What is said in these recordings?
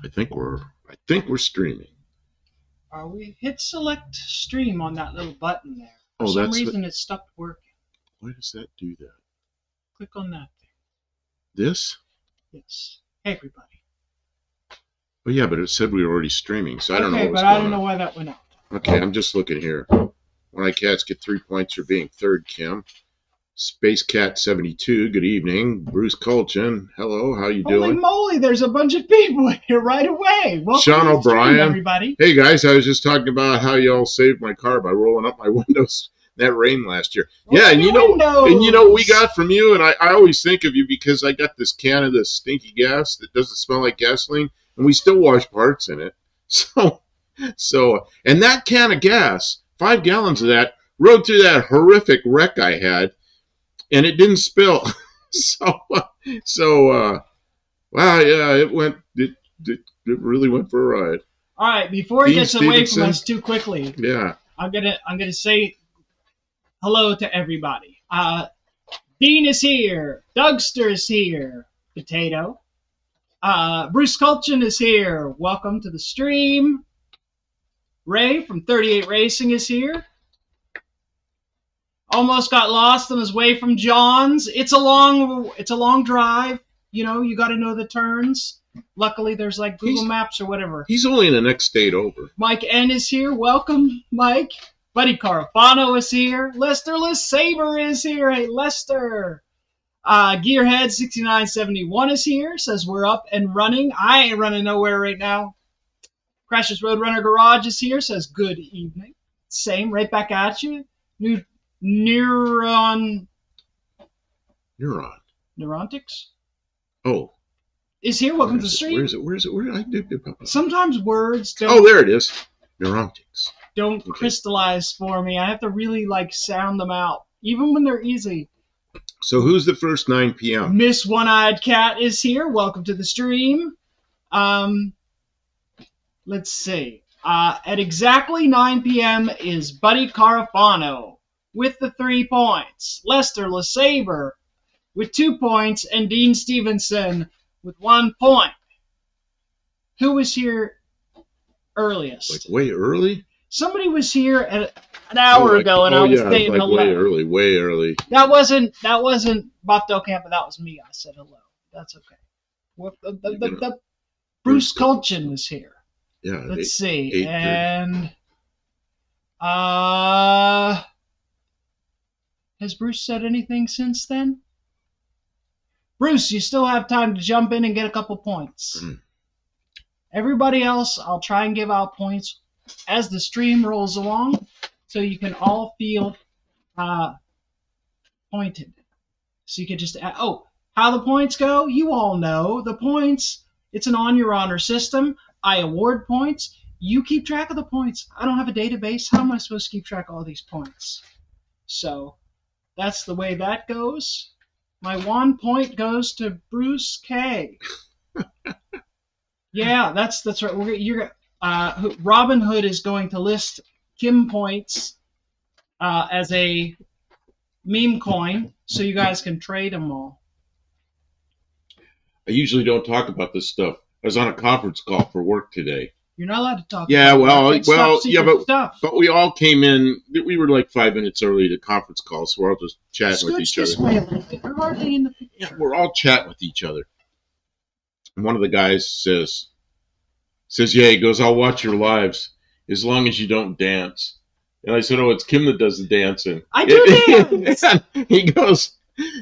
I think we're streaming. We hit select stream on that little button there. For Oh, some that's reason, it stopped working. why does that do that? Click on that thing. This? Yes. Hey, everybody. Oh yeah, but it said we were already streaming, so I don't know Okay, what's but I going don't know on. why that went out. Okay, I'm just looking here. One Eye Cats get 3 points for being third, Kim. Space Cat 72, good evening. Bruce Colchin, hello, how you Holy doing? moly, there's a bunch of people here right away. Welcome Sean to the stream, O'Brien, everybody. hey guys, I was just talking about how y'all saved my car by rolling up my windows that rain last year. Yeah, and you know what we got from you, and I always think of you because I got this can of this stinky gas that doesn't smell like gasoline, and we still wash parts in it. So and that can of gas, 5 gallons of that, rode through that horrific wreck I had, and it didn't spill. Wow, yeah, it really went for a ride. All right, before he gets away from us too quickly, yeah, I'm gonna say hello to everybody. Dean is here. Dougster is here. Potato. Bruce Colchin is here. Welcome to the stream. Ray from 38 Racing is here. Almost got lost on his way from John's. It's a long drive. You know, you got to know the turns. Luckily, there's like Google Maps or whatever. He's only in the next state over. Mike N is here. Welcome, Mike. Buddy Carafano is here. Lester Saber is here. Hey, Lester. Gearhead 6971 is here. Says we're up and running. I ain't running nowhere right now. Crashes Roadrunner Garage is here. Says good evening. Same, right back at you. Neurontics. Oh. Is here. Welcome to the stream. Where is it? Where did I do it? Sometimes words don't. Oh, there it is. Neurontics. Don't crystallize for me. I have to really sound them out, even when they're easy. So who's the first 9 p.m.? Miss One-Eyed Cat is here. Welcome to the stream. Let's see. At exactly 9 p.m. is Buddy Carafano with the 3 points. Lester LeSabre with 2 points. And Dean Stevenson with 1 point. Who was here earliest? Like way early? Somebody was here an hour ago, and I was saying hello. Way early. That wasn't Buff Del Campo. That was me. I said hello. That's okay. Bruce Colchin was here. Yeah. Let's see. And has Bruce said anything since then? Bruce, you still have time to jump in and get a couple points. Mm. Everybody else, I'll try and give out points as the stream rolls along, so you can all feel pointed. So you can just how the points go? You all know the points. It's an on your honor system. I award points. You keep track of the points. I don't have a database. How am I supposed to keep track of all these points? So that's the way that goes. My 1 point goes to Bruce K. Yeah, that's right. Robin Hood is going to list Kim points as a meme coin, so you guys can trade them all. I usually don't talk about this stuff. I was on a conference call for work today. You're not allowed to talk. Yeah, about but we all came in. We were like 5 minutes early to conference call, so we're all just chatting with each other. We're hardly in the picture. Yeah, we're all chatting with each other. And one of the guys says, yeah, he goes, I'll watch your lives as long as you don't dance. And I said, oh, it's Kim that does the dancing. I do dance. He goes,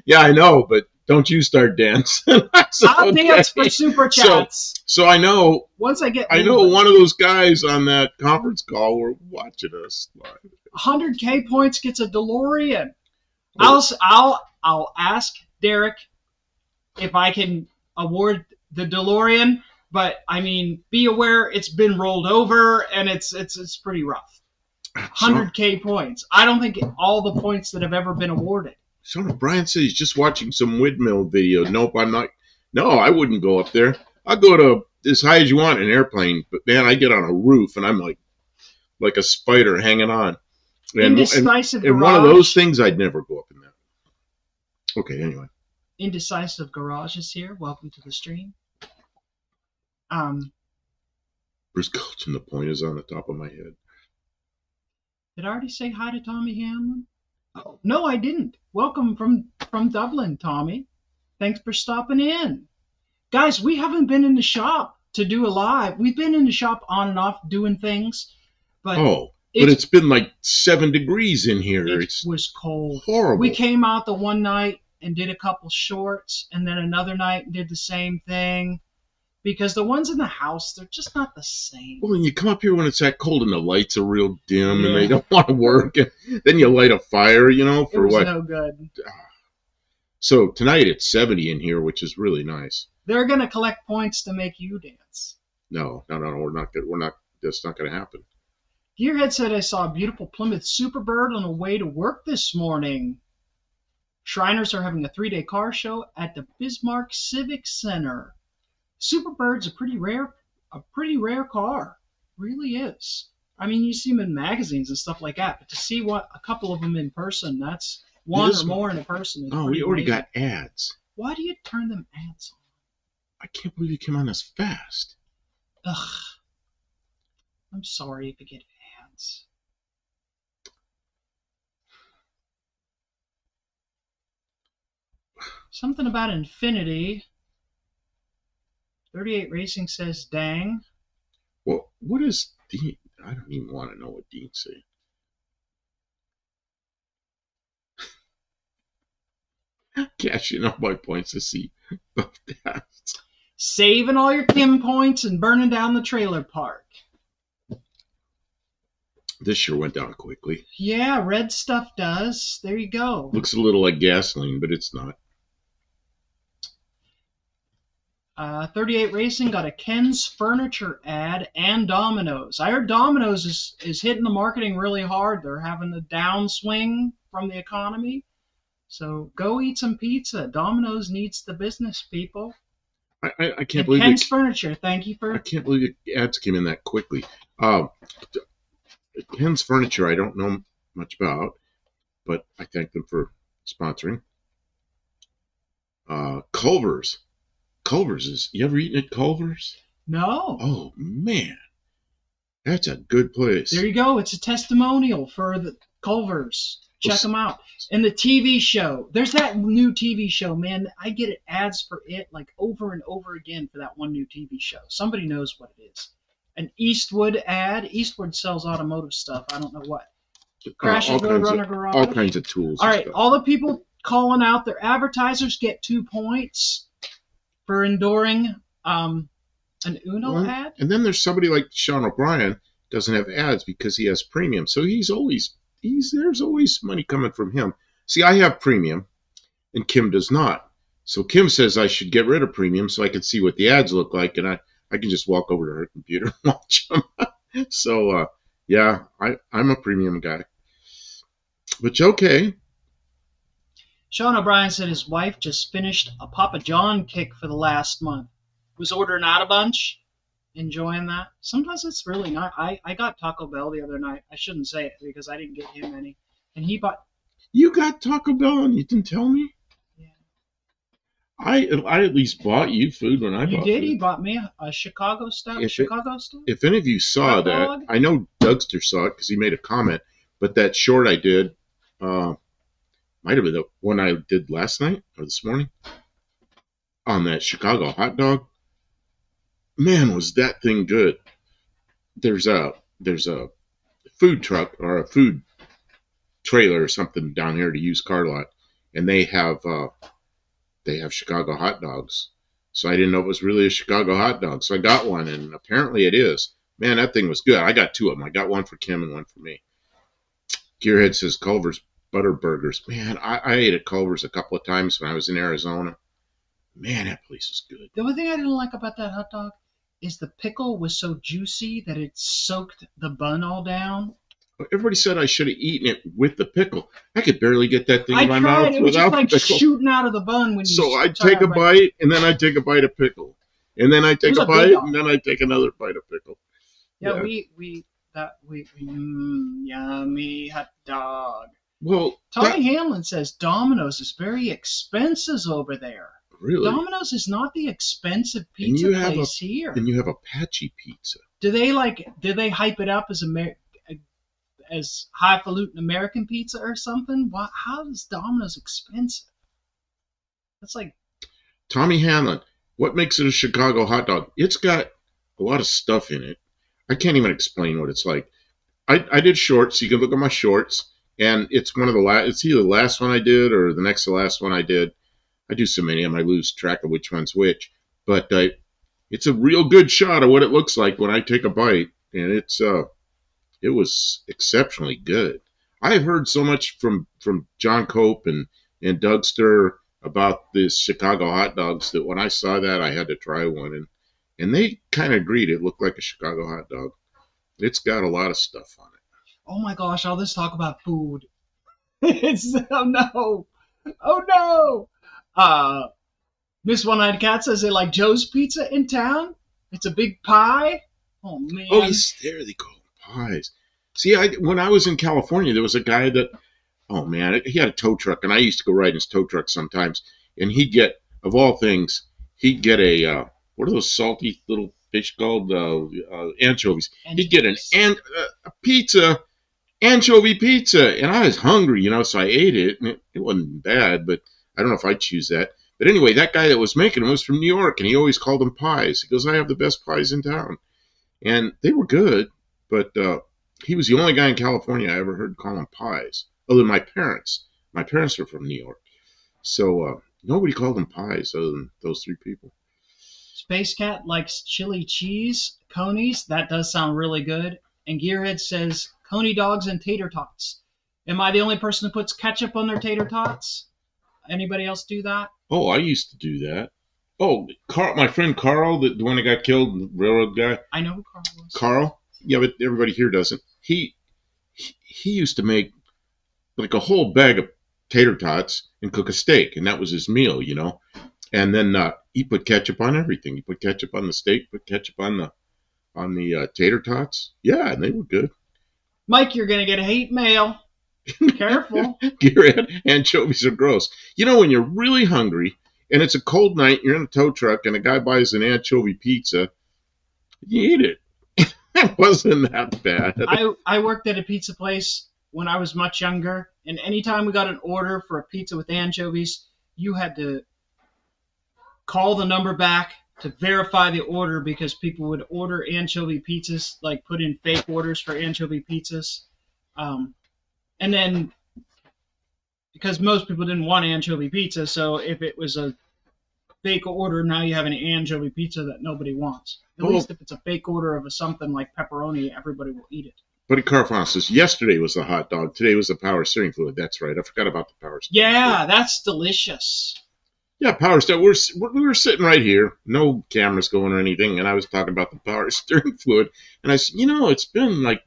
yeah, I know, but don't you start dancing. I'll dance for super chats. So I know. Once I know one of those guys on that conference call were watching us live. 100K points gets a DeLorean. I'll ask Derek if I can award the DeLorean, but I mean, be aware it's been rolled over and it's pretty rough. 100K points. I don't think all the points that have ever been awarded. So Brian said he's just watching some windmill video. Nope, I'm not. No, I wouldn't go up there. I'll go to as high as you want in an airplane, but man, I get on a roof and I'm like a spider hanging on. And one of those things, I'd never go up in that. Okay, anyway. Indecisive Garage is here. Welcome to the stream. Bruce Gulch and the point is on the top of my head. Did I already say hi to Tommy Hamlin? Oh, no, I didn't. Welcome from Dublin, Tommy. Thanks for stopping in. Guys, we haven't been in the shop to do a live. We've been in the shop on and off doing things. But it's been like 7 degrees in here. It was cold. Horrible. We came out the one night and did a couple shorts, and then another night and did the same thing. Because the ones in the house, they're just not the same. Well, and you come up here when it's that cold and the lights are real dim and they don't want to work. And then you light a fire, for what? It was no good. So tonight it's 70 in here, which is really nice. They're going to collect points to make you dance. No. We're not. That's not going to happen. Gearhead said I saw a beautiful Plymouth Superbird on the way to work this morning. Shriners are having a 3-day car show at the Bismarck Civic Center. Superbird's a pretty rare car. Really is. I mean, you see them in magazines and stuff like that, but to see a couple of them in person, that's one or more in a person. Oh, we already got ads. Why do you turn them ads on? I can't believe you came on this fast. Ugh. I'm sorry if you get ads. Something about Infinity. 38 Racing says, dang. Well, what is Dean? I don't even want to know what Dean said. Cashing out my points to see both ads. Saving all your Kim points and burning down the trailer park. This sure went down quickly. Yeah, red stuff does. There you go. Looks a little like gasoline, but it's not. 38 Racing got a Ken's Furniture ad and Domino's. I heard Domino's is hitting the marketing really hard. They're having a downswing from the economy. So go eat some pizza. Domino's needs the business, people. I can't believe Ken's Furniture. Thank you for. I can't believe the ads came in that quickly. Ken's Furniture, I don't know much about, but I thank them for sponsoring. Culver's. You ever eaten at Culver's? No. Oh, man. That's a good place. There you go. It's a testimonial for the Culver's. Check them out. And the TV show. There's that new TV show, man. I get ads for it like over and over again for that one new TV show. Somebody knows what it is. An Eastwood ad. Eastwood sells automotive stuff. I don't know what. Crashes Roadrunner Garage. All kinds of tools. All right. All the people calling out their advertisers get 2 points for enduring an Uno ad. And then there's somebody like Sean O'Brien doesn't have ads because he has premium. So there's always money coming from him. See, I have premium and Kim does not. So Kim says I should get rid of premium so I can see what the ads look like, and I can just walk over to her computer and watch them. So yeah, I'm a premium guy. Which okay. Sean O'Brien said his wife just finished a Papa John kick for the last month. Was ordering out a bunch. Enjoying that. Sometimes it's really nice. I got Taco Bell the other night. I shouldn't say it because I didn't get him any. And he bought... You got Taco Bell and you didn't tell me? Yeah. I at least bought you food when I bought You did? Food. He bought me a Chicago stuff. If any of you saw Hot that, dog? I know Dougster saw it because he made a comment, but that short I did might have been the one I did last night or this morning on that Chicago hot dog. Man, was that thing good. There's a food truck or a food trailer or something down here to used car lot, and they have Chicago hot dogs. So I didn't know it was really a Chicago hot dog. So I got one, and apparently it is. Man, that thing was good. I got 2 of them. I got one for Kim and one for me. Gearhead says Culver's Butter Burgers. Man, I ate at Culver's a couple of times when I was in Arizona. Man, that place is good. The only thing I didn't like about that hot dog is the pickle was so juicy that it soaked the bun all down. Everybody said I should have eaten it with the pickle. I could barely get that thing in my mouth without the pickle. It was just like pickle. shooting out of the bun when you. So I'd take a bite, and then I'd take a bite of pickle, and then I'd take a bite, and then I'd take another bite of pickle. Yeah. Yummy hot dog. Well, Tommy Hamlin says Domino's is very expensive over there. Really? Domino's is not the expensive pizza place here. And you have Apache pizza. Do they hype it up as highfalutin American pizza or something? How is Domino's expensive? That's like Tommy Hanlon. What makes it a Chicago hot dog? It's got a lot of stuff in it. I can't even explain what it's like. I did shorts. You can look at my shorts, and it's one of the last. It's either the last one I did or the next to last one I did. I do so many of them, I lose track of which one's which. But it's a real good shot of what it looks like when I take a bite, and it was exceptionally good. I've heard so much from John Cope and Doug Stir about this Chicago hot dogs that when I saw that I had to try one, and they kind of agreed it looked like a Chicago hot dog. It's got a lot of stuff on it. Oh my gosh, all this talk about food. Oh no. Miss One-Eyed Cat says they like Joe's Pizza in town. It's a big pie. Oh man. Oh, yes, there they call them pies. See, when I was in California, there was a guy that, oh man, he had a tow truck, and I used to go ride in his tow truck sometimes, and he'd get, of all things, he'd get a, what are those salty little fish called? Anchovies. He'd get a pizza, anchovy pizza, and I was hungry, so I ate it, and it wasn't bad, but I don't know if I'd choose that. But anyway, that guy that was making them was from New York, and he always called them pies. He goes, I have the best pies in town. And they were good, but he was the only guy in California I ever heard call them pies, other than my parents. My parents were from New York. So nobody called them pies other than those three people. Space Cat likes chili cheese, conies. That does sound really good. And Gearhead says, coney dogs and tater tots. Am I the only person who puts ketchup on their tater tots? Anybody else do that? Oh, I used to do that. Oh, my friend Carl, the one that got killed, the railroad guy. I know who Carl was. Carl? Yeah, but everybody here doesn't. He used to make like a whole bag of tater tots and cook a steak, and that was his meal, And then he put ketchup on everything. He put ketchup on the steak, put ketchup on the tater tots. Yeah, and they were good. Mike, you're gonna get hate mail. Careful. Gearhead, anchovies are gross. When you're really hungry and it's a cold night, you're in a tow truck, and a guy buys an anchovy pizza, you eat it. It wasn't that bad. I worked at a pizza place when I was much younger, and anytime we got an order for a pizza with anchovies, you had to call the number back to verify the order, because people would order anchovy pizzas, like put in fake orders for anchovy pizzas. And then, because most people didn't want anchovy pizza, so if it was a fake order, now you have an anchovy pizza that nobody wants. At least if it's a fake order of something like pepperoni, everybody will eat it. Buddy Carfon says, yesterday was the hot dog, today was the power steering fluid. That's right. I forgot about the power steering fluid. That's delicious. Yeah, power steering. We were sitting right here, no cameras going or anything, and I was talking about the power steering fluid. And I said, it's been like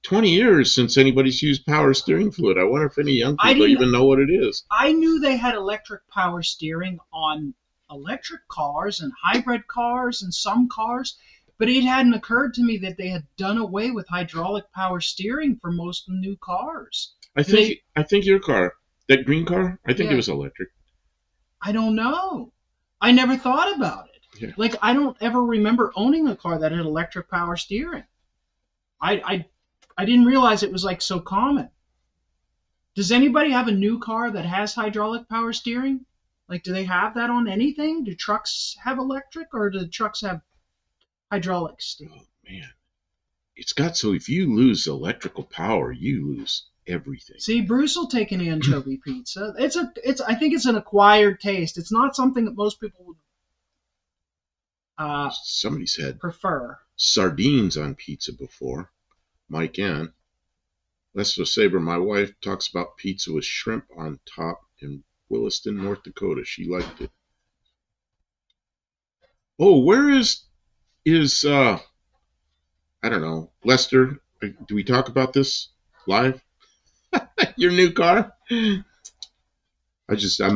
20 years since anybody's used power steering fluid. I wonder if any young people even know what it is. I knew they had electric power steering on electric cars and hybrid cars and some cars, but it hadn't occurred to me that they had done away with hydraulic power steering for most new cars. I think your car, that green car, I think it was electric. I don't know. I never thought about it. Yeah. Like, I don't ever remember owning a car that had electric power steering. I didn't realize it was like so common. Does anybody have a new car that has hydraulic power steering? Like, do they have that on anything? Do trucks have electric, or do trucks have hydraulic steering? Oh man, it's got so if you lose electrical power, you lose everything. See, Bruce will take an anchovy pizza. I think it's an acquired taste. It's not something that most people would somebody said prefer. Sardines on pizza before. Mike N. Lester Saber, my wife, talks about pizza with shrimp on top in Williston, North Dakota. She liked it. Oh, where is I don't know, Lester? Do we talk about this live? Your new car? I'm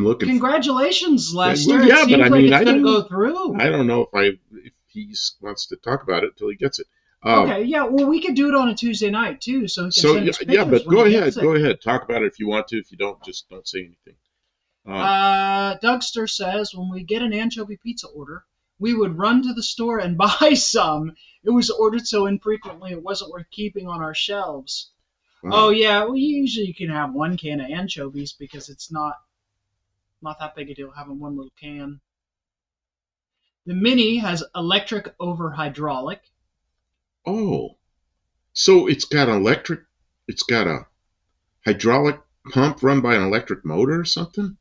looking. Congratulations, Lester. Well, yeah, it seems but I like mean, it's going to go through. I don't know if he wants to talk about it until he gets it. Okay, yeah, well, we could do it on a Tuesday night, too, so he can send us pictures. Yeah, but go ahead. Talk about it if you want to. If you don't, just don't say anything. Dougster says when we get an anchovy pizza order, we would run to the store and buy some. It was ordered so infrequently it wasn't worth keeping on our shelves. Oh yeah, well usually you can have one can of anchovies because it's not that big a deal having one little can. The Mini has electric over hydraulic. Oh, so it's got electric. It's got a hydraulic pump run by an electric motor or something.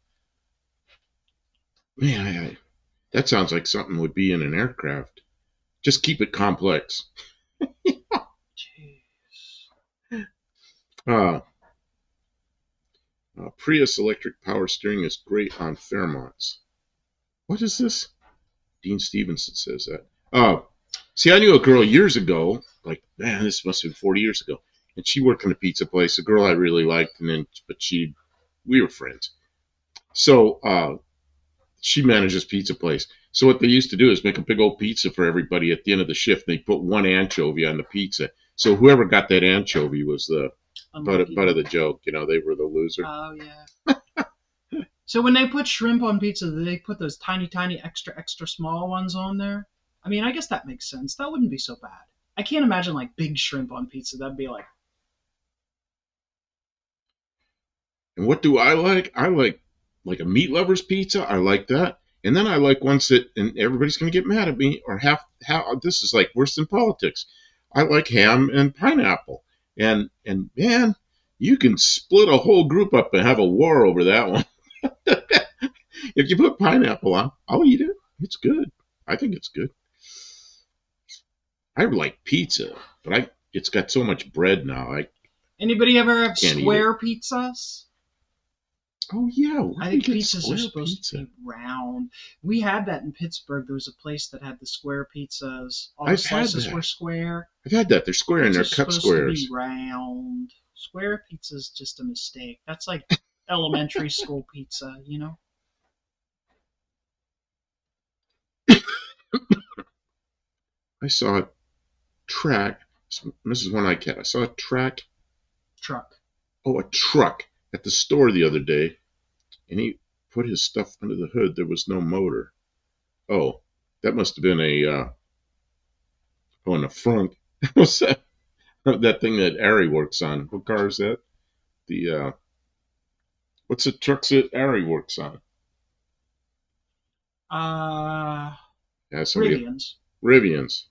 Man, that sounds like something would be in an aircraft. Just keep it complex. Jeez. Prius electric power steering is great on Fairmonts. What is this? Dean Stevenson says that. See, I knew a girl years ago, like, man, this must have been 40 years ago, and she worked in a pizza place, a girl I really liked, but we were friends. So she manages pizza place. So what they used to do is make a big old pizza for everybody at the end of the shift. They put one anchovy on the pizza. So whoever got that anchovy was the butt of the joke. You know, they were the loser. Oh, yeah. So when they put shrimp on pizza, do they put those tiny, extra small ones on there? I mean, I guess that makes sense. That wouldn't be so bad. I can't imagine like big shrimp on pizza. That'd be like. And what do I like? I like a meat lover's pizza. I like that. And then I like ones that, and everybody's going to get mad at me, or this is like worse than politics. I like ham and pineapple. And man, you can split a whole group up and have a war over that one. If you put pineapple on, I'll eat it. It's good. I think it's good. I like pizza, but it's got so much bread now. Anybody ever have square pizzas? Oh yeah, I think pizzas are supposed to be round. We had that in Pittsburgh. There was a place that had the square pizzas. All the slices were square. I've had that. They're square and they're cut squares. Supposed to be round. Square pizza's just a mistake. That's like elementary school pizza, you know. I saw a track. Mrs. One Eye Cat. I saw a truck. Oh, a truck at the store the other day, and he put his stuff under the hood. There was no motor. Oh, that must have been in the front. What's that? That thing that Ari works on. What car is that? What's the trucks that Ari works on? Rivians.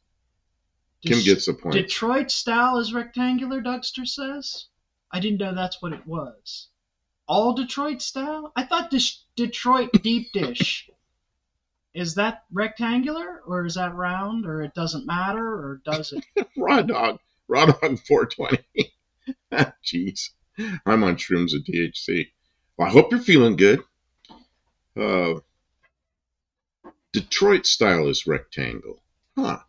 Kim gets the point. Detroit style is rectangular, Dougster says. I didn't know that's what it was. All Detroit style? I thought Detroit deep dish. Is that rectangular, or is that round, or it doesn't matter, or does it? Raw dog 420. Jeez. I'm on shrooms and THC. Well, I hope you're feeling good. Detroit style is rectangle. Huh.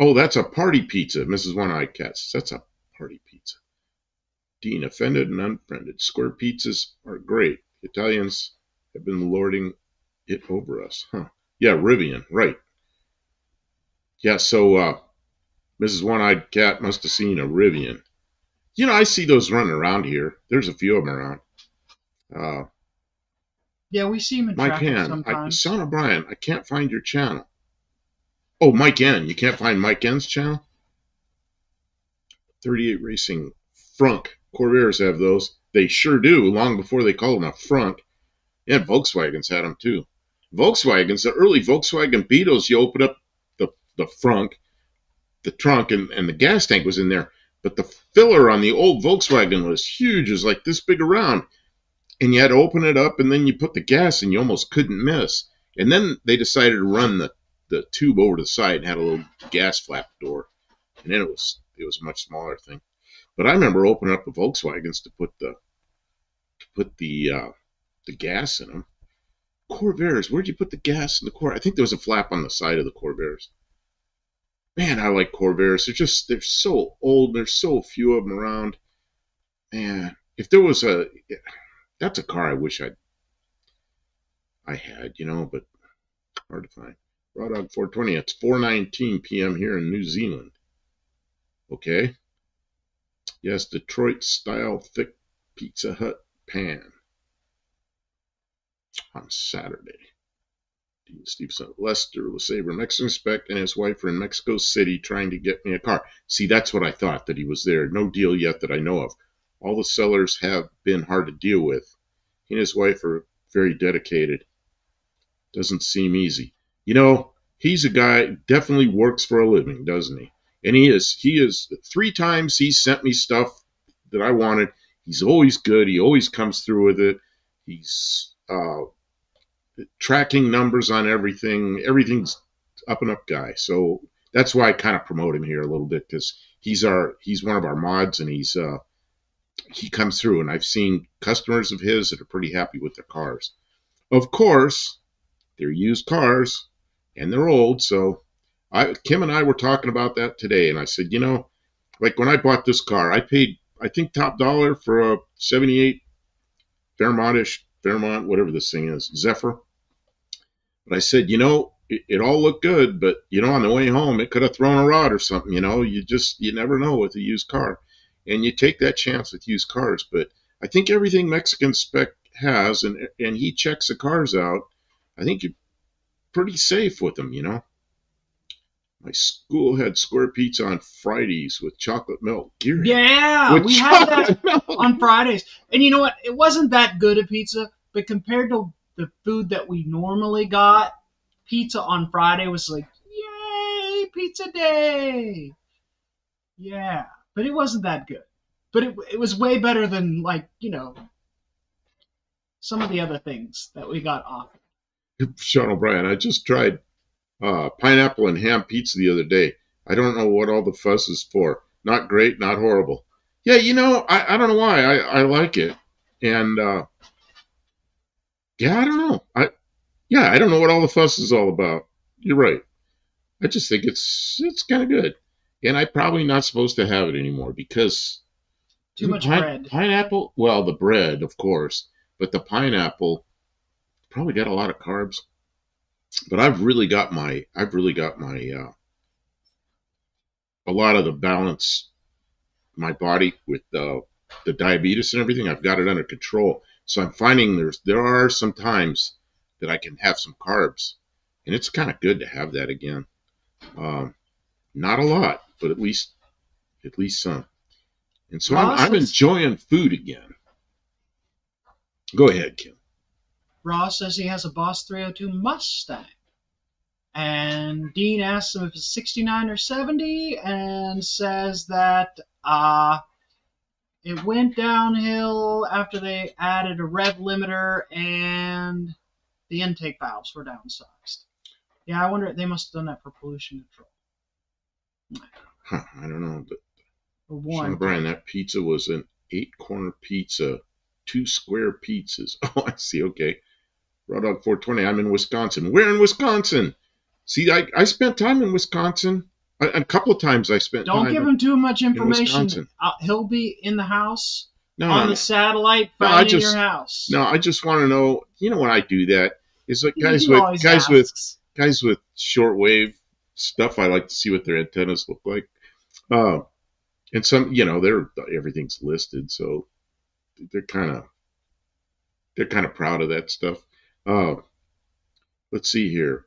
Oh, that's a party pizza, Mrs. One Eye Cat. That's a party pizza. Dean, offended and unfriended. Square pizzas are great. Italians have been lording it over us. Huh. Yeah, Rivian, right. Yeah, so Mrs. One Eye Cat must have seen a Rivian. You know, I see those running around here. There's a few of them around. Yeah, we see them in traffic sometimes. Son of Brian, I can't find your channel. Oh, Mike N. You can't find Mike N's channel? 38 Racing Frunk. Corvairs have those. They sure do, long before they called them a Frunk. Yeah, Volkswagens had them too. Volkswagens, the early Volkswagen Beetles, you open up the frunk, the trunk, and the gas tank was in there. But the filler on the old Volkswagen was huge. It was like this big around. And you had to open it up, and then you put the gas in. You almost couldn't miss. And then they decided to run the tube over to the side and had a little gas flap door. And then it was a much smaller thing. But I remember opening up the Volkswagens to put the gas in them. Corvairs, where'd you put the gas in the Corvair? I think there was a flap on the side of the Corvairs. Man, I like Corvairs. They're so old. There's so few of them around. Man, if there was that's a car I wish I had, you know, but hard to find. Raw Dog 420. It's 4:19 p.m. here in New Zealand. Okay. Yes, Detroit style thick Pizza Hut pan. on Saturday. Steve said, Lester LeSabre, Mexican spec, and his wife are in Mexico City trying to get me a car. See, that's what I thought, that he was there. No deal yet that I know of. All the sellers have been hard to deal with. He and his wife are very dedicated. Doesn't seem easy. You know, he's a guy, definitely works for a living, doesn't he? And he is 3 times he's sent me stuff that I wanted. He's always good. He always comes through with it. He's tracking numbers on everything. Everything's up and up guy. So that's why I kind of promote him here a little bit, because he's one of our mods, and he comes through, and I've seen customers of his that are pretty happy with their cars. Of course, they're used cars and they're old. So Kim and I were talking about that today, and I said, you know, like when I bought this car, I paid, I think, top dollar for a 78 Fairmont, whatever this thing is, Zephyr. But I said, you know, it all looked good, but, you know, on the way home, it could have thrown a rod or something. You know, you never know with a used car. And you take that chance with used cars. But I think everything Mexican spec has, and he checks the cars out, I think you're pretty safe with them, you know. My school had square pizza on Fridays with chocolate milk. Yeah, we had that on Fridays. And you know what? It wasn't that good a pizza, but compared to the food that we normally got, pizza on Friday was like, yay, pizza day. Yeah, but it wasn't that good. But it was way better than, like, you know, some of the other things that we got off. Sean O'Brien, I just tried pineapple and ham pizza the other day. I don't know what all the fuss is for. Not great, not horrible. Yeah, you know, I don't know why. I like it. And yeah, I don't know. I don't know what all the fuss is all about. You're right. I just think it's kind of good. And I'm probably not supposed to have it anymore because too much bread. Pineapple, well, the bread, of course, but the pineapple probably got a lot of carbs. But I've really got my a lot of the balance, my body with the diabetes and everything. I've got it under control. So I'm finding there are some times that I can have some carbs, and it's kind of good to have that again. Not a lot, but at least some. And so I'm enjoying food again. Go ahead, Kim. Ross says he has a Boss 302 Mustang. And Dean asks him if it's 69 or 70 and says that it went downhill after they added a rev limiter and the intake valves were downsized. Yeah, I wonder, they must have done that for pollution control. I don't know, but Sean O'Brien, that pizza was an 8-corner pizza, 2 square pizzas. Oh, I see. Okay. Raw Dog 420. I'm in Wisconsin. Where in Wisconsin? See, I spent time in Wisconsin. A couple of times I spent time. Don't give him too much information. He'll be in the house on the satellite finding your house. No, I just want to know. You know, when I do that, it's like guys with shortwave stuff. I like to see what their antennas look like. And some, you know, everything's listed, so they're kind of proud of that stuff. Let's see here.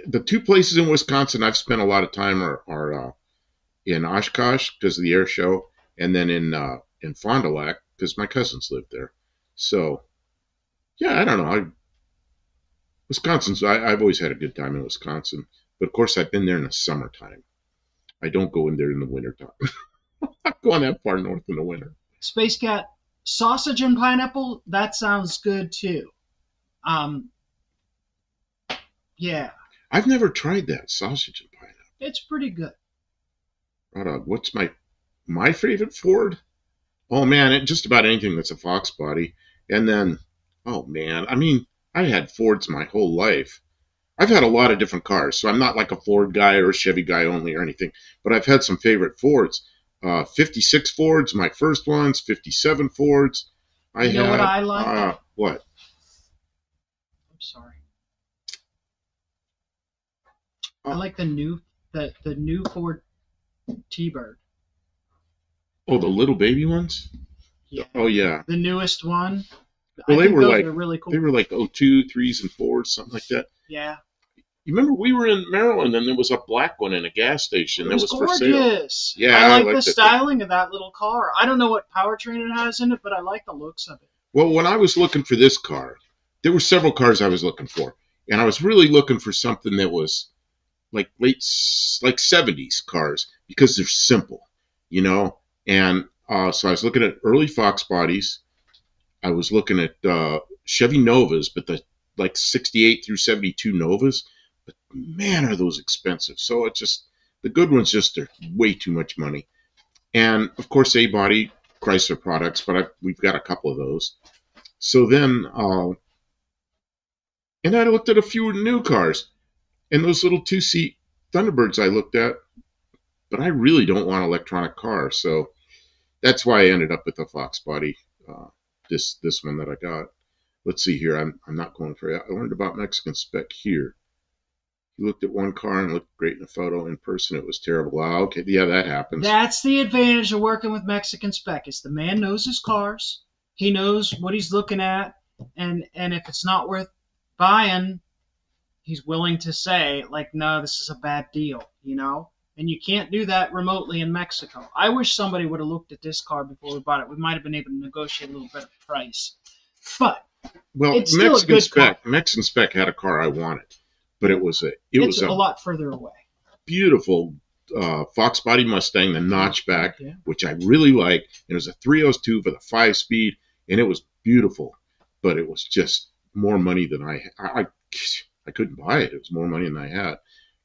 The 2 places in Wisconsin I've spent a lot of time are in Oshkosh because of the air show, and then in Fond du Lac because my cousins live there. So, yeah, I don't know. I've always had a good time in Wisconsin, but of course I've been there in the summertime. I don't go in there in the wintertime. I'm not going that far north in the winter. Space Cat, sausage and pineapple, that sounds good too. Yeah. I've never tried that, sausage and pineapple. It's pretty good. What's my favorite Ford? Oh, man, just about anything that's a Fox body. And then, oh, man, I mean, I had Fords my whole life. I've had a lot of different cars, so I'm not like a Ford guy or a Chevy guy only or anything, but I've had some favorite Fords. 56 Fords, my first ones, 57 Fords. You know what I like? What? I'm sorry. I like the new Ford T-Bird. Oh, the little baby ones? Yeah. Oh, yeah. The newest one. Well, I think those are really cool. They were like 02, 3s, and 4s, something like that. Yeah. You remember we were in Maryland and there was a black one in a gas station that was gorgeous. For sale. Yeah, I like the styling of that little car. I don't know what powertrain it has in it, but I like the looks of it. Well, when I was looking for this car, there were several cars I was looking for, and I was really looking for something that was like like 70s cars because they're simple, you know. And so I was looking at early Fox bodies. I was looking at Chevy Novas, but the like 68 through 72 Novas. But man, are those expensive. So it's just, the good ones just are way too much money. And of course, A-body Chrysler products, but we've got a couple of those. So then, and I looked at a few new cars, and those little 2-seat Thunderbirds I looked at, but I really don't want an electronic car. So that's why I ended up with the Fox body, this one that I got. Let's see here. I'm not going for it. I learned about Mexican spec here. You looked at one car and looked great in a photo. In person, it was terrible. Okay, yeah, that happens. That's the advantage of working with Mexican spec. Is the man knows his cars. He knows what he's looking at, and if it's not worth buying, he's willing to say, like, no, this is a bad deal, you know? And you can't do that remotely in Mexico. I wish somebody would have looked at this car before we bought it. We might have been able to negotiate a little better price. But it's still Mexican a good car. Mexican spec had a car I wanted, but it was a lot further away. Beautiful Fox body Mustang, the notchback, which I really like. It was a 302 for the 5-speed, and it was beautiful, but it was just more money than I couldn't buy it. It was more money than I had.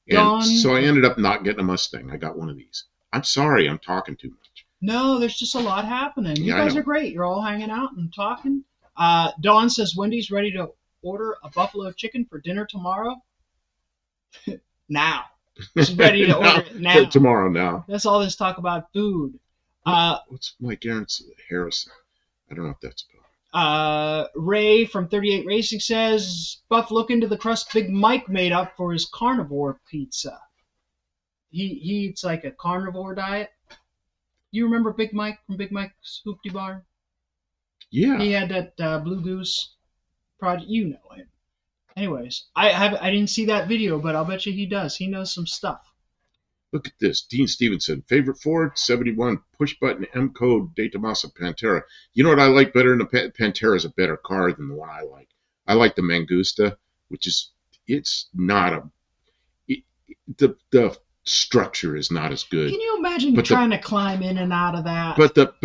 And so I ended up not getting a Mustang. I got one of these. I'm sorry, I'm talking too much. No, there's just a lot happening. You guys are great. You're all hanging out and talking. Dawn says Wendy's ready to order a buffalo chicken for dinner tomorrow. Now. She's ready to order it now. Tomorrow now. That's all this talk about food. What's Mike Harrison? I don't know what that's about. Ray from 38 Racing says, Buff, look into the crust Big Mike made up for his carnivore pizza. He eats like a carnivore diet. You remember Big Mike from Big Mike's Hoopty Bar? Yeah. He had that Blue Goose project. You know him. Anyways, I didn't see that video, but I'll bet you he does. He knows some stuff. Look at this. Dean Stevenson, favorite Ford, 71, push-button M-Code De Tomaso Pantera. You know what I like better than the Pantera is a better car than the one I like. I like the Mangusta, which is, it's not the structure is not as good. Can you imagine trying to climb in and out of that? But the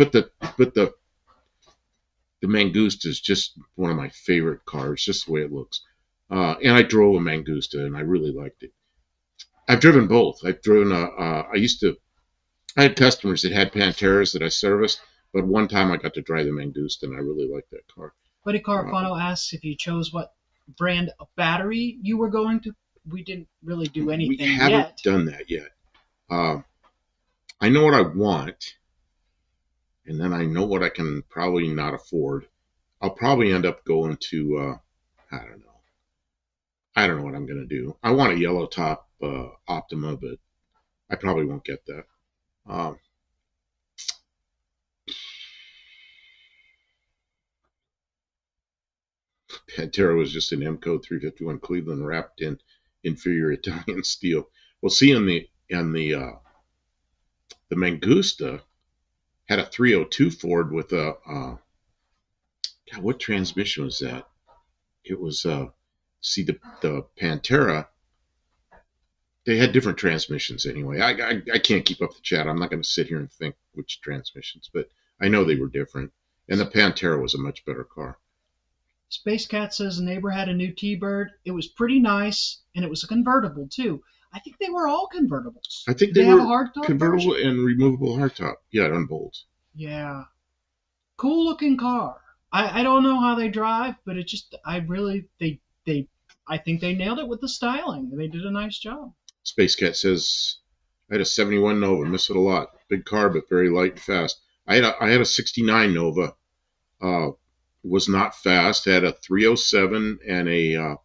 Mangusta is just one of my favorite cars, just the way it looks. And I drove a Mangusta, and I really liked it. I've driven both. I've driven I had customers that had Panteras that I serviced, but one time I got to drive the Mangusta, and I really liked that car. Buddy Carfano asks if you chose what brand of battery you were going to. We didn't really do anything yet. We haven't done that yet. I know what I want, and then I know what I can probably not afford. I'll probably end up going to, I don't know. I don't know what I'm going to do. I want a yellow top Optima, but I probably won't get that. Pantera was just an M-Code 351 Cleveland wrapped in inferior Italian steel. Well, see, the Mangusta had a 302 Ford with a God, what transmission was that? It was see, the Pantera, they had different transmissions anyway. I can't keep up the chat. I'm not going to sit here and think which transmissions, but I know they were different. And the Pantera was a much better car. Space Cat says a neighbor had a new T-Bird. It was pretty nice, and it was a convertible too. I think they were all convertibles. I think they were have a hardtop convertible version? And removable hardtop. Yeah, on bolts. Yeah, cool looking car. I don't know how they drive, but it just I think they nailed it with the styling. They did a nice job. Space Cat says I had a 71 Nova, miss it a lot. Big car, but very light and fast. I had a 69 Nova. Was not fast. Had a 307 and a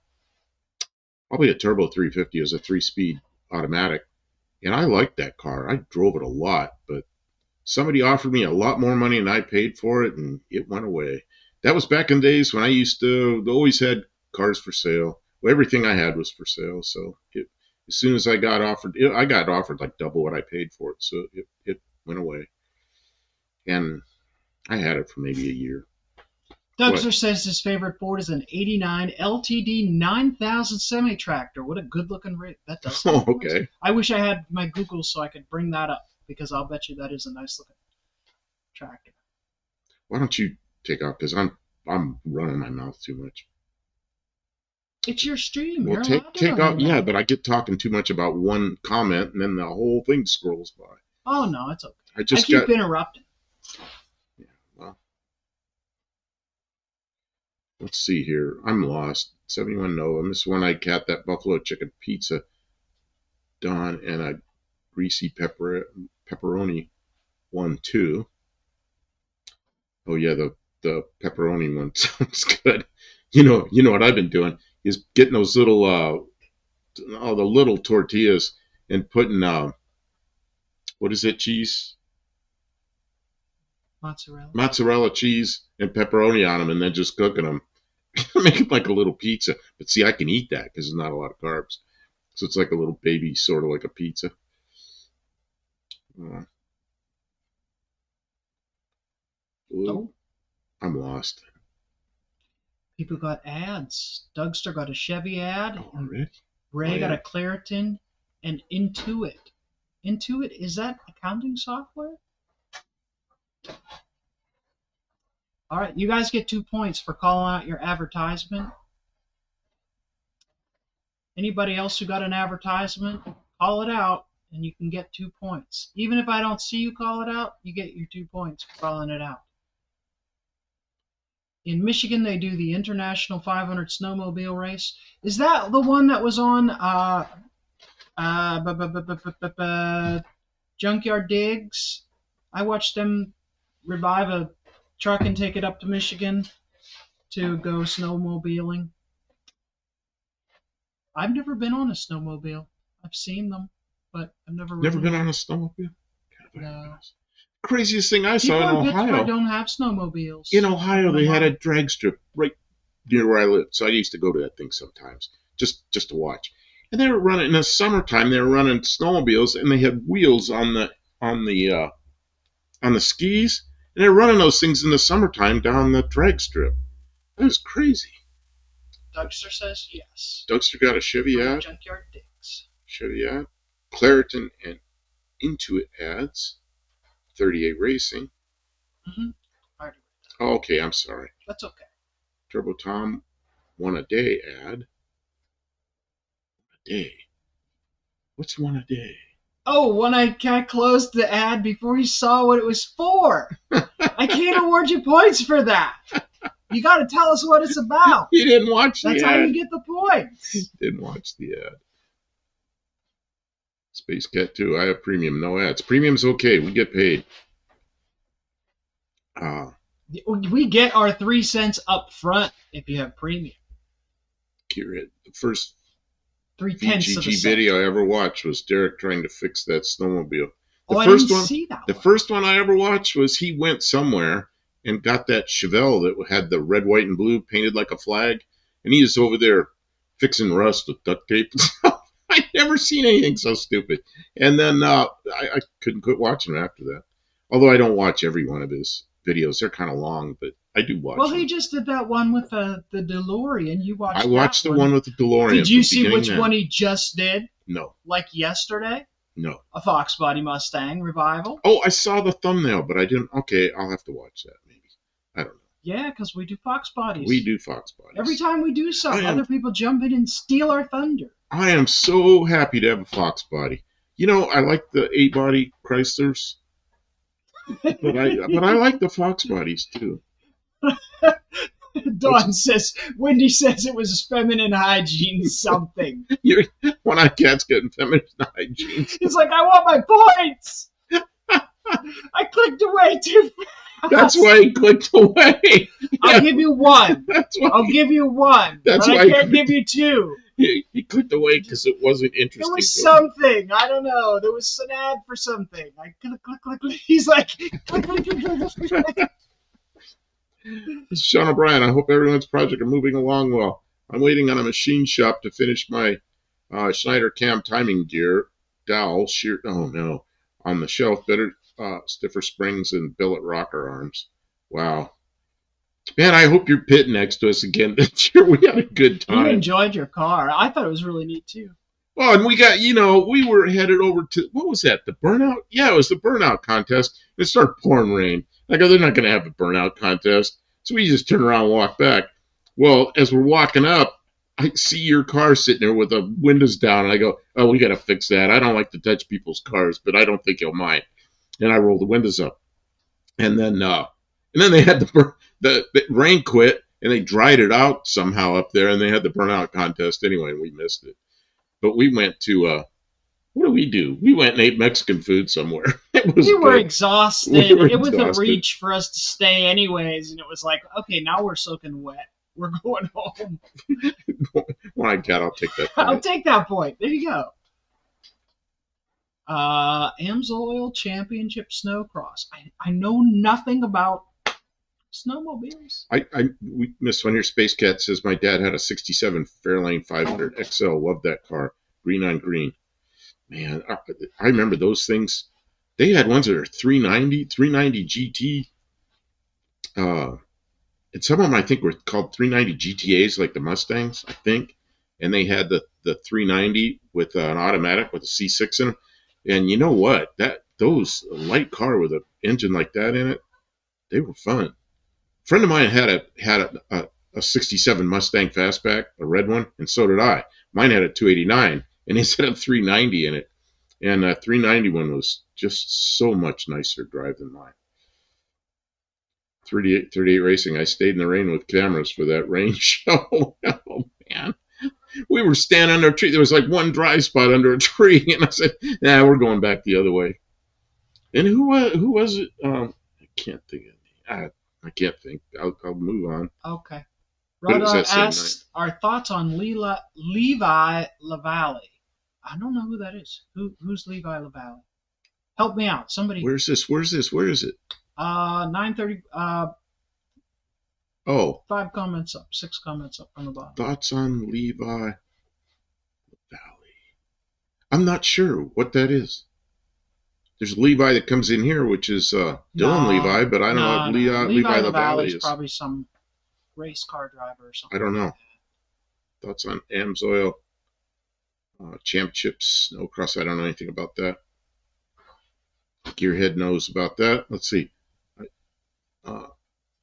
probably a turbo 350 as a 3-speed automatic, and I liked that car. I drove it a lot, but somebody offered me a lot more money than I paid for it, and it went away. That was back in days when I used to always had cars for sale. Well, everything I had was for sale. So as soon as I got offered, I got offered like double what I paid for it. So it went away. And I had it for maybe a year. Dougster says his favorite Ford is an 89 LTD 9000 semi-tractor. What a good-looking rig. That does sound Oh, okay. Nice. I wish I had my Google so I could bring that up, because I'll bet you that is a nice-looking tractor. Why don't you take off? Because I'm running my mouth too much. It's your stream. Well, You're take off. Yeah, but I get talking too much about one comment, and then the whole thing scrolls by. Oh, no, it's okay. I keep interrupting. Yeah, well. Let's see here. I'm lost. 71 Nova. Miss One Eyed Cat, that buffalo chicken pizza. Don, and a greasy pepperoni one too. Oh yeah, the pepperoni one sounds good. You know what I've been doing is getting those little the little tortillas and putting what is it, cheese? Mozzarella cheese and pepperoni on them, and then just cooking them. Make it like a little pizza. But see, I can eat that because there's not a lot of carbs. So it's like a little baby, sort of like a pizza. Oh, I'm lost. People got ads. Dougster got a Chevy ad. Oh, already? Ray got a Claritin and Intuit. Intuit, is that accounting software? All right, you guys get 2 points for calling out your advertisement. Anybody else who got an advertisement, call it out, and you can get 2 points. Even if I don't see you call it out, you get your 2 points for calling it out. In Michigan, they do the International 500 Snowmobile Race. Is that the one that was on Junkyard Digs? I watched them revive a truck and take it up to Michigan to go snowmobiling. I've never been on a snowmobile. I've seen them, but I've never been on a snowmobile. No. Craziest thing I saw in Ohio. Pittsburgh don't have snowmobiles. In Ohio, they had a drag strip right near where I live, so I used to go to that thing sometimes just to watch. And they were running in the summertime. They were running snowmobiles, and they had wheels on the skis, and they were running those things in the summertime down the drag strip. That was crazy. Dougster says yes. Dougster got a Chevy ad. Junkyard Digs. Chevy ad. Claritin and Intuit ads. 38 Racing. Oh, okay, I'm sorry. That's okay. Turbo Tom, one a day ad. A day. What's one a day? Oh, One Eyed Cat closed the ad before he saw what it was for. I can't award you points for that. You got to tell us what it's about. You didn't watch the ad. That's how you get the points. Didn't watch the ad. Space Cat 2. I have premium, no ads. Premium's okay. We get paid. We get our 3 cents up front if you have premium. The first 3/10 of a cent. video I ever watched was Derek trying to fix that snowmobile. I didn't see that one. The first one I ever watched was he went somewhere and got that Chevelle that had the red, white, and blue painted like a flag, and he was over there fixing rust with duct tape and stuff. I'd never seen anything so stupid. And then I couldn't quit watching him after that. Although I don't watch every one of his videos. They're kind of long, but I do watch them. He just did that one with the DeLorean. You watched I watched the one with the DeLorean. Did you see which one he just did? No. Like yesterday? No. A Fox Body Mustang revival? Oh, I saw the thumbnail, but I didn't. Okay, I'll have to watch that maybe. I don't know. Yeah, because we do Fox Bodies. We do Fox Bodies. Every time we do something, other people jump in and steal our thunder. I am so happy to have a Fox Body. You know, I like the 8-body Chryslers, but I like the Fox Bodies too. Dawn says, Wendy says it was feminine hygiene something. One Eyed Cat's getting feminine hygiene. He's like, I want my points. I clicked away too fast. That's why he clicked away. I'll give you one. I'll give you one. That's but why I can't give you 2. He clicked away because it wasn't interesting. There was something. I don't know. There was an ad for something. I click. He's like, click. This is Sean O'Brien. I hope everyone's project are moving along well. I'm waiting on a machine shop to finish my Schneider cam timing gear, dowel, shear. Oh no, on the shelf, better stiffer springs and billet rocker arms. Wow. Man, I hope you're pitting next to us again this year. We had a good time. You enjoyed your car. I thought it was really neat too. Oh, and we got, we were headed over to, what was that, the burnout? Yeah, it was the burnout contest. It started pouring rain. I go, they're not going to have a burnout contest. So we just turn around and walk back. Well, as we're walking up, I see your car sitting there with the windows down. And I go, oh, we got to fix that. I don't like to touch people's cars, but I don't think you'll mind. And I roll the windows up. And then they had the rain quit, and they dried it out somehow up there, and they had the burnout contest anyway, and we missed it. But we went to, what did we do? We went and ate Mexican food somewhere. We were exhausted. It was a reach for us to stay anyways, and it was like, okay, now we're soaking wet. We're going home. My God, I'll take that point. I'll take that point. There you go. Amsoil Championship Snowcross. I know nothing about snowmobiles. We missed one here. Space Cat says my dad had a 67 Fairlane 500 XL. Loved that car. Green on green. Man, I remember those things. They had ones that are 390 GT. And some of them I think were called 390 GTAs, like the Mustangs, I think. And they had the 390 with an automatic with a C6 in them. And you know what? Those light car with an engine like that in it, they were fun. A friend of mine had a 67 Mustang Fastback, a red one, and so did I. Mine had a 289, and he had a 390 in it. And a 390 one was just so much nicer to drive than mine. 38 Racing, I stayed in the rain with cameras for that rain show. Oh, man. We were standing under a tree. There was like one dry spot under a tree, and I said, nah, we're going back the other way. And who was it? I can't think of it. I can't think. I'll move on. Okay. Rhoda asks our thoughts on Levi LaValle. I don't know who that is. Who's Levi LaValle? Help me out. Somebody. Where's this? Where is it? 9:30. Oh. 5 comments up. 6 comments up from the bottom. Thoughts on Levi LaValle. I'm not sure what that is. There's Levi that comes in here, which is Dylan Levi, but I don't know what Levi LaValle is. Probably some race car driver or something. I don't know. Thoughts on Amsoil Championships Snowcross. I don't know anything about that. Gearhead knows about that. Let's see.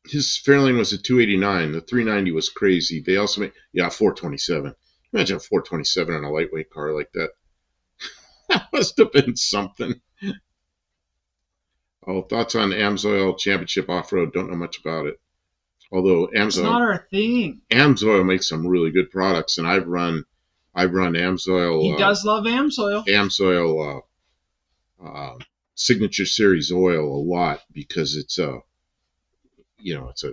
His Fairlane was a 289. The 390 was crazy. They also made, 427. Imagine a 427 on a lightweight car like that. That must have been something. Oh, thoughts on Amsoil Championship Off-Road. Don't know much about it. Although Amsoil, it's not our thing. Amsoil makes some really good products, and I've run Amsoil. He does love Amsoil. Amsoil Signature Series oil a lot because it's it's a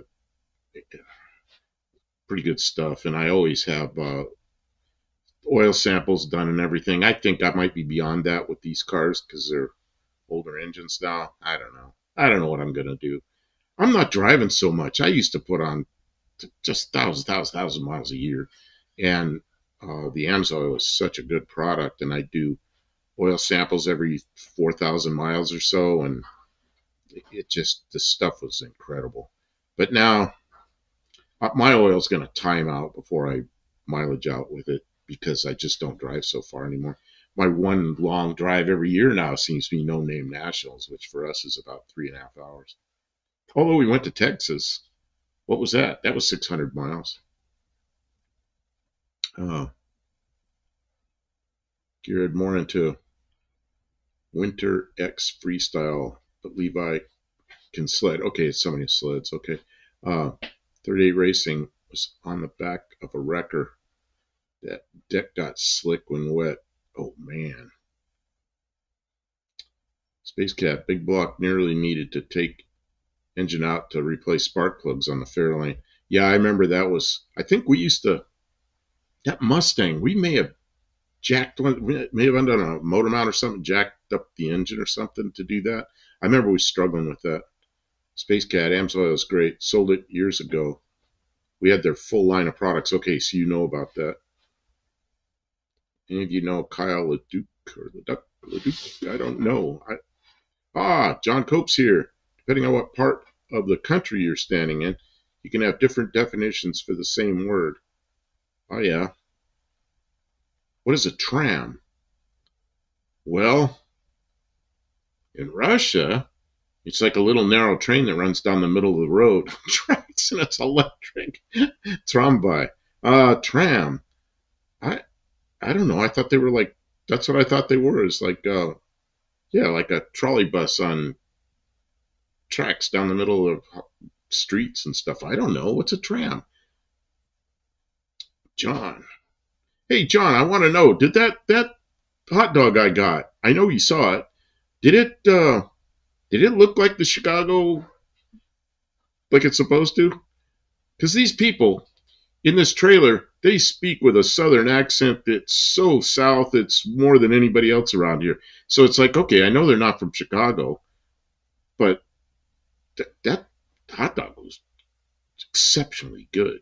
pretty good stuff, and I always have oil samples done and everything. I think I might be beyond that with these cars because they're older engines now. I don't know what I'm gonna do. I'm not driving so much. I used to put on just thousand miles a year, and the Amsoil is such a good product, and I do oil samples every 4,000 miles or so, and the stuff was incredible. But now my oil's going to time out before I mileage out with it because I just don't drive so far anymore. My one long drive every year now seems to be No Name Nationals, which for us is about 3.5 hours. Although we went to Texas. What was that? That was 600 miles. Geared more into Winter X Freestyle, but Levi can sled. Okay, it's so many sleds. Okay. 38 Racing was on the back of a wrecker. That deck got slick when wet. Oh, man. Space Cat, big block nearly needed to take engine out to replace spark plugs on the Fairlane. Yeah, I remember that was, I think we used to, that Mustang, we may have jacked one, we may have done a motor mount or something, jacked up the engine or something to do that. I remember we were struggling with that. Space Cat, AMSOIL is great. Sold it years ago. We had their full line of products. Okay, so you know about that. Any of you know Kyle LeDuc or LeDuc? I don't know. John Cope's here. Depending on what part of the country you're standing in, you can have different definitions for the same word. Oh, yeah. What is a tram? Well, in Russia, it's like a little narrow train that runs down the middle of the road. Tracks, and it's electric. Tramvai. Tram. I don't know. I thought they were like, that's what I thought they were. Is like, yeah, like a trolley bus on tracks down the middle of streets and stuff. I don't know. What's a tram? John. Hey, John, I want to know, did that hot dog I got, I know you saw it, did it look like the Chicago, like it's supposed to? Because these people in this trailer, they speak with a southern accent that's so south, it's more than anybody else around here. So it's like, okay, I know they're not from Chicago, but that hot dog was exceptionally good.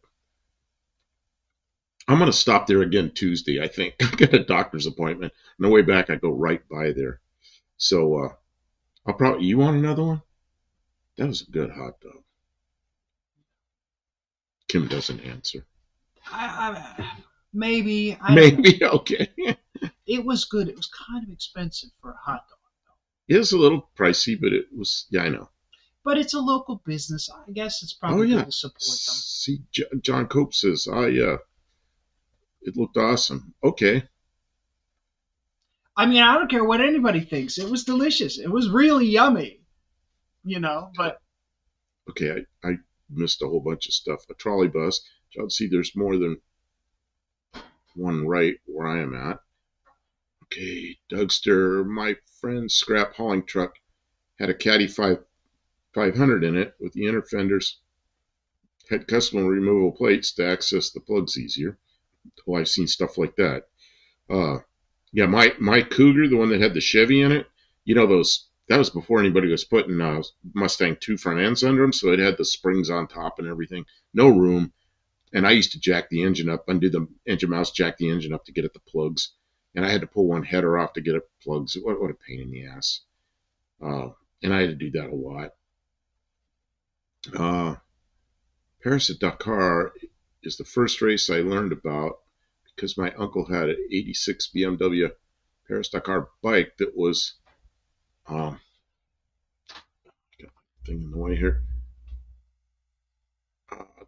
I'm going to stop there again Tuesday, I think. I got a doctor's appointment. On the way back, I go right by there. So I'll probably, you want another one? That was a good hot dog. Kim doesn't answer. Maybe. Maybe, okay. It was good. It was kind of expensive for a hot dog, though. It was a little pricey, but it was, yeah, I know. But it's a local business. I guess it's probably good to support them. See, John Cope says, it looked awesome. Okay. I mean, I don't care what anybody thinks. It was delicious. It was really yummy, but. Okay, I missed a whole bunch of stuff. A trolley bus. John, see, there's more than one right where I am at. Okay, Dougster, my friend's scrap hauling truck had a Caddy 500 in it with the inner fenders. Had custom removable plates to access the plugs easier. Oh, I've seen stuff like that. Yeah, my Cougar, the one that had the Chevy in it, those, that was before anybody was putting Mustang 2 front ends under them, so it had the springs on top and everything. No room. And I used to jack the engine up, undo the engine mounts, jack the engine up to get at the plugs. And I had to pull one header off to get at plugs. What a pain in the ass. And I had to do that a lot. Paris at Dakar is the first race I learned about because my uncle had an 86 BMW Paris-Dakar bike that was, got a thing in the way here,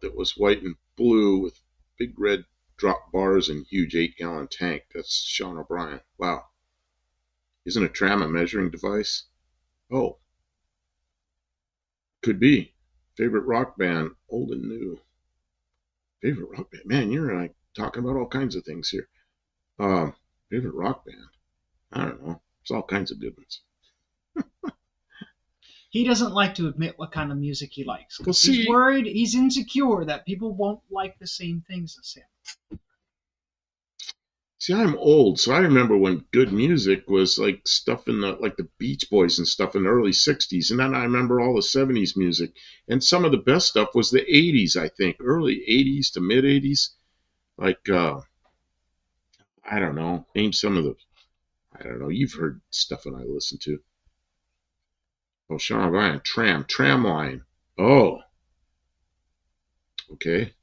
that was white and blue with big red drop bars and huge 8-gallon tank. That's Sean O'Brien. Wow. Isn't a tram a measuring device? Oh. Could be. Favorite rock band, old and new. Favorite rock band. Man, you're like talking about all kinds of things here. Favorite rock band. I don't know. There's all kinds of good ones. He doesn't like to admit what kind of music he likes. Well, he's worried, he's insecure that people won't like the same things as him. See, I'm old, so I remember when good music was like stuff in the Beach Boys and stuff in the early 60s. And then I remember all the 70s music. And some of the best stuff was the 80s, I think. Early 80s to mid 80s. Like, I don't know. Name some of the, I don't know. You've heard stuff that I listen to. Oh, Sean O'Brien, tram line. Oh. Okay.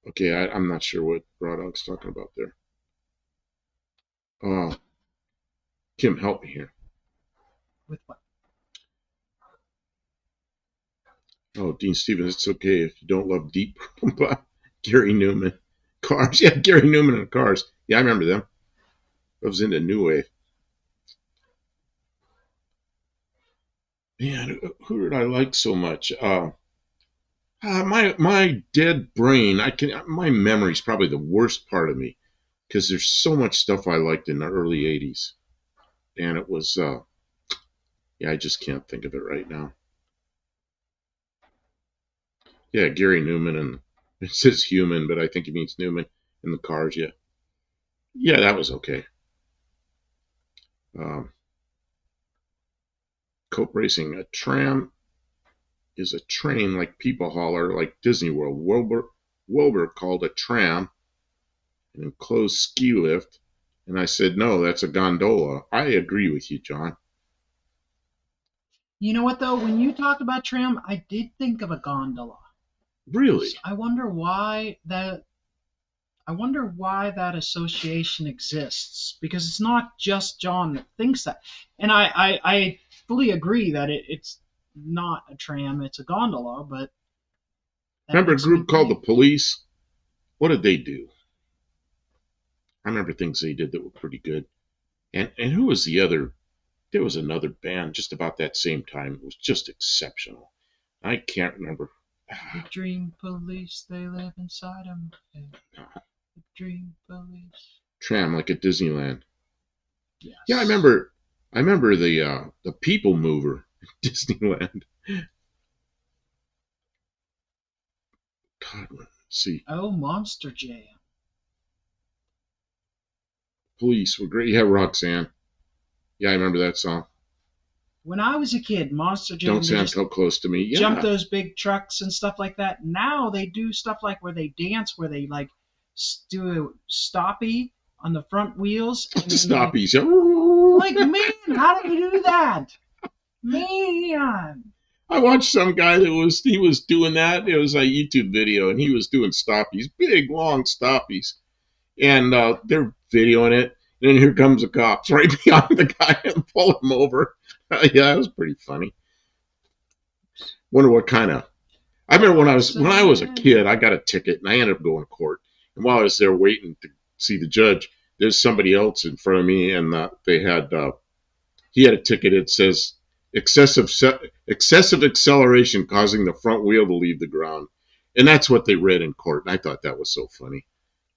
Okay, I'm not sure what Brodog's talking about there. Kim, help me here. With what? Oh, Dean Stevens, it's okay if you don't love Deep Purple. Gary Newman. Cars. Yeah, Gary Newman and Cars. Yeah, I remember them. I was into New Wave. Man, who did I like so much? My dead brain. My memory's probably the worst part of me because there's so much stuff I liked in the early '80s, and it was yeah, I just can't think of it right now. Yeah, Gary Newman, and it says human, but I think he means Newman. in the cars. Yeah, yeah, that was okay. Cope racing, a tram is a train like people hauler, like Disney World. Wilbur called a tram an enclosed ski lift, and I said, no, that's a gondola. I agree with you, John. You know what, though? When you talked about tram, I did think of a gondola. Really? So I wonder why that association exists, because it's not just John that thinks that. And I fully agree that it's not a tram, it's a gondola, but remember a group called the Police? What did they do? I remember things they did that were pretty good. And who was the other? There was another band just about that same time. It was just exceptional. I can't remember. The Dream Police, they live inside them. The Dream Police. Tram, like at Disneyland. Yes. Yeah, I remember the People Mover at Disneyland. God, let's see. Oh, Monster Jam. Police were great. Yeah, Roxanne. Yeah, I remember that song. When I was a kid, Monster Jam. Don't stand so close to me. Yeah. Jump those big trucks and stuff like that. Now they do stuff like where they dance, where they like do a stoppie on the front wheels. And stoppies. Like, man, how do you do that? Man. I watched some guy that was doing that. It was a YouTube video, and he was doing stoppies, big long stoppies, and they're videoing it. And then here comes the cops right behind the guy and pull him over. Yeah, that was pretty funny. Wonder what kind of. I remember when I was a kid, I got a ticket and I ended up going to court. And while I was there waiting to see the judge, there's somebody else in front of me, and he had a ticket. It says excessive acceleration causing the front wheel to leave the ground, and that's what they read in court. And I thought that was so funny.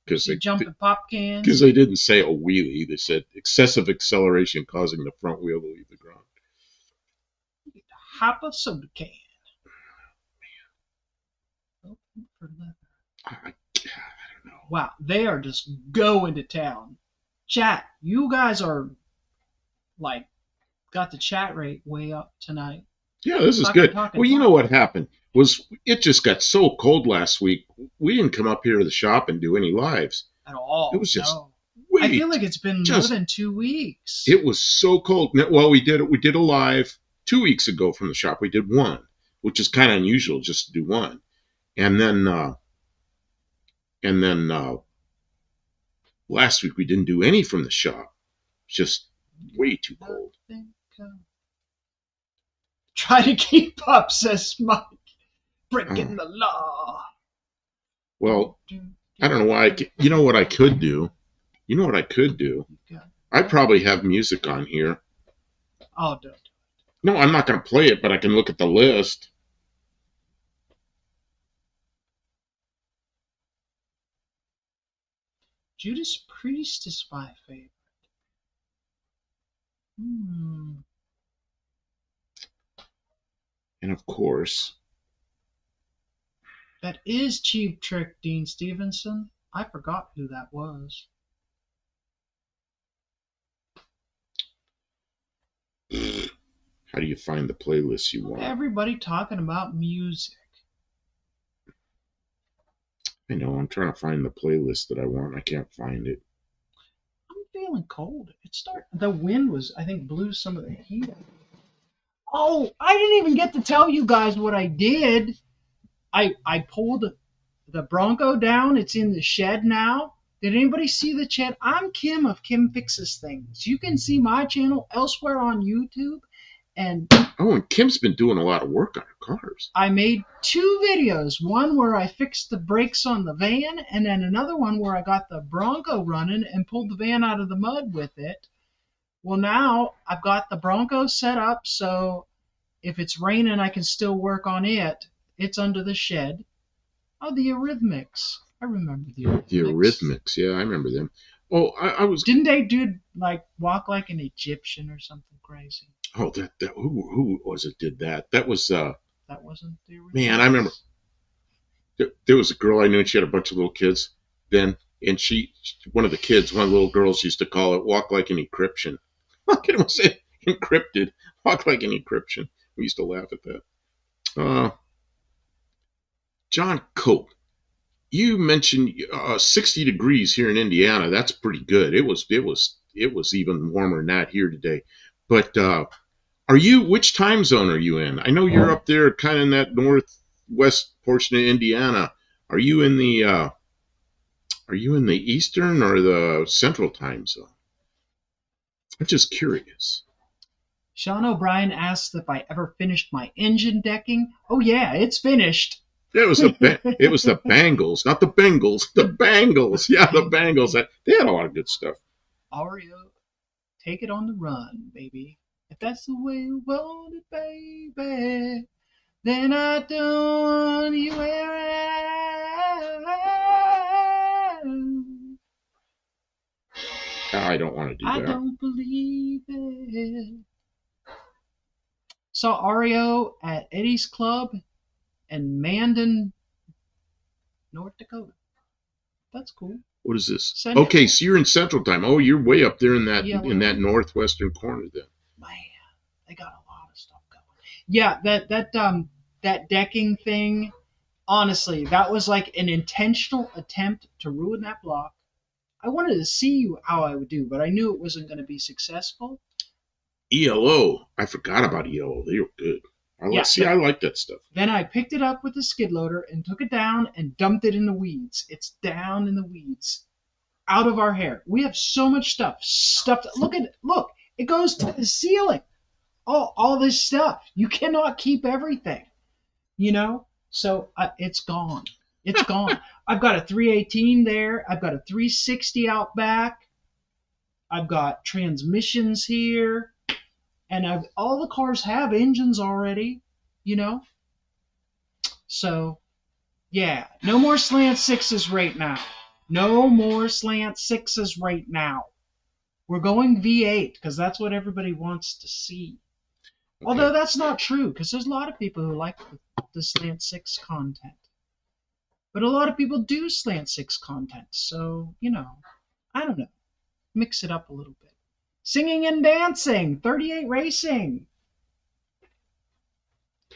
Because they jumping pop cans. Because they didn't say a wheelie, they said excessive acceleration causing the front wheel to leave the ground. Hop a soda can. Open for leather. I don't know. Wow, they are just going to town. Chat, you guys are like got the chat rate way up tonight. Yeah, this is good. Well, you know what happened was it just got so cold last week. We didn't come up here to the shop and do any lives at all. It was just. No. I feel like it's been more than 2 weeks. It was so cold. Well, we did a live 2 weeks ago from the shop. We did one, which is kind of unusual just to do one, and then last week we didn't do any from the shop. Just way too cold. Try to keep up, says Mike. Breaking the law. Well, I don't know why. You know what I could do? I probably have music on here. Oh, don't. No, I'm not going to play it, but I can look at the list. Judas Priest is my favorite. And of course, that is Cheap Trick, Dean Stevenson. I forgot who that was. How do you find the playlist you want? Everybody talking about music. I know, I'm trying to find the playlist that I want. I can't find it. I'm feeling cold. The wind was, I think, blew some of the heat. Oh, I didn't even get to tell you guys what I did. I pulled the Bronco down. It's in the shed now. Did anybody see the chat? I'm Kim of Kim Fixes Things. You can see my channel elsewhere on YouTube. And Kim's been doing a lot of work on her cars. I made 2 videos. One where I fixed the brakes on the van, and then another one where I got the Bronco running and pulled the van out of the mud with it. Well, now I've got the Bronco set up, so if it's raining, I can still work on it. It's under the shed. Oh, the Eurythmics. I remember the Eurythmics. The Eurythmics, yeah, I remember them. Oh, I was. Didn't they do like walk like an Egyptian or something crazy? Oh, that who was it did that? That was That wasn't the Eurythmics. Man, I remember. There was a girl I knew, and she had a bunch of little kids. Then and one of the little girls used to call it "walk like an encryption." It was encrypted. Walk like an encryption. We used to laugh at that. John Cope, you mentioned 60 degrees here in Indiana. That's pretty good. It was even warmer than that here today. But which time zone are you in? I know you're up there kind of in that northwest portion of Indiana. Are you in the eastern or the central time zone? I'm just curious. Sean O'Brien asks if I ever finished my engine decking. Oh yeah, it's finished. It was the Bangles, not the Bengals. The Bangles. Yeah, the Bangles. They had a lot of good stuff. Oreo, take it on the run, baby. If that's the way you want it, baby, then I don't you I don't want to do that. I don't believe it. Saw Oreo at Eddie's Club in Mandan, North Dakota. That's cool. What is this? Okay, so you're in Central Time. Oh, you're way up there in that northwestern corner then. Man, they got a lot of stuff going. Yeah, that decking thing. Honestly, that was like an intentional attempt to ruin that block. I wanted to see how I would do, but I knew it wasn't going to be successful. ELO. I forgot about ELO. They were good. I like that stuff. Then I picked it up with the skid loader and took it down and dumped it in the weeds. It's down in the weeds. Out of our hair. We have so much stuff. Look, it goes to the ceiling. All this stuff. You cannot keep everything. So it's gone. It's gone. I've got a 318 there. I've got a 360 out back. I've got transmissions here. And all the cars have engines already, So, yeah, no more slant sixes right now. No more slant sixes right now. We're going V8 because that's what everybody wants to see. Okay. Although that's not true because there's a lot of people who like the slant six content. But a lot of people do slant six content. So, I don't know. Mix it up a little bit. Singing and dancing, 38 racing.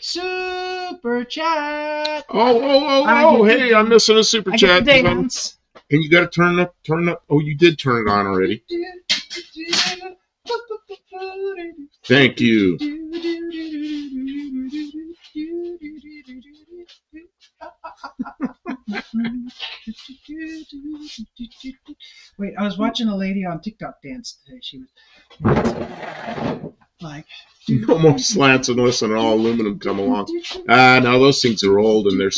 Super chat. Oh, hey, I'm missing a super chat. And you got to turn up. Oh, you did turn it on already. Thank you. Wait, I was watching a lady on TikTok dance today. She was like, no more slants unless an all aluminum come along. Now those things are old and they're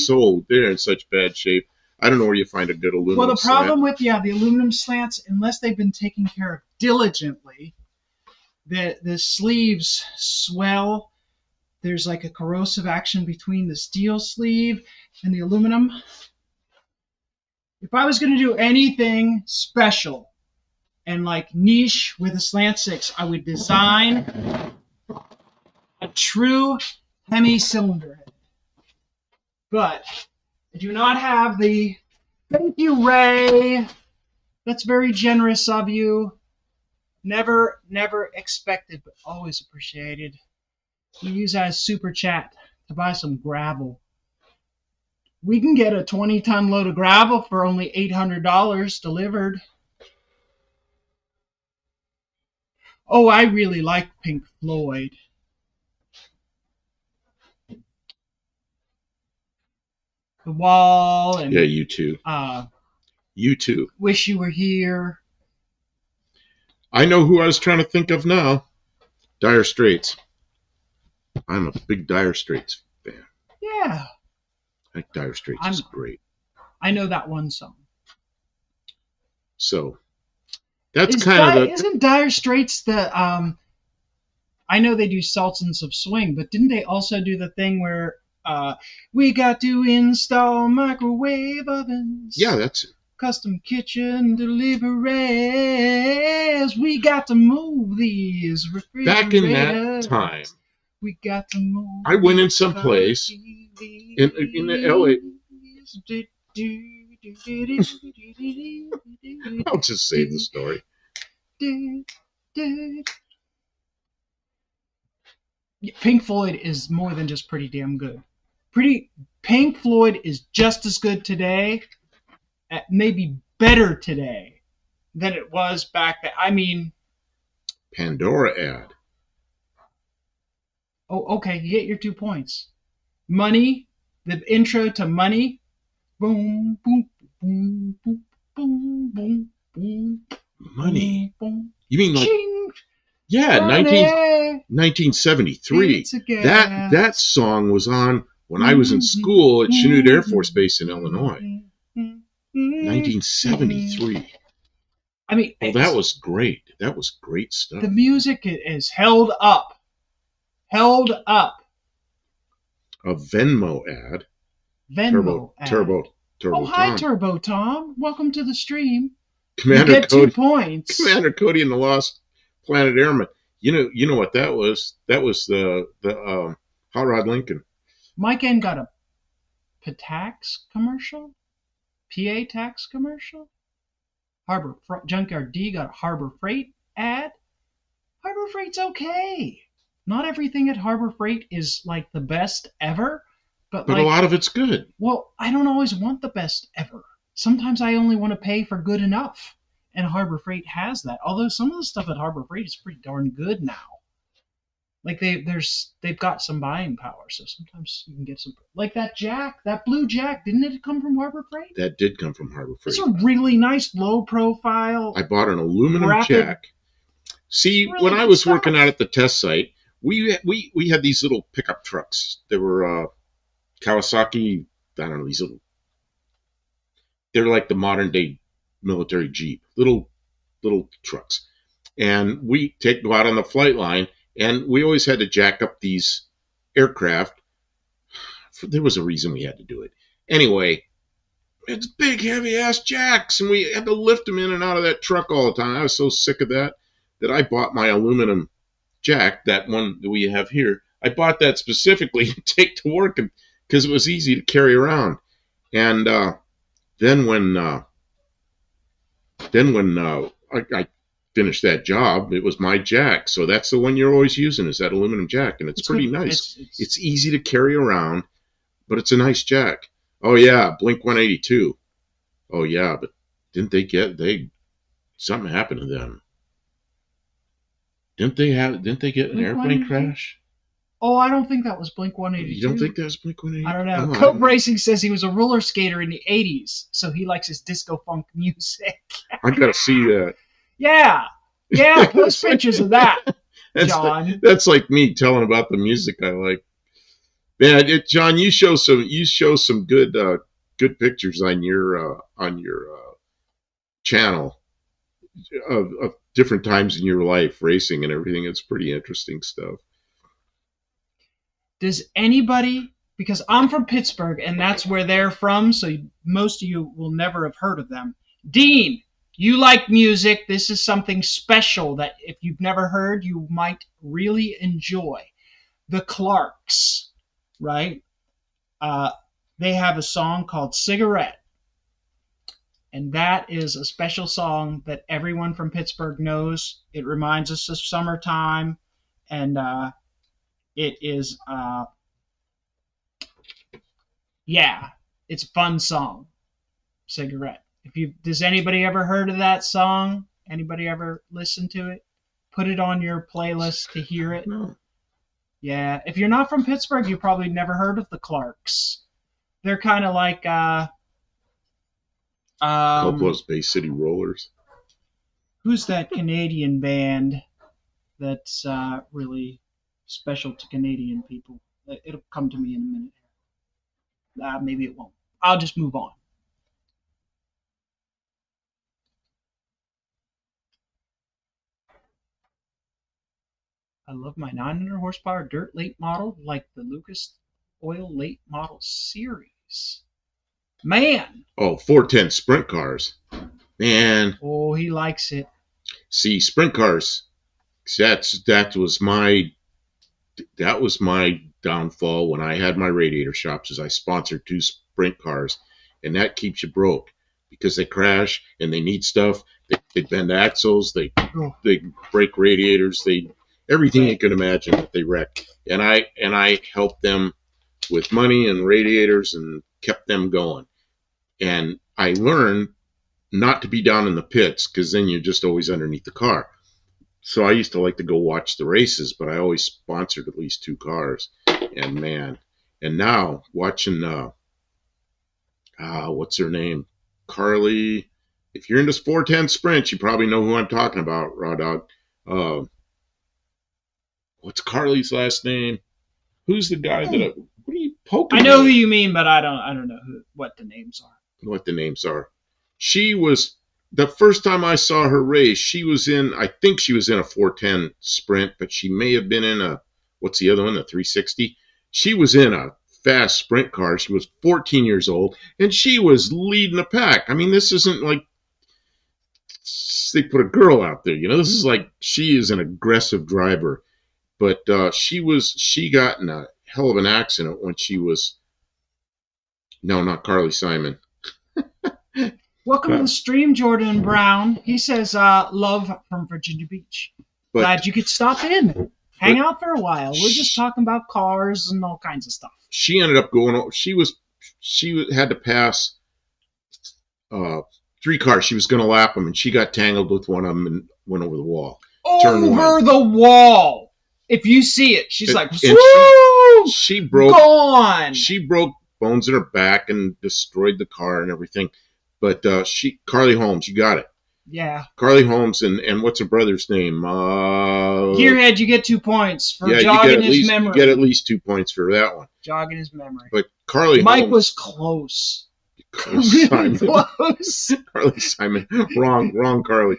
in such bad shape. I don't know where you find a good aluminum. Well, the problem with the aluminum slants, unless they've been taken care of diligently, the sleeves swell. There's like a corrosive action between the steel sleeve and the aluminum. If I was going to do anything special and like niche with a slant six, I would design a true Hemi cylinder head. But I do not have the... Thank you, Ray. That's very generous of you. Never expected, but always appreciated. We use that as super chat to buy some gravel. We can get a 20-ton load of gravel for only $800 delivered. Oh, I really like Pink Floyd. The Wall and yeah, you too. You too. Wish You Were Here. I know who I was trying to think of now. Dire Straits. I'm a big Dire Straits fan. Yeah. I think Dire Straits is great. I know that one song. So that's Isn't Dire Straits the I know they do Sultans of Swing, but didn't they also do the thing where we got to install microwave ovens? Yeah, that's it. Custom kitchen deliveries. We got to move these refrigerators. Back in that time, we got to move. I went in some place in the LA. I'll just save the story. Pink Floyd is more than just pretty damn good. Pink Floyd is just as good today, maybe better today than it was back then. I mean, Pandora ad. Oh, okay, you get your 2 points. Money, the intro to Money. Boom, boom, boom, boom, boom, boom, boom. Money. Boom, you mean like, ching, yeah, money, 1973. That song was on when I was in school at Chanute Air Force Base in Illinois. 1973. I mean, that was great. That was great stuff. The music is held up. Held up. A Venmo ad. Venmo ad. Turbo Oh, hi, Turbo Tom. Welcome to the stream. Commander you get Cody, 2 points. Commander Cody and the Lost Planet Airmen. You know what that was? That was the Hot Rod Lincoln. Mike N got a tax commercial. PA tax commercial. Junkyard D got a Harbor Freight ad. Harbor Freight's okay. Not everything at Harbor Freight is like the best ever, but a lot of it's good. Well, I don't always want the best ever. Sometimes I only want to pay for good enough, and Harbor Freight has that. Although some of the stuff at Harbor Freight is pretty darn good now. Like they've got some buying power, so sometimes you can get some. Like that blue Jack, didn't it come from Harbor Freight? That did come from Harbor Freight. It's a really nice low profile. I bought an aluminum Jack. See, really when I was working out at the test site, we had these little pickup trucks. They were Kawasaki. I don't know, these little. They're like the modern day military Jeep, little trucks, and we go out on the flight line. And we always had to jack up these aircraft. There was a reason we had to do it. Anyway, it's big, heavy-ass jacks, and we had to lift them in and out of that truck all the time. I was so sick of that I bought my aluminum jack, that one that we have here. I bought that specifically to take to work because it was easy to carry around. And then when I finished that job, it was my jack. So that's the one you're always using, is that aluminum jack. And it's pretty nice. It's easy to carry around, but it's a nice jack. Oh, yeah, Blink 182. Oh, yeah, but didn't something happened to them. Didn't they get an airplane crash? Oh, I don't think that was Blink 182. You don't think that was Blink 182? I don't know. Cope Racing says he was a roller skater in the 80s, so he likes his disco funk music. I got to see that. Yeah, post pictures of that, John. That's like me telling about the music I like. Man, John, you show some good pictures on your channel of different times in your life, racing and everything. It's pretty interesting stuff. Does anybody, because I'm from Pittsburgh and that's where they're from, so most of you will never have heard of them. Dean, you like music. This is something special that if you've never heard, you might really enjoy. The Clarks, right? They have a song called Cigarette. And that is a special song that everyone from Pittsburgh knows. It reminds us of summertime. And it is, it's a fun song. Cigarette. Does anybody ever heard of that song? Anybody ever listen to it? Put it on your playlist to hear it. No. Yeah, if you're not from Pittsburgh, you probably never heard of the Clarks. They're kind of like Couples Bay City Rollers. Who's that Canadian band that's really special to Canadian people? It'll come to me in a minute. Maybe it won't. I'll just move on. I love my 900 horsepower dirt late model, like the Lucas Oil late model series. Man. Oh, 410 sprint cars. Man. Oh, he likes it. See, sprint cars. That was my downfall when I had my radiator shops, is I sponsored 2 sprint cars, and that keeps you broke because they crash and they need stuff. They bend axles, they break radiators, everything you can imagine that they wreck. And I helped them with money and radiators and kept them going. And I learned not to be down in the pits because then you're just always underneath the car. So I used to like to go watch the races, but I always sponsored at least 2 cars. And man, and now watching what's her name? Carly. If you're into 410 sprints, you probably know who I'm talking about, Raw Dog. What's Carly's last name? Who's the guy that? What are you poking? I know who you mean, but I don't know what the names are. What the names are? She was the first time I saw her race. She was in. I think she was in a 410 sprint, but she may have been in a. What's the other one? The 360. She was in a fast sprint car. She was 14 years old, and she was leading the pack. I mean, this isn't like they put a girl out there. This is like she is an aggressive driver. But she got in a hell of an accident when she was. No, not Carly Simon. Welcome to the stream, Jordan Brown. He says, love from Virginia Beach. Glad you could stop in. Hang out for a while. We're just talking about cars and all kinds of stuff. She ended up going. She had to pass 3 cars. She was going to lap them, and she got tangled with one of them and went over the wall. Over the wall. If you see it, she's like, she broke. Gone. She broke bones in her back and destroyed the car and everything. But Carly Holmes, you got it. Yeah. Carly Holmes and what's her brother's name? Gearhead, you get 2 points for jogging his memory. You get at least 2 points for that one. Jogging his memory. But Carly Mike Holmes was close. Carly Simon. Close. Carly Simon. Wrong Carly.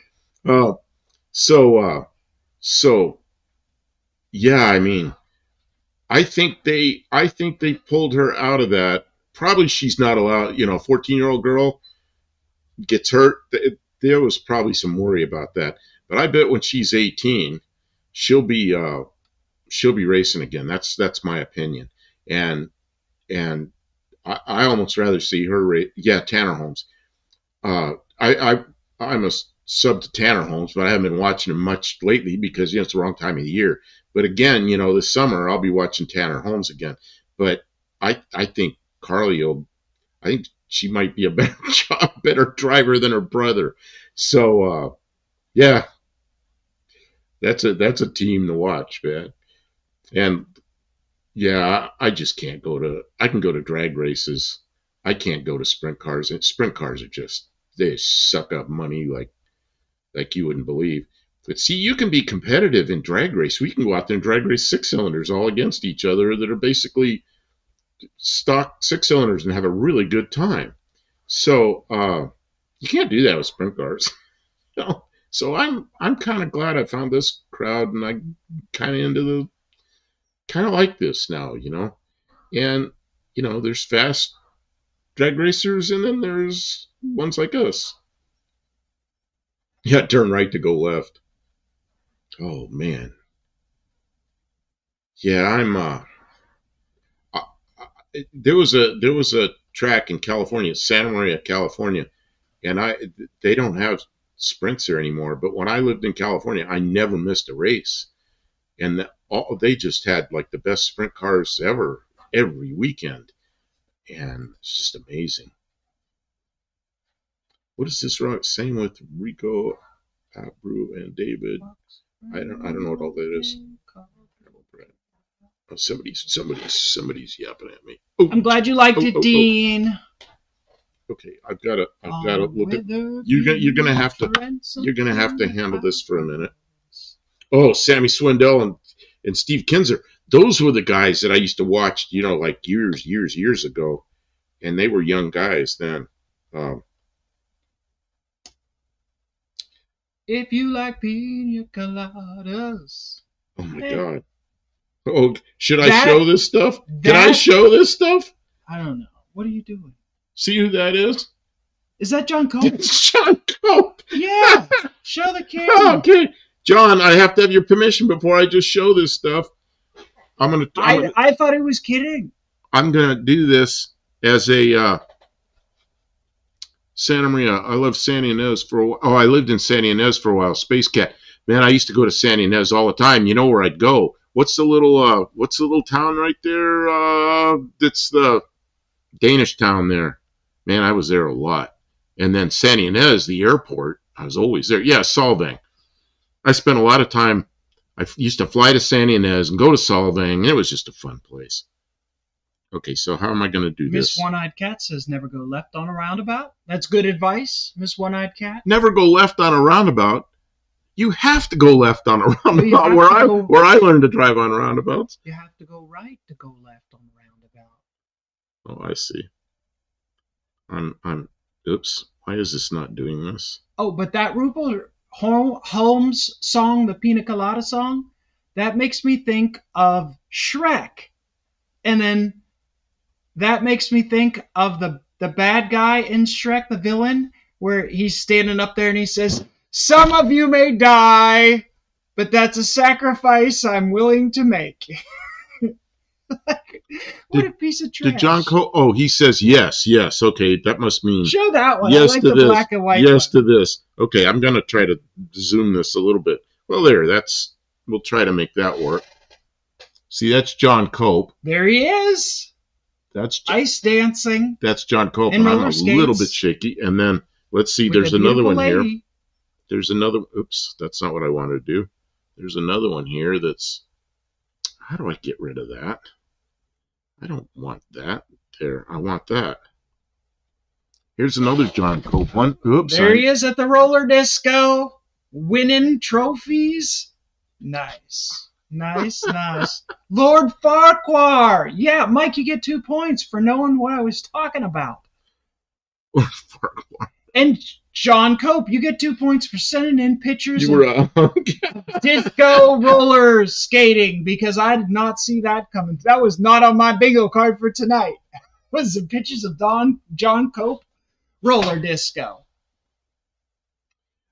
Yeah, I mean, I think they pulled her out of that. Probably she's not allowed. A 14-year-old girl gets hurt. There was probably some worry about that. But I bet when she's 18, she'll be racing again. That's my opinion. And I almost rather see her race. Yeah, Tanner Holmes. I'm a sub to Tanner Holmes, but I haven't been watching him much lately because it's the wrong time of the year. But again, this summer I'll be watching Tanner Holmes again. But I think Carly I think she might be a better driver than her brother. So yeah, that's a team to watch, man. And yeah, I just can't I can go to drag races. I can't go to sprint cars. And sprint cars they suck up money like you wouldn't believe. But see, you can be competitive in drag race. We can go out there and drag race 6-cylinders all against each other that are basically stock 6-cylinders and have a really good time. So you can't do that with sprint cars. So I'm kind of glad I found this crowd, and I'm kind of like this now, And there's fast drag racers, and then there's ones like us. Yeah, turn right to go left. Oh man. Yeah, there was a track in California, Santa Maria, California, and they don't have sprints there anymore. But when I lived in California, I never missed a race, and they just had like the best sprint cars ever every weekend, and it's just amazing. What is this saying with Rico, Abru, and David? I don't know what all that is. Oh, somebody's yapping at me. Oh, I'm glad you liked it, Dean. Okay, I've got to look at. You're gonna have to handle this for a minute. Oh, Sammy Swindell and Steve Kinzer. Those were the guys that I used to watch. Like years ago, and they were young guys then. If you like pina coladas. Oh my God. Oh, should I show this stuff? Can I show this stuff? I don't know. What are you doing? See who that is? Is that John Cope? It's John Cope. Yeah. Show the camera. Okay. John, I have to have your permission before I just show this stuff. I thought he was kidding. I'm going to do this as a Santa Maria. I love Santa Ynez for a while. Oh, I lived in Santa Ynez for a while. Space Cat. Man, I used to go to Santa Ynez all the time. You know where I'd go? What's the little town right there? That's the Danish town there. Man, I was there a lot. And then Santa Ynez, the airport, I was always there. Yeah, Solvang. I spent a lot of time. I used to fly to Santa Ynez and go to Solvang. It was just a fun place. Okay, so how am I going to do Miss this? One-Eyed Cat says never go left on a roundabout. That's good advice, Miss One-Eyed Cat. Never go left on a roundabout. You have to go left on a roundabout. Where I learned to drive on roundabouts. You have to go right to go left on the roundabout. Oh, I see. Oops. Why is this not doing this? Oh, but that Rupert Holmes song, the Pina Colada song, that makes me think of Shrek. And then that makes me think of the bad guy in Shrek, the villain, where he's standing up there and he says, "Some of you may die, but that's a sacrifice I'm willing to make." What a piece of trash. Did John Cole? Oh, he says yes. Okay, that must mean show that one. Yes I like to the this. Black and white Yes one. to this. Okay, I'm gonna try to zoom this a little bit. Well, we'll try to make that work. See, that's John Cope. There he is. That's ice dancing. That's John Cope, and I'm a little bit shaky. And then let's see. There's another one here. There's another. Oops, that's not what I wanted to do. There's another one here. That's. How do I get rid of that? I don't want that. There, I want that. Here's another John Cope one. Oops. There he is at the roller disco, winning trophies. Nice. Nice. Lord Farquhar. Yeah, Mike, you get 2 points for knowing what I was talking about. Lord Farquhar. And John Cope, you get 2 points for sending in pictures You were of disco roller skating, because I did not see that coming. That was not on my bingo card for tonight. It was the pictures of John Cope roller disco.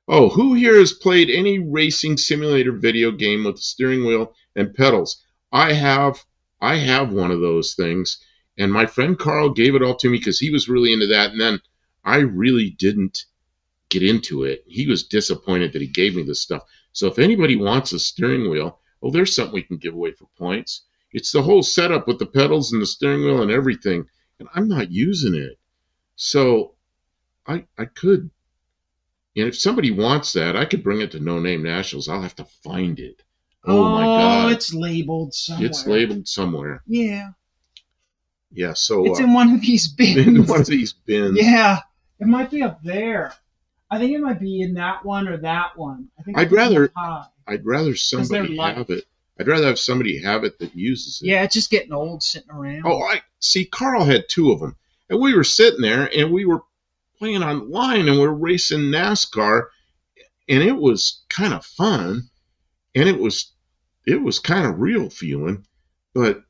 Oh, who here has played any racing simulator video game with a steering wheel and pedals? I have one of those things, and my friend Carl gave it all to me because he was really into that, and then I really didn't get into it. He was disappointed that he gave me this stuff. So if anybody wants a steering wheel, oh, there's something we can give away for points. It's the whole setup with the pedals and the steering wheel and everything, and I'm not using it. So I could. And if somebody wants that, I could bring it to No Name Nationals. I'll have to find it. Oh my God. It's labeled somewhere. It's labeled somewhere. Yeah. Yeah, so it's in one of these bins. In one of these bins. Yeah. It might be up there. I think it might be in that one or that one. I think I'd rather somebody have it. I'd rather have somebody have it that uses it. Yeah, it's just getting old sitting around. Oh, see, Carl had 2 of them. And we were sitting there and we were playing online and we're racing NASCAR, and it was kind of fun, and it was kind of real feeling, but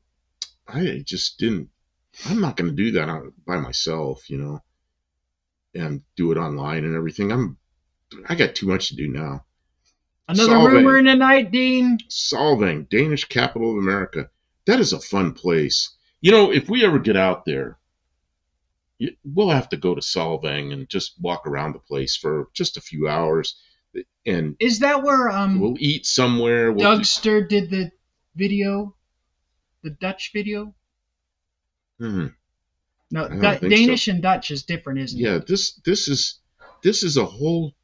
I just didn't. I'm not going to do that by myself, and do it online and everything. I got too much to do now. Another rumor in the night, Dean. Solvang, Danish capital of America. That is a fun place. If we ever get out there, we'll have to go to Solvang and just walk around the place for just a few hours. And is that where we'll eat somewhere? Dougster did the video, the Dutch video? No, Danish and Dutch is different, isn't it? Yeah, this is a whole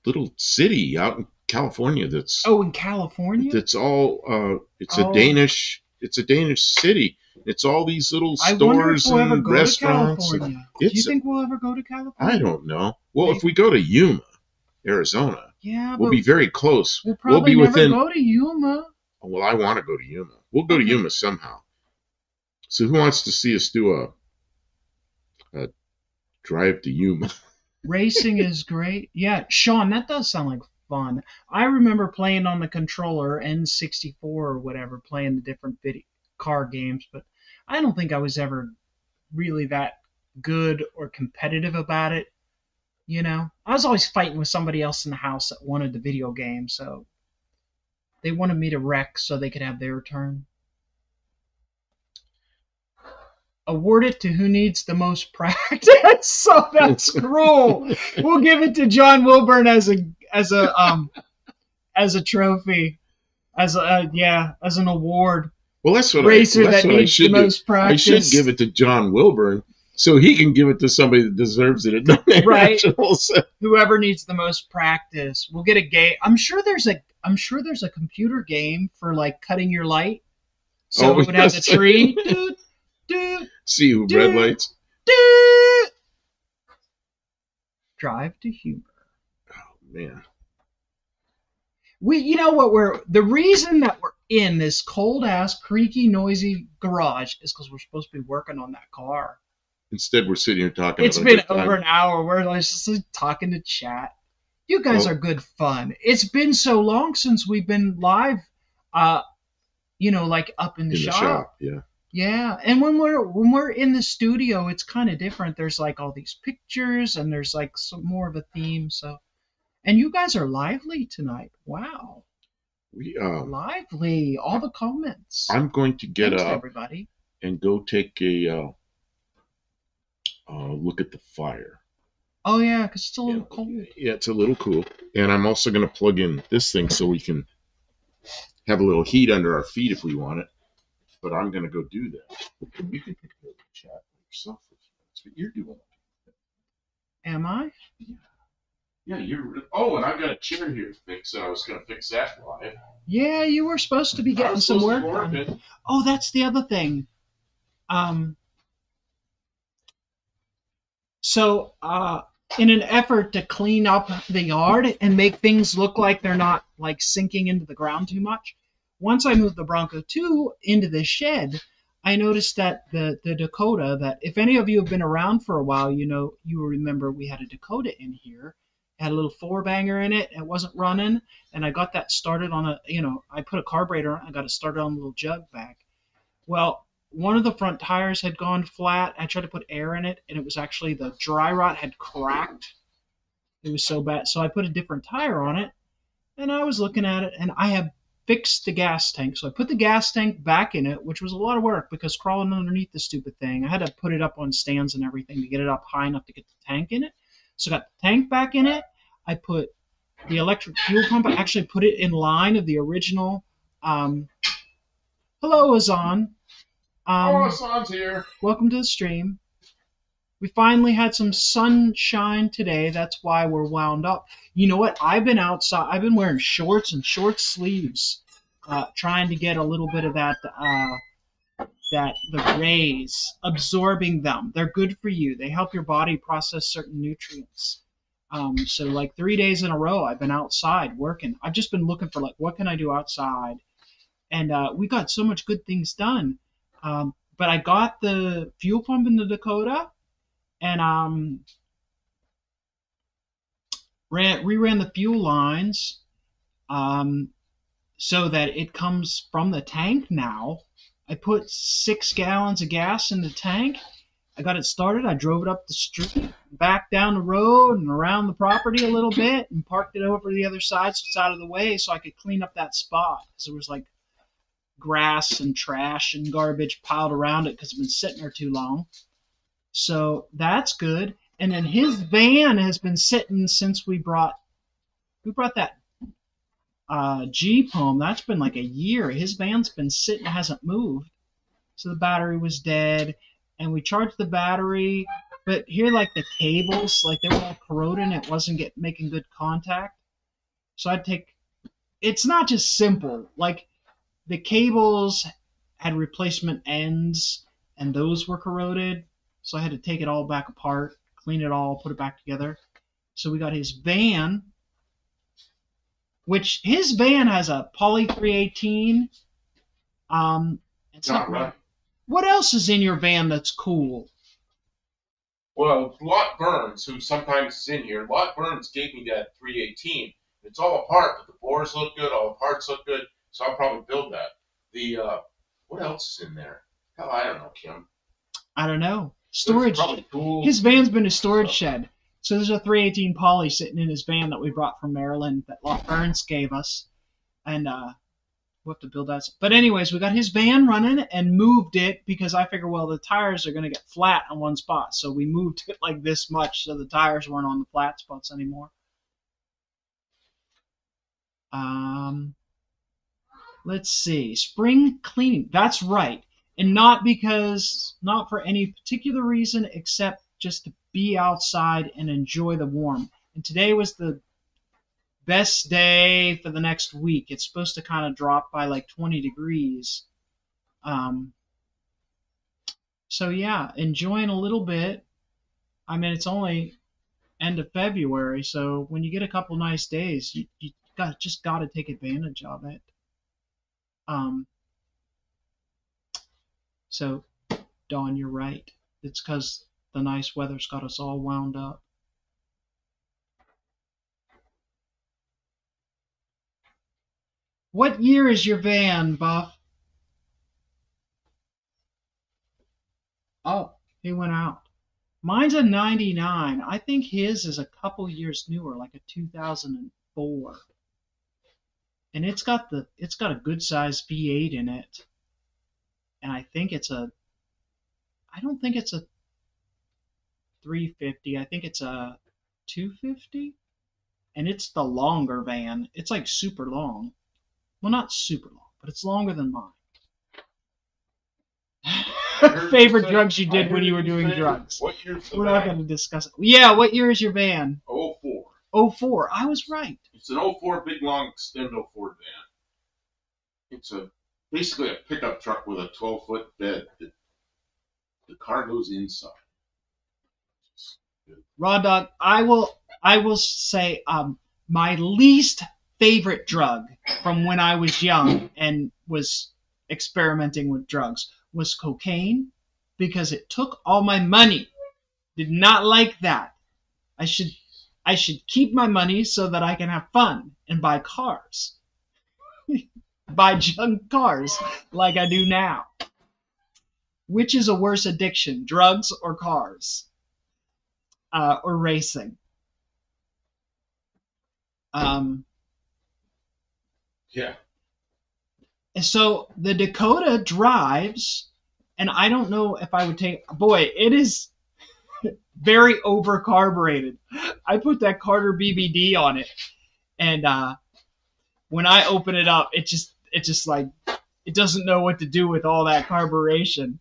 little city out in California. In California? That's all. It's a Danish city. It's all these little stores and restaurants. Do you think we'll ever go to California? I don't know. Well, if we go to Yuma, Arizona, we'll be very close. We'll probably never go to Yuma. Well, I want to go to Yuma. We'll go to Yuma somehow. So who wants to see us do a drive to Yuma? Racing is great. Yeah, Sean, that does sound like fun. I remember playing on the controller, N64 or whatever, playing the different car games, but I don't think I was ever really that good or competitive about it. I was always fighting with somebody else in the house that wanted the video game, so they wanted me to wreck so they could have their turn. award it to who needs the most practice. So that's cruel. We'll give it to John Wilburn as a trophy, as an award. Well, that's what Racer that needs the most practice. I should give it to John Wilburn so he can give it to somebody that deserves it at right. Whoever needs the most practice. We'll get a game. I'm sure there's a computer game for like cutting your light. So it would have the tree. See who red lights. Drive to humor. Oh man. The reason that we're in this cold ass, creaky, noisy garage is because we're supposed to be working on that car. Instead, we're sitting here talking. It's been over an hour. We're just talking to chat. You guys are good fun. It's been so long since we've been live. Like up in the shop. Yeah. Yeah, and when we're in the studio, it's kind of different. There's like all these pictures, and there's like some more of a theme. So, and you guys are lively tonight. Wow. We lively. All the comments. I'm going to get up, everybody, and go take a look at the fire. Oh yeah, because it's a little cold. Yeah, it's a little cool. And I'm also going to plug in this thing so we can have a little heat under our feet if we want it. But I'm going to go do that. You can pick up the chat yourself. That's what you're doing. Am I? Yeah, you're. Oh, and I've got a chair here to fix, so I was going to fix that live. Yeah, you were supposed to be getting some work done. Oh, that's the other thing. So, in an effort to clean up the yard and make things look like they're not like sinking into the ground too much, once I moved the Bronco 2 into the shed, I noticed that the Dakota, that if any of you have been around for a while, you remember we had a Dakota in here. It had a little 4-banger in it. It wasn't running, and I got that started on I put a carburetor on it. I got it started on a little jug vac. Well, one of the front tires had gone flat. I tried to put air in it, and it was actually the dry rot had cracked. It was so bad. So I put a different tire on it, and I was looking at it, and I have fixed the gas tank. So I put the gas tank back in it, which was a lot of work because crawling underneath the stupid thing, I had to put it up on stands and everything to get it up high enough to get the tank in it. So I got the tank back in it. I put the electric fuel pump. I actually put it in line of the original. Hello, Azan. Azan's here. Welcome to the stream. We finally had some sunshine today. That's why we're wound up. You know what? I've been outside. I've been wearing shorts and short sleeves, trying to get a little bit of the rays, absorbing them. They're good for you. They help your body process certain nutrients. So like 3 days in a row, I've been outside working. I've just been looking for like, what can I do outside? And we got so much good things done. But I got the fuel pump in the Dakota, and reran the fuel lines so that it comes from the tank now. I put 6 gallons of gas in the tank. I got it started. I drove it up the street, back down the road and around the property a little bit, and parked it over to the other side so it's out of the way so I could clean up that spot because there was like grass and trash and garbage piled around it because it's been sitting there too long. So that's good. And then his van has been sitting since we brought that Jeep home. That's been like a year. His van's been sitting, hasn't moved. So the battery was dead, and we charged the battery, but here like the cables, like they were all corroded and it wasn't making good contact. So it's not just simple. Like the cables had replacement ends and those were corroded. So I had to take it all back apart, clean it all, put it back together. So we got his van, which his van has a Poly 318. It's not right. What else is in your van that's cool? Well, Lot Burns, who sometimes is in here, Lot Burns gave me that 318. It's all apart, but the bores look good, all the parts look good, so I'll probably build that. What else is in there? Hell, I don't know, Kim. I don't know. Storage. Cool. His van's been a storage shed. So there's a 318 Poly sitting in his van that we brought from Maryland that Lot Burns gave us. And we'll have to build that. But anyways, we got his van running and moved it because I figured, well, the tires are going to get flat on one spot. So we moved it like this much so the tires weren't on the flat spots anymore. Let's see. Spring cleaning. That's right. And not for any particular reason except just to be outside and enjoy the warm. And today was the best day for the next week. It's supposed to kind of drop by like 20 degrees. So yeah, enjoying a little bit. I mean, it's only end of February, so when you get a couple nice days, you just got to take advantage of it. So, Dawn, you're right. It's because the nice weather's got us all wound up. What year is your van, Buff? Oh, he went out. Mine's a 99. I think his is a couple years newer, like a 2004. And it's got a good size V8 in it. And I don't think it's a 350. I think it's a 250. And it's the longer van. It's like super long. Well, not super long, but it's longer than mine. Favorite drugs you did when you were doing drugs. What year's the We're van? not going to discuss it. Yeah, what year is your van? 04. 04. I was right. It's an 04 big long extendo Ford van. It's basically a pickup truck with a 12-foot bed. The car goes inside. Raw Dog, I will say my least favorite drug from when I was young and was experimenting with drugs was cocaine because it took all my money. Did not like that. I should keep my money so that I can have fun and buy cars. Buy junk cars like I do now. Which is a worse addiction, drugs or cars? Or racing? Yeah. So the Dakota drives, and I don't know if I would take. Boy, it is very overcarbureted. I put that Carter BBD on it, and when I open it up, it just like it doesn't know what to do with all that carburation.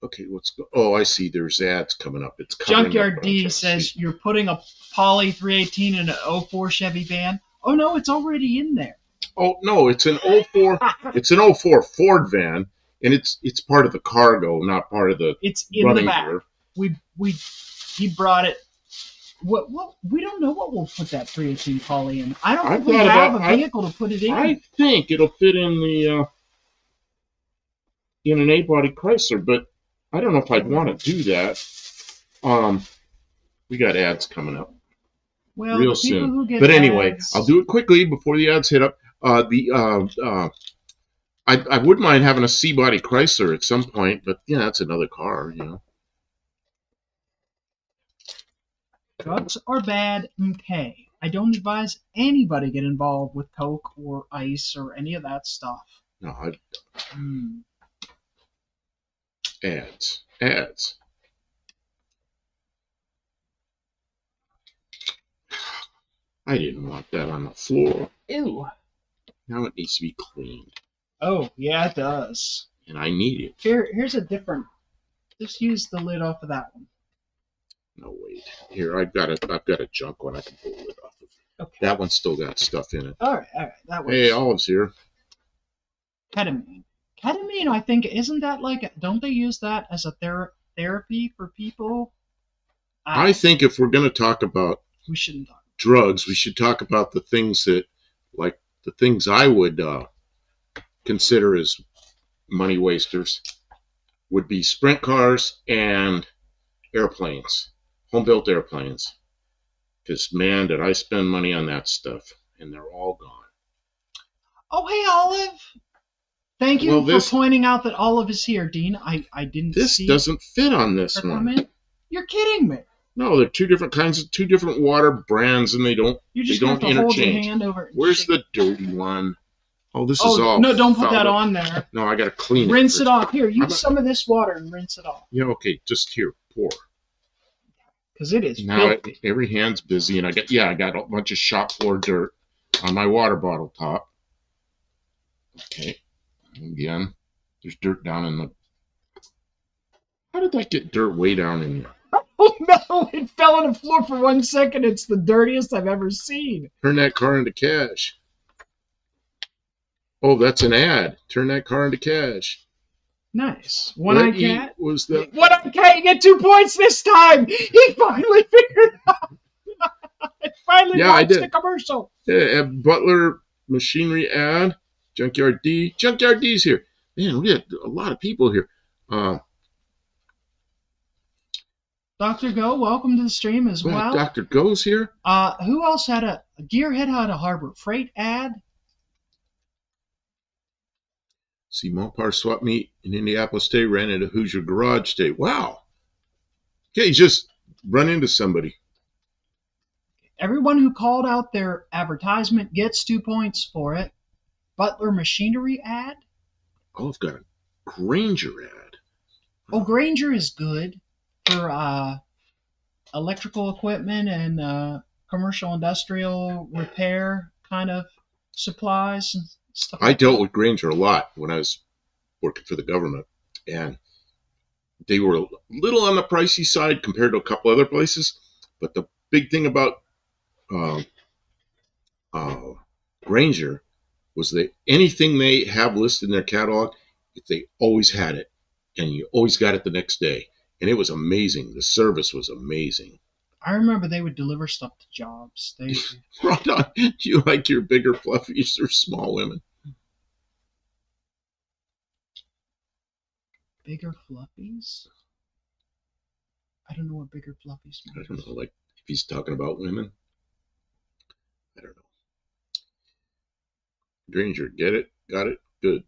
Okay, let's go. Oh, I see. There's ads coming up. It's coming Junkyard up, D says you're putting a Poly 318 in an 04 Chevy van. Oh no, it's already in there. Oh no, it's an 04. It's an 04 Ford van, and it's part of the cargo, not part of the. It's in the back. Gear. He brought it. What we don't know what we'll put that 318 Poly in. I don't think we have a vehicle to put it in. I think it'll fit in the in an 8-body Chrysler, but I don't know if I'd want to do that. We got ads coming up real soon. But anyway, ads, I'll do it quickly before the ads hit up. I wouldn't mind having a C-body Chrysler at some point, but yeah, that's another car, you know. Drugs are bad, okay. I don't advise anybody get involved with coke or ice or any of that stuff. No, Ads. I didn't want that on the floor. Ew. Now it needs to be cleaned. Oh, yeah, it does. And I need it. Here's a different. Just use the lid off of that one. No, wait. Here, I've got a junk one I can pull the lid off of. Okay. That one's still got stuff in it. All right. That works. Hey, Olive's here. Ketamine, I think, isn't that like, don't they use that as a therapy for people? I think if we're going to talk about we shouldn't talk drugs, we should talk about the things that, like the things I would consider as money wasters would be sprint cars and airplanes, home-built airplanes. Because, man, did I spend money on that stuff, and they're all gone. Oh, hey, Olive. Thank you for pointing out that Olive is here, Dean. I didn't see. This doesn't fit on this one. You're kidding me. No, they're two different kinds, two different water brands, and they don't You just have to hold your interchange. hand over it. Where's the dirty one? Oh, this is all. No, don't put that up. on there. No, I got to clean it. Rinse it off. Here, use some of this water and rinse it off. Yeah, okay, just here, pour. Because it is now filthy. Every hand's busy, and I got a bunch of shop floor dirt on my water bottle top. Okay, again, there's dirt down in the. How did that get dirt way down in here? Oh no! It fell on the floor for 1 second. It's the dirtiest I've ever seen. Turn that car into cash. Oh, that's an ad. Turn that car into cash. Nice. One-eyed cat? Was the One-eyed cat, you get 2 points this time! He finally figured it out! I finally watched the commercial. Yeah, Butler Machinery ad. Junkyard D. Junkyard D's here. Man, we had a lot of people here. Dr. Go, welcome to the stream as well. Dr. Go's here. Who else had a Gearhead had a Harbor Freight ad? See, Mopar swap meet in Indianapolis today, ran into Hoosier Garage today. Wow. Okay, just run into somebody. Everyone who called out their advertisement gets 2 points for it. Butler Machinery ad? Oh, I've got a Granger ad. Oh, Granger is good for electrical equipment and commercial industrial repair kind of supplies and stuff like that. I dealt with Granger a lot when I was working for the government, and they were a little on the pricey side compared to a couple other places. But the big thing about Granger was that anything they have listed in their catalog, they always had it, and you always got it the next day. And it was amazing. The service was amazing. I remember they would deliver stuff to jobs. Right on. Do you like your bigger fluffies or small women? Bigger fluffies? I don't know what bigger fluffies mean. I don't know, like if he's talking about women. I don't know. Granger, get it? Got it? Good.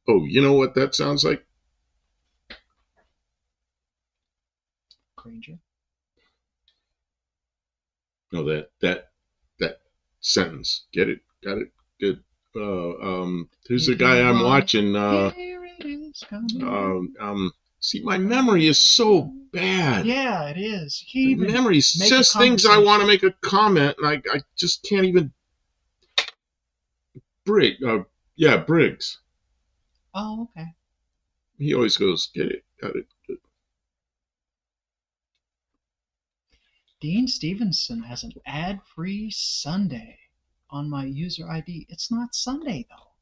Oh, you know what that sounds like? Granger? No, that sentence. Get it? Got it? Good. Who's the guy I'm watching? See, my memory is so bad. Yeah, it is. Memory says things I want to make a comment, and I just can't even. Briggs. Oh, okay. He always goes, get it, got it. Good. Dean Stevenson has an ad-free Sunday on my user ID. It's not Sunday, though.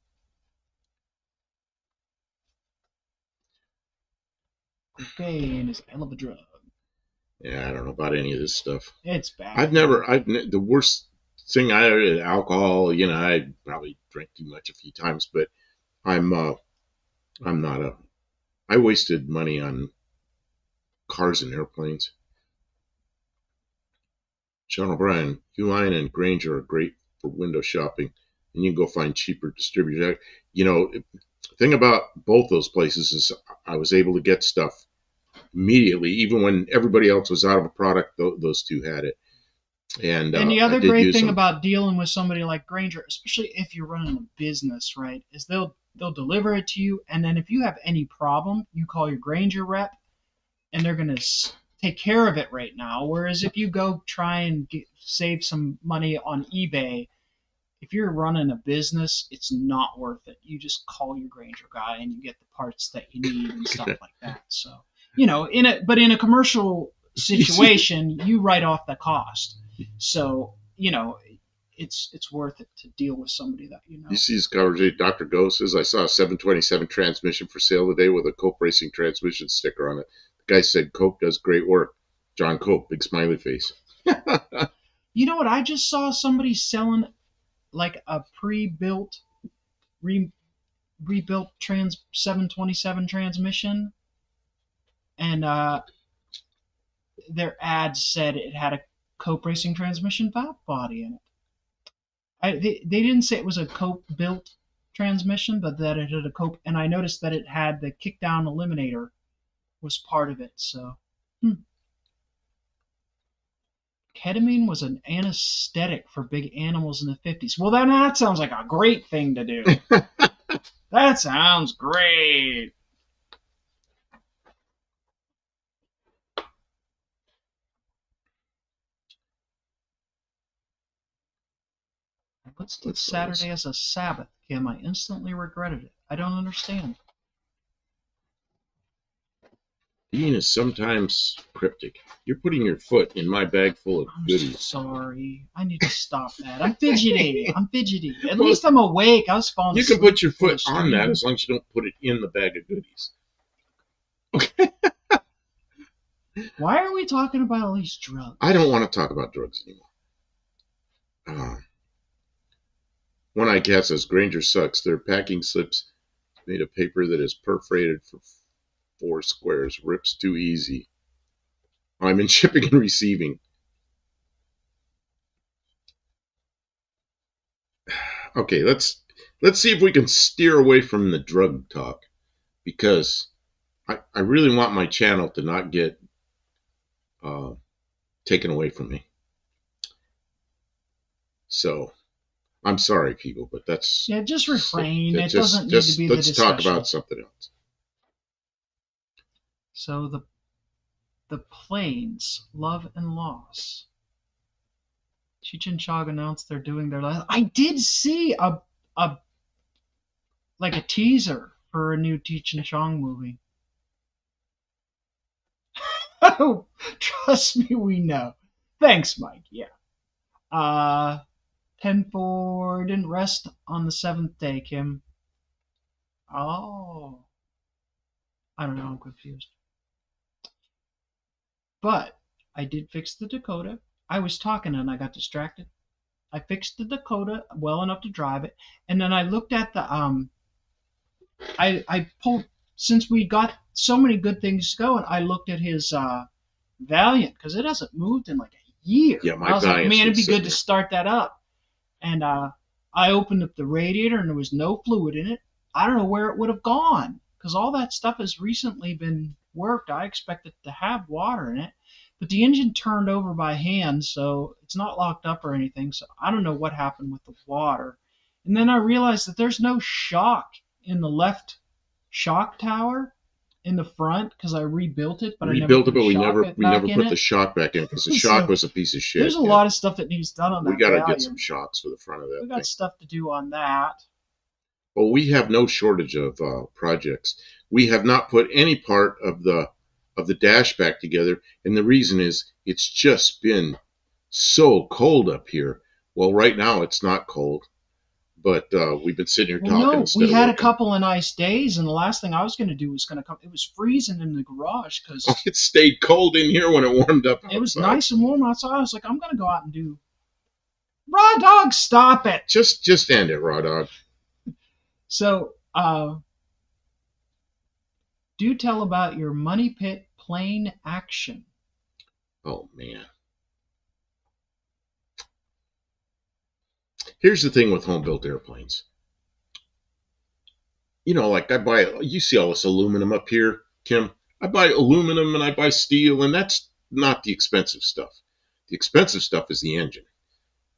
Cocaine is a hell of a drug. Yeah, I don't know about any of this stuff. It's bad. The worst thing alcohol, I probably drank too much a few times, but I'm not I wasted money on cars and airplanes. John O'Brien, Uline and Granger are great for window shopping, and you can go find cheaper distributors. The thing about both those places is I was able to get stuff immediately, even when everybody else was out of a product. Those two had it. And the other great thing about dealing with somebody like Granger, especially if you're running a business, right, is they'll deliver it to you, and then if you have any problem, you call your Granger rep, and they're going to take care of it right now. Whereas if you go try and save some money on eBay, if you're running a business, it's not worth it. You just call your Granger guy and you get the parts that you need and stuff like that. So, in a commercial situation, you write off the cost. So, it's worth it to deal with somebody that you know. You see this conversation, Dr. Go says, I saw a 727 transmission for sale today with a Cope Racing transmission sticker on it. The guy said Cope does great work. John Cope, big smiley face. You know what? I just saw somebody selling like a pre-built, rebuilt 727 transmission, and their ad said it had a Cope Racing transmission valve body in it. They didn't say it was a Cope built transmission, but that it had a Cope, and I noticed that it had the kickdown eliminator was part of it. So ketamine was an anesthetic for big animals in the 50s. Well, then that sounds like a great thing to do. That sounds great. Let's do Saturday as a Sabbath, Kim. I instantly regretted it. I don't understand. Dean is sometimes cryptic. You're putting your foot in my bag full of goodies. I'm sorry. I need to stop that. I'm fidgety. At least I'm awake. I was falling asleep. You can put your foot on that as long as you don't put it in the bag of goodies. Okay. Why are we talking about all these drugs? I don't want to talk about drugs anymore. One Eye Cat says, Granger sucks. Their packing slips made of paper that is perforated for 4 squares. Rips too easy. I'm in shipping and receiving. Okay, let's see if we can steer away from the drug talk, because I really want my channel to not get taken away from me. So I'm sorry, people, but that's... Yeah, just refrain. It doesn't need to be the discussion. Let's talk about something else. So the planes, Love and Loss. Cheech and Chong announced they're doing their last... I did see a teaser for a new Cheech and Chong movie. Oh, trust me, we know. Thanks, Mike. Yeah. 10-4 didn't rest on the 7th day, Kim. Oh. I don't know, I'm confused. But I did fix the Dakota. I was talking and I got distracted. I fixed the Dakota well enough to drive it, and then I looked at the I pulled, since we got so many good things going, I looked at his Valiant, because it hasn't moved in like a year. Yeah, my I was like, man, it'd be good to start that up. And I opened up the radiator and there was no fluid in it. I don't know where it would have gone, because all that stuff has recently been worked. I expect it to have water in it, but the engine turned over by hand, so it's not locked up or anything. So I don't know what happened with the water. And then I realized that there's no shock in the left shock tower in the front, because I rebuilt it, but we never put the shock back in, because the shock was a piece of shit. There's a lot of stuff that needs done on that. We got to get some shocks for the front of that. We got stuff to do on that. Well, we have no shortage of projects. We have not put any part of the dash back together, and the reason is it's just been so cold up here. Well, right now it's not cold, but we've been sitting here talking. No, we had a couple of nice days, and the last thing I was going to do was come. It was freezing in the garage because it stayed cold in here when it warmed up outside. It was nice and warm outside. I was like, I'm going to go out and do. Raw Dog, stop it! Just end it, Raw Dog. So, do tell about your Money Pit plane action. Oh, man. Here's the thing with home-built airplanes. You know, like you see all this aluminum up here, Kim. I buy aluminum and I buy steel, and that's not the expensive stuff. The expensive stuff is the engine.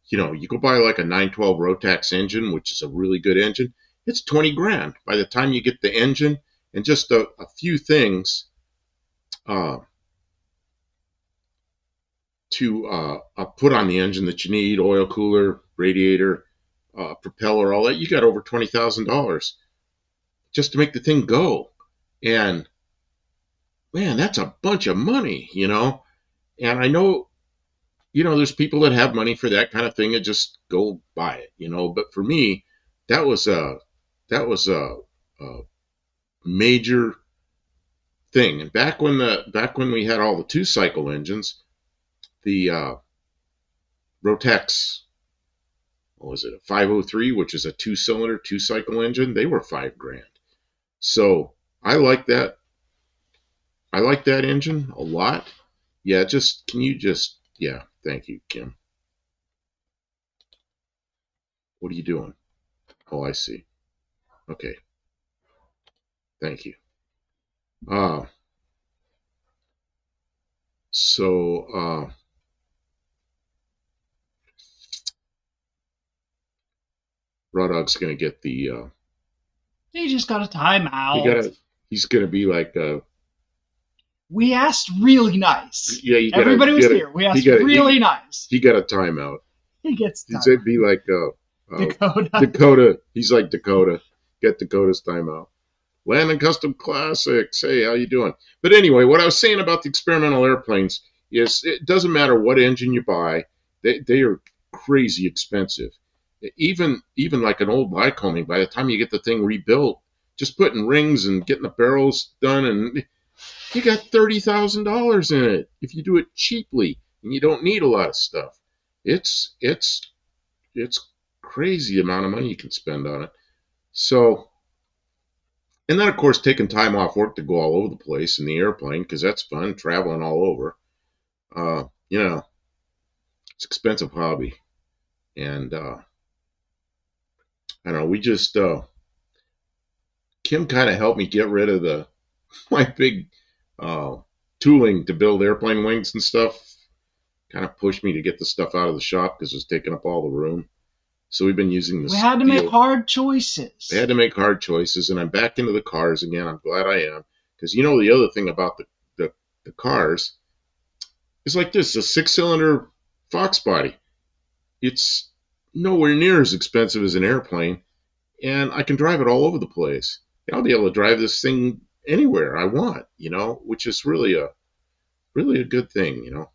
You know, you go buy like a 912 Rotax engine, which is a really good engine. It's 20 grand by the time you get the engine and just a few things to put on the engine that you need: oil cooler, radiator, propeller, all that. You got over $20,000 just to make the thing go. And man, that's a bunch of money, you know. And I know, you know, there's people that have money for that kind of thing and just go buy it, you know. But for me, that was a major thing. And back when we had all the 2-cycle engines, the Rotax, what was it, a 503, which is a 2-cylinder 2-cycle engine, they were $5 grand. So I like that. I like that engine a lot. Yeah, yeah, thank you, Kim. What are you doing? Oh, I see. Okay. Thank you. Raw Dog's gonna get the. He just got a timeout. He's gonna be like. We asked really nice. Yeah, everybody was here. We asked really nice. He got a timeout. He gets timeout. He'd be like Dakota. Dakota. He's like Dakota. Get Dakota's timeout. Landon Custom Classics. Hey, how you doing? But anyway, what I was saying about the experimental airplanes is it doesn't matter what engine you buy. They are crazy expensive. Even like an old Lycoming, by the time you get the thing rebuilt, just putting rings and getting the barrels done, and you got $30,000 in it if you do it cheaply and you don't need a lot of stuff. It's crazy amount of money you can spend on it. So, and then of course taking time off work to go all over the place in the airplane, because that's fun, traveling all over. You know, it's an expensive hobby, and I don't know. We just Kim kind of helped me get rid of my big tooling to build airplane wings and stuff. Kind of pushed me to get the stuff out of the shop because it was taking up all the room. So we've been using this. We had to make hard choices. I had to make hard choices, and I'm back into the cars again. I'm glad I am, because the other thing about the cars is like this: a 6-cylinder Fox body. It's nowhere near as expensive as an airplane, and I can drive it all over the place. I'll be able to drive this thing anywhere I want, which is really a good thing,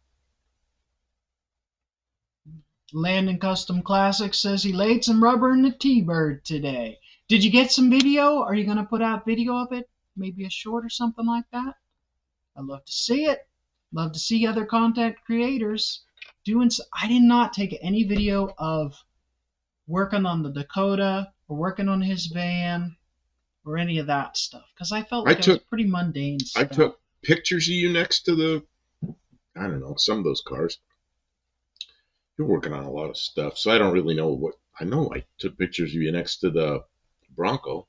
Landon Custom Classics says he laid some rubber in the T-Bird today. Did you get some video? Are you going to put out video of it? Maybe a short or something like that? I'd love to see it. Love to see other content creators doing so. I did not take any video of working on the Dakota or working on his van or any of that stuff, because I felt like it was pretty mundane stuff. I took pictures of you next to some of those cars. You're working on a lot of stuff, so I don't really know what. I know I took pictures of you next to the Bronco.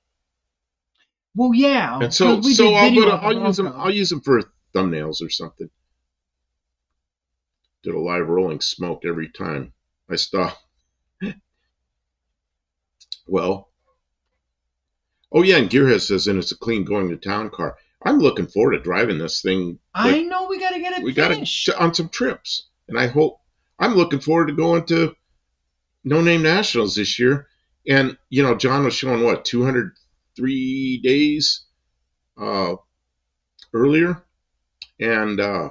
Well, yeah. And so I'll use them for thumbnails or something. Did a live rolling smoke every time I stop. Well. Oh yeah, and Gearhead says, and it's a clean going to town car. I'm looking forward to driving this thing. I know we got to get it. We got to on some trips, and I'm looking forward to going to No Name Nationals this year. And John was showing 203 days earlier, and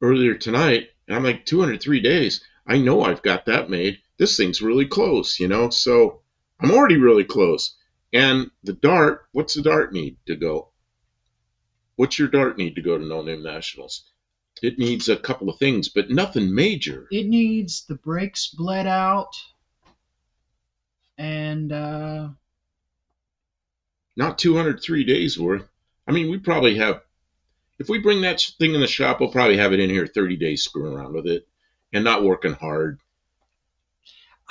earlier tonight, and I'm like 203 days. I know I've got that made. This thing's really close, so I'm already really close. And the Dart, what's the Dart need to go? What's your Dart need to go to No Name Nationals? It needs a couple of things, but nothing major. It needs the brakes bled out, and not 203 days worth. I mean, we probably have, if we bring that thing in the shop, we'll probably have it in here 30 days screwing around with it and not working hard.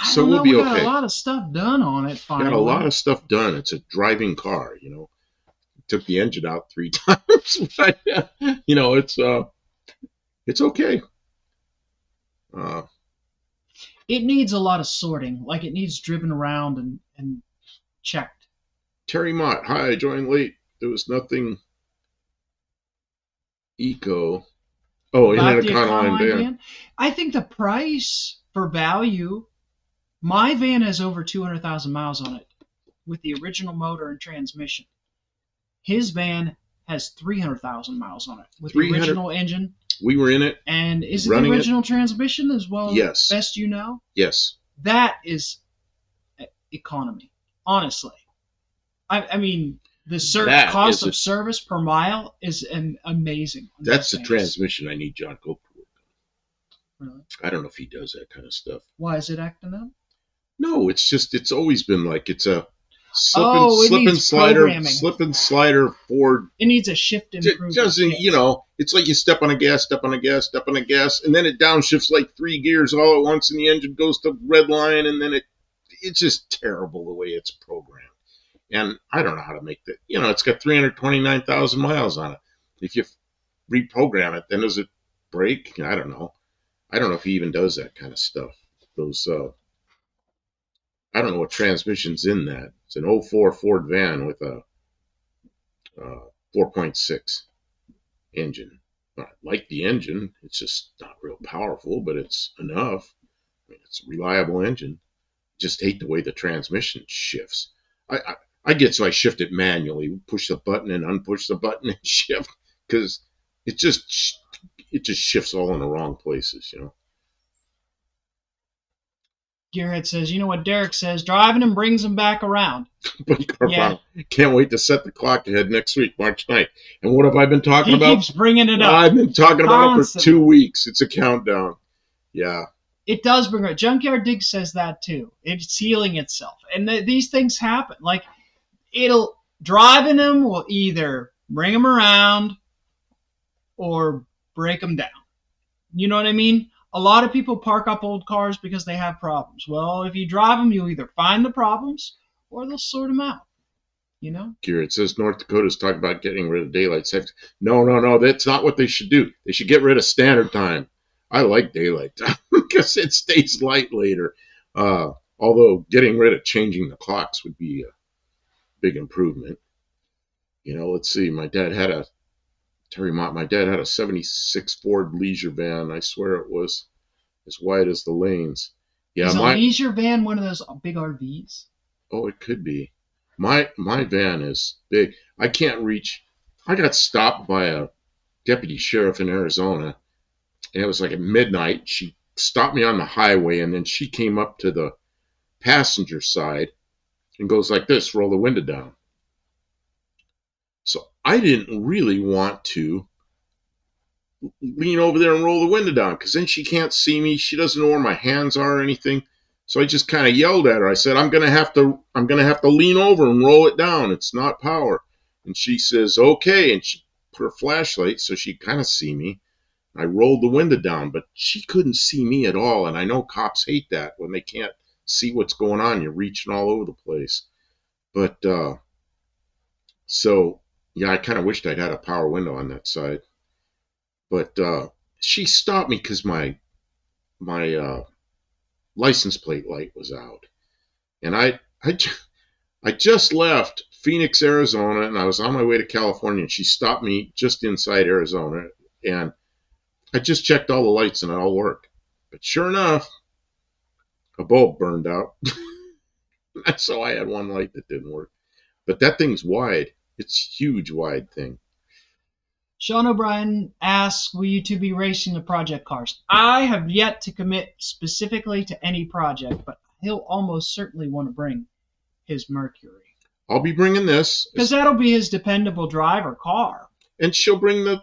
So we'll be okay. We got a lot of stuff done on it finally. Got a lot of stuff done. It's a driving car, Took the engine out 3 times, but it's okay. It needs a lot of sorting. Like, it needs driven around and checked. Terry Mott, hi, I joined late. There was nothing eco. Oh, in an Econoline van. I think the price for value, my van has over 200,000 miles on it with the original motor and transmission. His van has 300,000 miles on it with the original engine. We were in it. And is it the original transmission as well? Yes. Best you know? Yes. That is economy, honestly. I mean, the cost of service per mile is amazing. That's the transmission I need John Cope to work on. Really? I don't know if he does that kind of stuff. Why is it acting up? No, it's always been like it's a slip and slider Ford. It needs a shift improvement. It doesn't, it's like you step on a gas, and then it downshifts like 3 gears all at once, and the engine goes to red line, and then it's just terrible the way it's programmed. And I don't know how to make that. It's got 329,000 miles on it. If you reprogram it, then does it break? I don't know. I don't know if he even does that kind of stuff. Those I don't know what transmission's in that. It's an '04 Ford van with a 4.6 engine. I like the engine. It's just not real powerful, but it's enough. I mean, it's a reliable engine. Just hate the way the transmission shifts. I get so I shift it manually, push the button and unpush the button and shift, because it just shifts all in the wrong places, Gearhead says, you know what Derek says, driving him brings him back around. Yeah. Can't wait to set the clock ahead next week, March 9th. And what have I been talking about? He keeps bringing it up. I've been talking about it for 2 weeks. It's a countdown. Yeah. It does bring it. Junkyard Dig says that too. It's healing itself. And these things happen. Like, driving him will either bring him around or break him down. You know what I mean? A lot of people park up old cars because they have problems. Well, if you drive them, you'll either find the problems or they'll sort them out. It says North Dakota's talking about getting rid of daylight savings. No. That's not what they should do. They should get rid of standard time. I like daylight time because it stays light later. Although getting rid of changing the clocks would be a big improvement. Let's see. My dad had a 76 Ford leisure van. I swear it was as wide as the lanes. Yeah, is a leisure van one of those big RVs? Oh, it could be. My van is big. I can't reach. I got stopped by a deputy sheriff in Arizona, and it was like at midnight. She stopped me on the highway, and then she came up to the passenger side and goes like this, roll the window down. So I didn't really want to lean over there and roll the window down because then she can't see me. She doesn't know where my hands are or anything. So I just kind of yelled at her. I said, I'm gonna have to lean over and roll it down. It's not power. And she says, okay. And she put her flashlight so she kind of see me. I rolled the window down, but she couldn't see me at all. And I know cops hate that when they can't see what's going on. You're reaching all over the place. But so yeah, I kind of wished I'd had a power window on that side. But she stopped me because my license plate light was out, and I just left Phoenix, Arizona, and I was on my way to California. And she stopped me just inside Arizona, and I just checked all the lights, and it all worked. But sure enough, a bulb burned out, so I had one light that didn't work. But that thing's wide. It's a huge, wide thing. Sean O'Brien asks, will you two be racing the project cars? I have yet to commit specifically to any project, but he'll almost certainly want to bring his Mercury. I'll be bringing this. Because that'll be his dependable driver car. And she'll bring the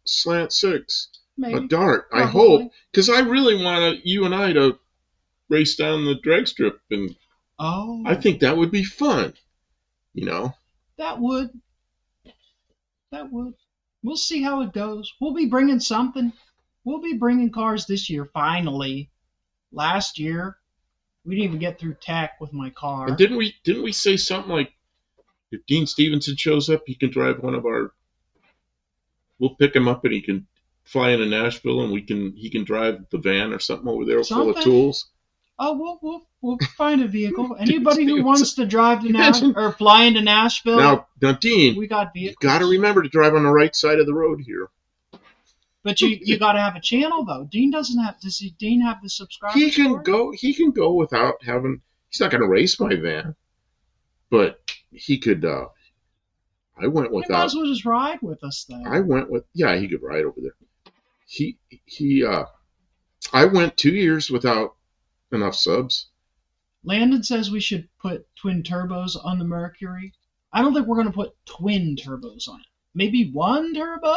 Slant 6. Maybe. A Dart, probably. I hope. Because I really want you and I to race down the drag strip. And I think that would be fun. That would. We'll see how it goes. We'll be bringing something. We'll be bringing cars this year, finally. Last year, we didn't even get through tech with my car. And didn't we say something like, if Dean Stevenson shows up, he can drive one of our. We'll pick him up and he can fly into Nashville, and he can drive the van or something over there full of tools. Oh, we'll find a vehicle. Anybody who wants to drive to Nashville or fly into Nashville. Now, Dean, we got vehicles. You got to remember to drive on the right side of the road here. But you got to have a channel though. Dean doesn't have. Does Dean have the subscribers? He can go without having. He's not going to race my van, but he could. I went without. He might as well just ride with us then. I went with. Yeah, he could ride over there. I went 2 years without enough subs. Landon says we should put twin turbos on the Mercury. I don't think we're going to put twin turbos on it. Maybe one turbo,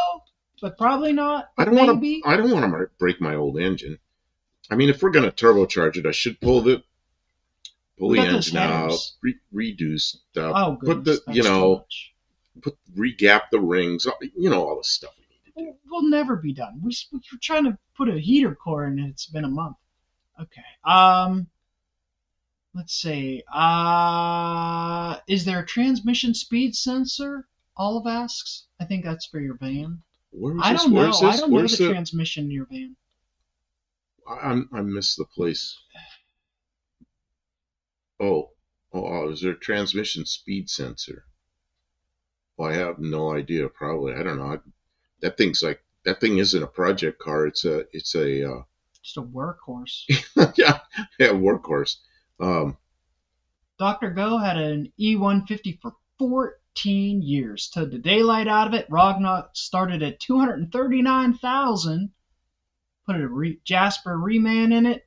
but probably not. I don't want to break my old engine. I mean, if we're going to turbocharge it, I should pull the engine out, redo stuff. Oh, goodness, re-gap the rings. All the stuff we need to do. We'll never be done. We're trying to put a heater core in, and it's been a month. Okay. Let's see. Is there a transmission speed sensor? Olive asks. I think that's for your van. I don't know. I don't know the transmission in your van. I miss the place. Oh, is there a transmission speed sensor? Well, I have no idea. Probably, I don't know. That thing isn't a project car. It's a Just a workhorse. yeah, workhorse. Um, Dr. Go had an E150 for 14 years. Towed the daylight out of it. Rognot started at 239,000. Put a Jasper Reman in it.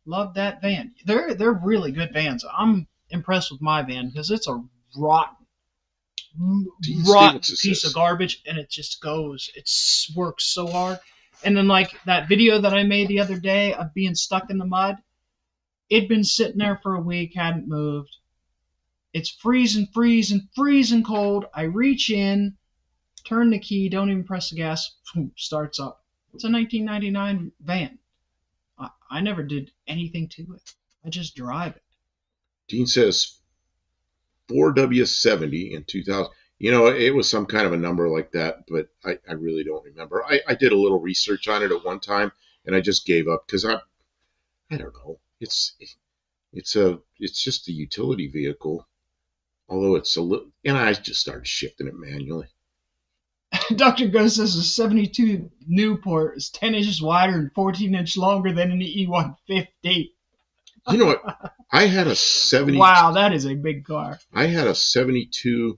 Love that van. They're really good vans. I'm impressed with my van because it's a rotten piece of garbage, and it just goes. It works so hard. And then like that video that I made the other day of being stuck in the mud, it'd been sitting there for a week, hadn't moved. It's freezing, freezing, freezing cold. I reach in, turn the key, don't even press the gas, starts up. It's a 1999 van. I never did anything to it. I just drive it. Dean says 4W70 in 2000. You know, it was some kind of a number like that, but I really don't remember. I did a little research on it at one time, and I just gave up because I don't know. It's just a utility vehicle, although it's a little. And I just started shifting it manually. Dr. Ghost says a 72 Newport is 10 inches wider and 14-inch longer than an E150. You know what? I had a 70. Wow, that is a big car. I had a 72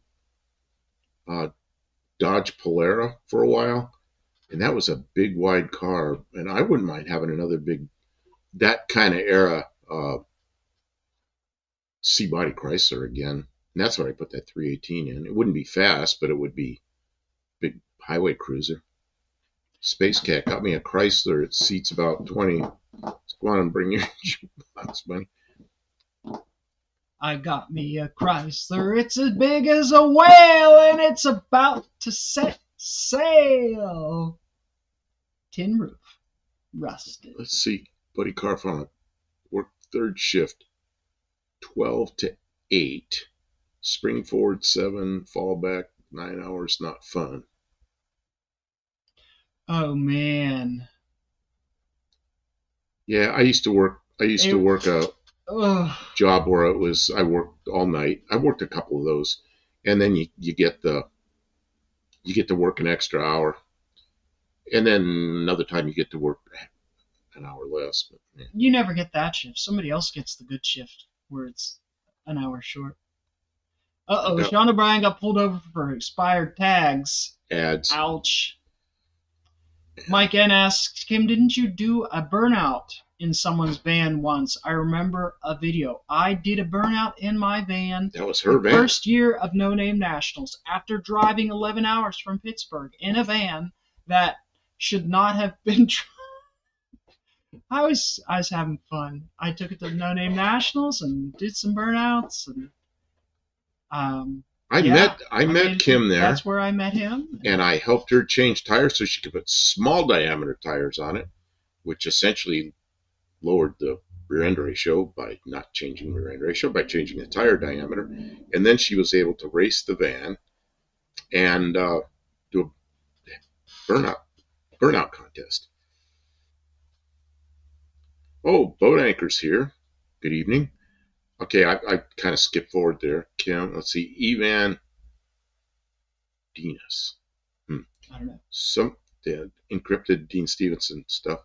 Dodge Polara for a while, and that was a big, wide car. And I wouldn't mind having another big, that kind of era C-body Chrysler again. And that's what I put that 318 in. It wouldn't be fast, but it would be big highway cruiser. Space Cat got me a Chrysler. It seats about 20. Let's go on and bring your jukebox, buddy. I got me a Chrysler. It's as big as a whale, and it's about to set sail. Tin roof, rusted. Let's see. Buddy Carfon worked third shift, 12 to 8. Spring forward 7, fall back 9 hours. Not fun. Oh man. Yeah, I used to work a job where I worked all night. I worked a couple of those, and then you get to work an extra hour, and then another time you get to work an hour less. But, yeah. You never get that shift. Somebody else gets the good shift where it's an hour short. Sean O'Brien got pulled over for expired tags. Ads. Ouch. Mike N asks, Kim, didn't you do a burnout in someone's van once? I remember a video. I did a burnout in my van. That was her van. First year of No Name Nationals. After driving 11 hours from Pittsburgh in a van that should not have been. I was having fun. I took it to No Name Nationals and did some burnouts and. I met Kim there. That's where I met him. And I helped her change tires so she could put small diameter tires on it, which essentially lowered the rear end ratio by not changing the rear end ratio, by changing the tire diameter. And then she was able to race the van and do a burnout contest. Oh, Boat Anchor's here. Good evening. Okay, I kind of skipped forward there. Kim, let's see. Evan Dinas. I don't know. Some encrypted Dean Stevenson stuff.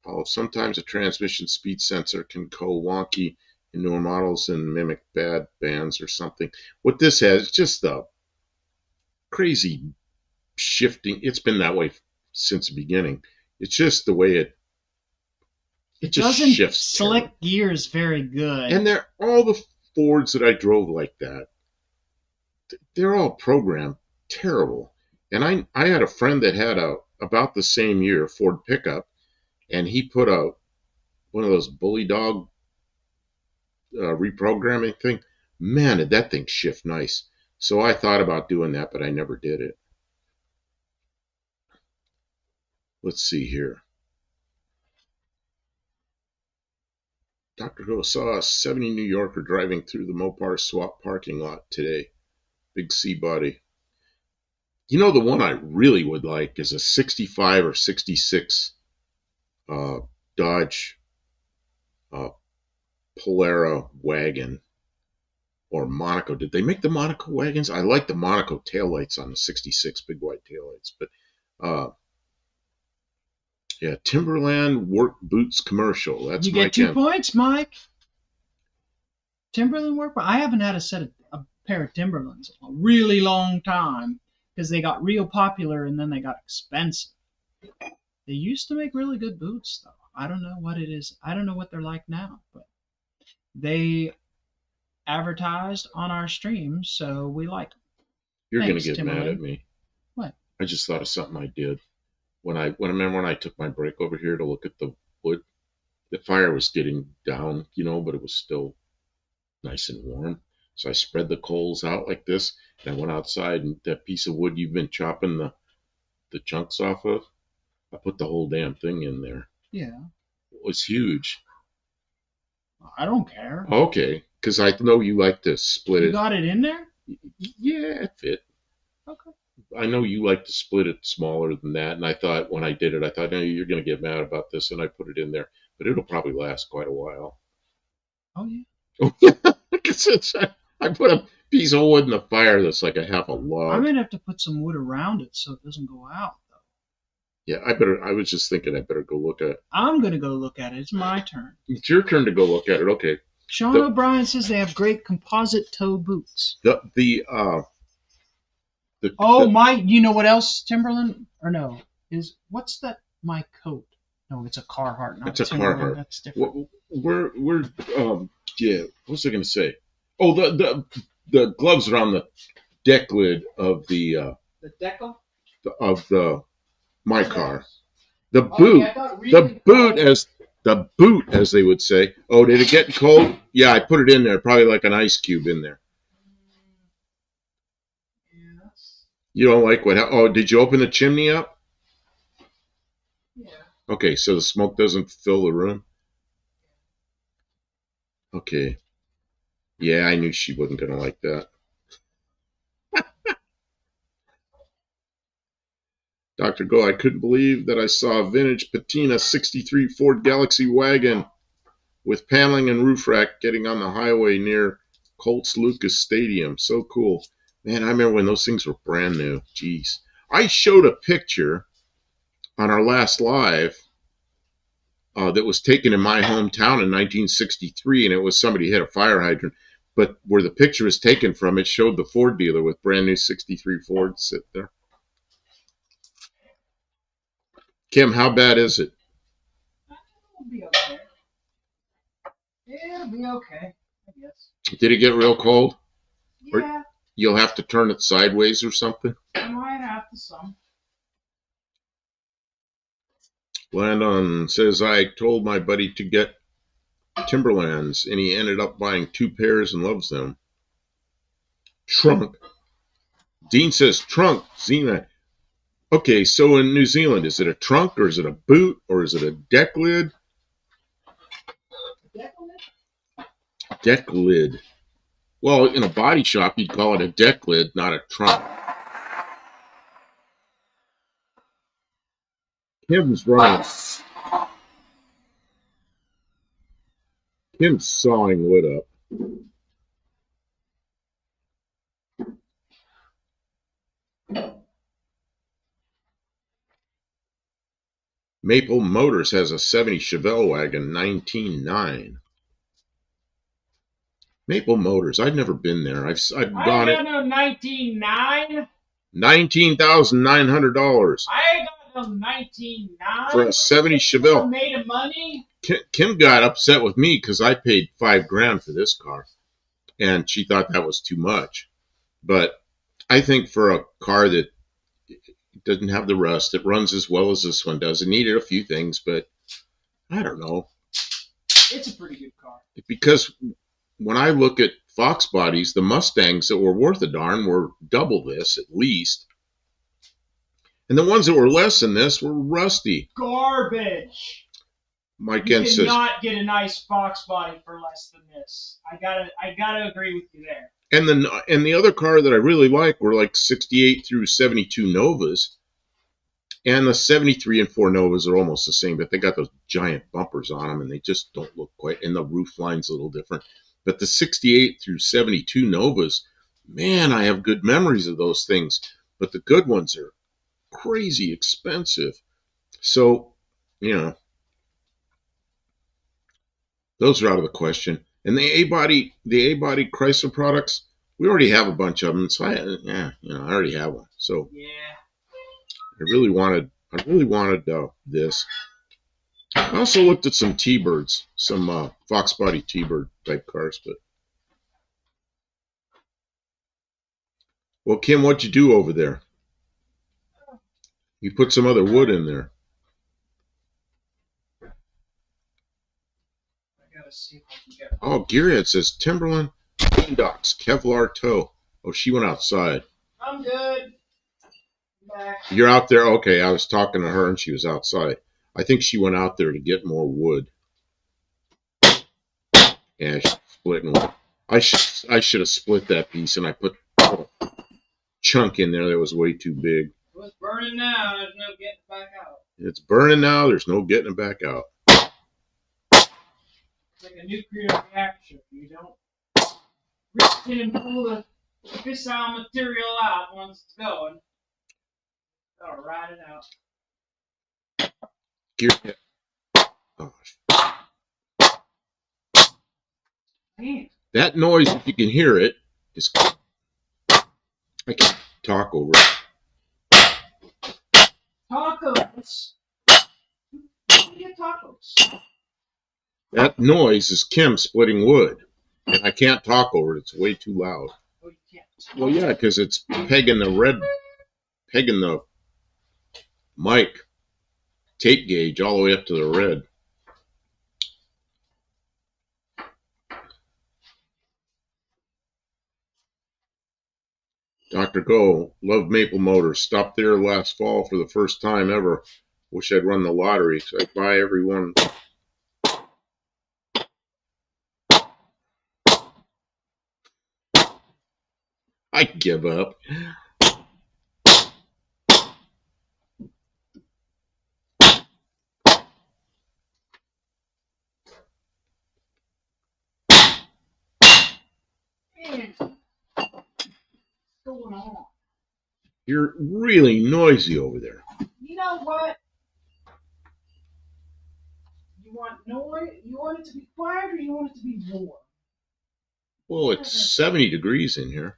Oh, sometimes a transmission speed sensor can go wonky in newer models and mimic bad bands or something. What this has is just the crazy shifting. It's been that way since the beginning. It's just the way it just doesn't shifts. Select gears very good. And all the Fords that I drove like that, they're all programmed terrible. And I had a friend that had about the same year Ford pickup, and he put one of those bully dog reprogramming thing. Man, did that thing shift nice. So I thought about doing that, but I never did it. Let's see here. Dr. Go saw a 70 New Yorker driving through the Mopar swap parking lot today. Big C-body. You know, the one I really would like is a 65 or 66 Dodge Polara wagon. Or Monaco. Did they make the Monaco wagons? I like the Monaco taillights on the 66 big white taillights. But yeah, Timberland work boots commercial. That's You my get 2 points, Mike. Timberland work. I haven't had a pair of Timberlands in a really long time because they got real popular and then they got expensive. They used to make really good boots, though. I don't know what it is. I don't know what they're like now, but they advertised on our stream, so we like them. You're going to get Timberland. Mad at me. What? I just thought of something I did. When I took my break over here to look at the wood, the fire was getting down, but it was still nice and warm. So I spread the coals out like this, and I went outside, and that piece of wood you've been chopping the chunks off of, I put the whole damn thing in there. Yeah. It was huge. I don't care. Okay, because I know you like to split it. You got it in there? Yeah, it fit. Okay. I know you like to split it smaller than that, and I thought when I did it, no, you're going to get mad about this, and I put it in there. But it'll probably last quite a while. Oh, yeah. Oh, yeah. I put a piece of wood in the fire that's like a half a log. I'm going to have to put some wood around it so it doesn't go out, though. Yeah, I was just thinking I better go look at it. I'm going to go look at it. It's my turn. It's your turn to go look at it. Okay. Sean O'Brien says they have great composite toe boots. Mike, you know what else, Timberland? Or no, what's that? My coat. No, it's a Carhartt. Not it's a Timberland. Carhartt. That's different. Yeah. What was I going to say? Oh, the gloves are on the deck lid of the decal of my car. The boot, as they would say. Oh, did it get cold? Yeah, I put it in there, probably like an ice cube in there. Yes. You don't like what? Oh, did you open the chimney up? Yeah. Okay, so the smoke doesn't fill the room. Okay. Yeah, I knew she wasn't gonna like that. Dr. Go, I couldn't believe that I saw a vintage patina 63 Ford Galaxy wagon with paneling and roof rack getting on the highway near Colts Lucas Stadium. So cool. Man, I remember when those things were brand new. Jeez. I showed a picture on our last live that was taken in my hometown in 1963, and it was somebody hit a fire hydrant. But where the picture was taken from, it showed the Ford dealer with brand new 63 Ford sit there. Kim, how bad is it? It'll be okay. It'll be okay, I guess. Did it get real cold? Yeah. Or you'll have to turn it sideways or something? I might have to some. Landon says, I told my buddy to get Timberlands, and he ended up buying 2 pairs and loves them. Trunk. Dean says trunk. Zena. Okay, so in New Zealand, is it a trunk, or is it a boot, or is it a deck lid? Deck lid. Well, in a body shop, you'd call it a deck lid, not a trunk. Kim's running. Kim's sawing wood up. Maple Motors has a 70 Chevelle wagon, 19.9. Maple Motors. I've never been there. I've gone it. I got no 19.9. $19,900. I got no 19.9 for a 70 Chevelle. Made of money. Kim got upset with me because I paid $5,000 for this car, and she thought that was too much. But I think for a car that doesn't have the rust, it runs as well as this one does. It needed a few things, but I don't know. It's a pretty good car. Because when I look at Fox bodies, the Mustangs that were worth a darn were double this at least. And the ones that were less than this were rusty. Garbage. Mike you says, cannot get a nice Fox body for less than this. I gotta agree with you there. And the other car that I really like were like 68 through 72 Novas. And the 73 and 4 Novas are almost the same, but they got those giant bumpers on them, and they just don't look quite, and the roof line's a little different. But the 68 through 72 Novas, man, I have good memories of those things. But the good ones are crazy expensive. So, you know, those are out of the question. And the A-body Chrysler products, we already have a bunch of them. So I already have one. So yeah, I really wanted this. I also looked at some T-Birds, some Fox body T-Bird type cars. But well, Kim, what'd you do over there? You put some other wood in there. I gotta see if I can get. Oh, Gearhead says Timberland Boondocks Kevlar toe. Oh, she went outside. I'm good. Back. You're out there? Okay, I was talking to her and she was outside. I think she went out there to get more wood. Yeah, she's splitting wood. I should have split that piece, and I put a chunk in there that was way too big. Well, it's burning now. There's no getting it back out. It's burning now. There's no getting it back out. It's like a nuclear reaction. You don't rip it and pull the fissile material out once it's going. Gotta ride it out. Gearhead. Gosh. Man. That noise, if you can hear it, is. I can't talk over it. Tacos. Get tacos. That noise is Kim splitting wood, and I can't talk over it. It's way too loud. Oh, you can't. Well, yeah, because it's pegging the mic tape gauge all the way up to the red. Dr. Go, love Maple Motors. Stopped there last fall for the first time ever. Wish I'd run the lottery, so I'd buy every one. I give up. Man. What's going on? You're really noisy over there. You know what? You want noise? You want it to be quiet, or you want it to be warm? Well, it's 70 degrees in here.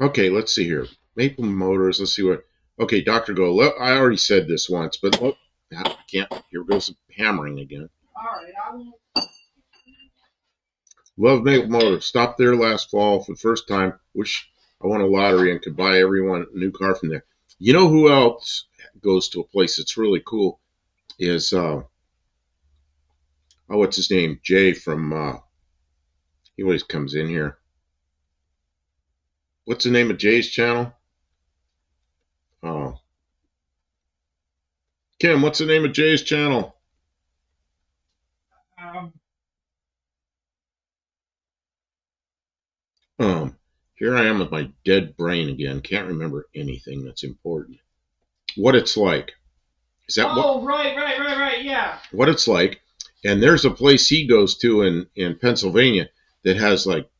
Okay, let's see here. Maple Motors, let's see what. Okay, Dr. Go, I already said this once, but look, I can't. Here goes hammering again. All right, I won't. Love Maple Motors. Stopped there last fall for the first time. Wish I won a lottery and could buy everyone a new car from there. You know who else goes to a place that's really cool? Is what's his name? Jay from. He always comes in here. What's the name of Jay's channel? Oh, Kim, what's the name of Jay's channel? Here I am with my dead brain again. Can't remember anything that's important. What it's like. Is that what? Oh, right, yeah. What it's like. And there's a place he goes to in Pennsylvania that has like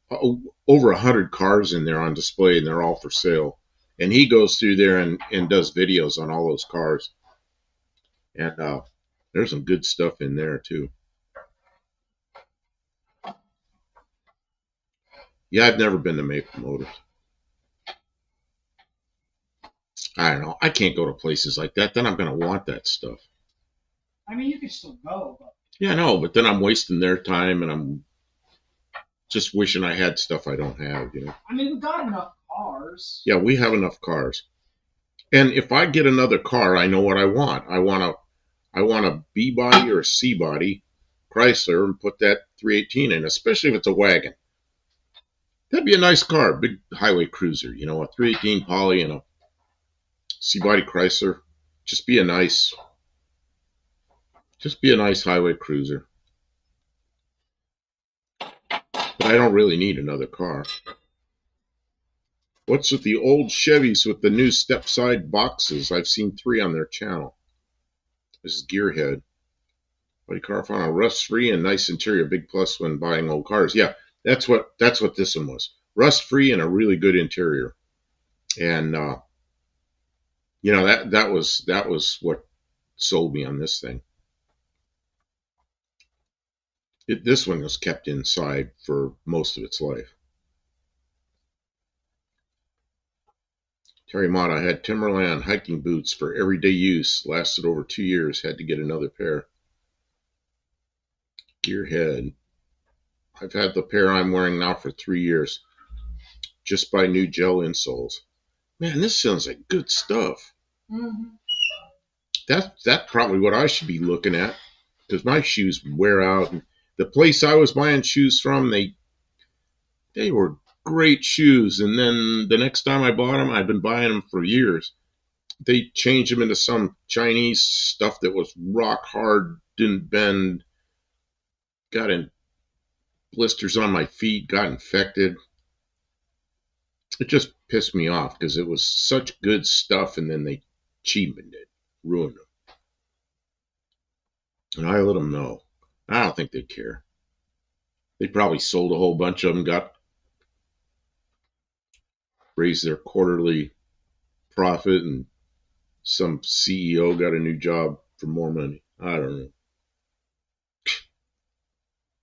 over 100 cars in there on display, and they're all for sale. And he goes through there and does videos on all those cars. And there's some good stuff in there too. Yeah, I've never been to Maple Motors. I don't know. I can't go to places like that. Then I'm going to want that stuff. I mean, you can still go, but. Yeah, no, but then I'm wasting their time, and I'm just wishing I had stuff I don't have, you know. I mean, we've got enough cars. Yeah, we have enough cars. And if I get another car, I know what I want. I want a B body or a C body Chrysler and put that 318 in, especially if it's a wagon. That'd be a nice car, big highway cruiser, you know, a 318 Poly and a C-body Chrysler. Just be a nice highway cruiser. But I don't really need another car. What's with the old Chevys with the new step side boxes? I've seen 3 on their channel. This is Gearhead. Body car found a rust-free and nice interior. Big plus when buying old cars. Yeah, that's what this one was. Rust-free and a really good interior. And you know, that was what sold me on this thing. This one was kept inside for most of its life. Terry Mott, had Timberland hiking boots for everyday use. Lasted over 2 years. Had to get another pair. Gearhead. I've had the pair I'm wearing now for 3 years. Just buy new gel insoles. Man, this sounds like good stuff. Mm-hmm. That's probably what I should be looking at, because my shoes wear out. And the place I was buying shoes from, they were great shoes, and then the next time I bought them, I've been buying them for years. They changed them into some Chinese stuff that was rock hard, didn't bend, got in blisters on my feet, got infected. It just pissed me off because it was such good stuff, and then they cheapened it, ruined them. And I let them know. I don't think they'd care. They probably sold a whole bunch of them, raised their quarterly profit, and some CEO got a new job for more money. I don't know.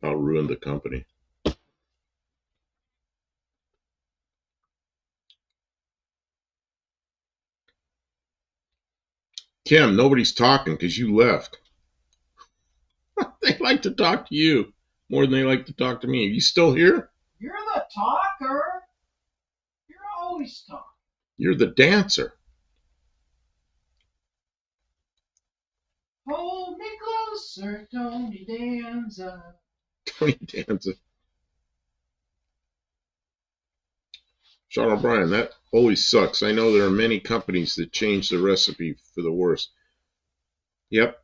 I'll ruin the company. Kim, nobody's talking because you left. They like to talk to you more than they like to talk to me. Are you still here? You're the talker. You're always talking. You're the dancer. Hold me closer, Tony Danza. Tony Danza. Sean O'Brien, that always sucks. I know there are many companies that change the recipe for the worse. Yep.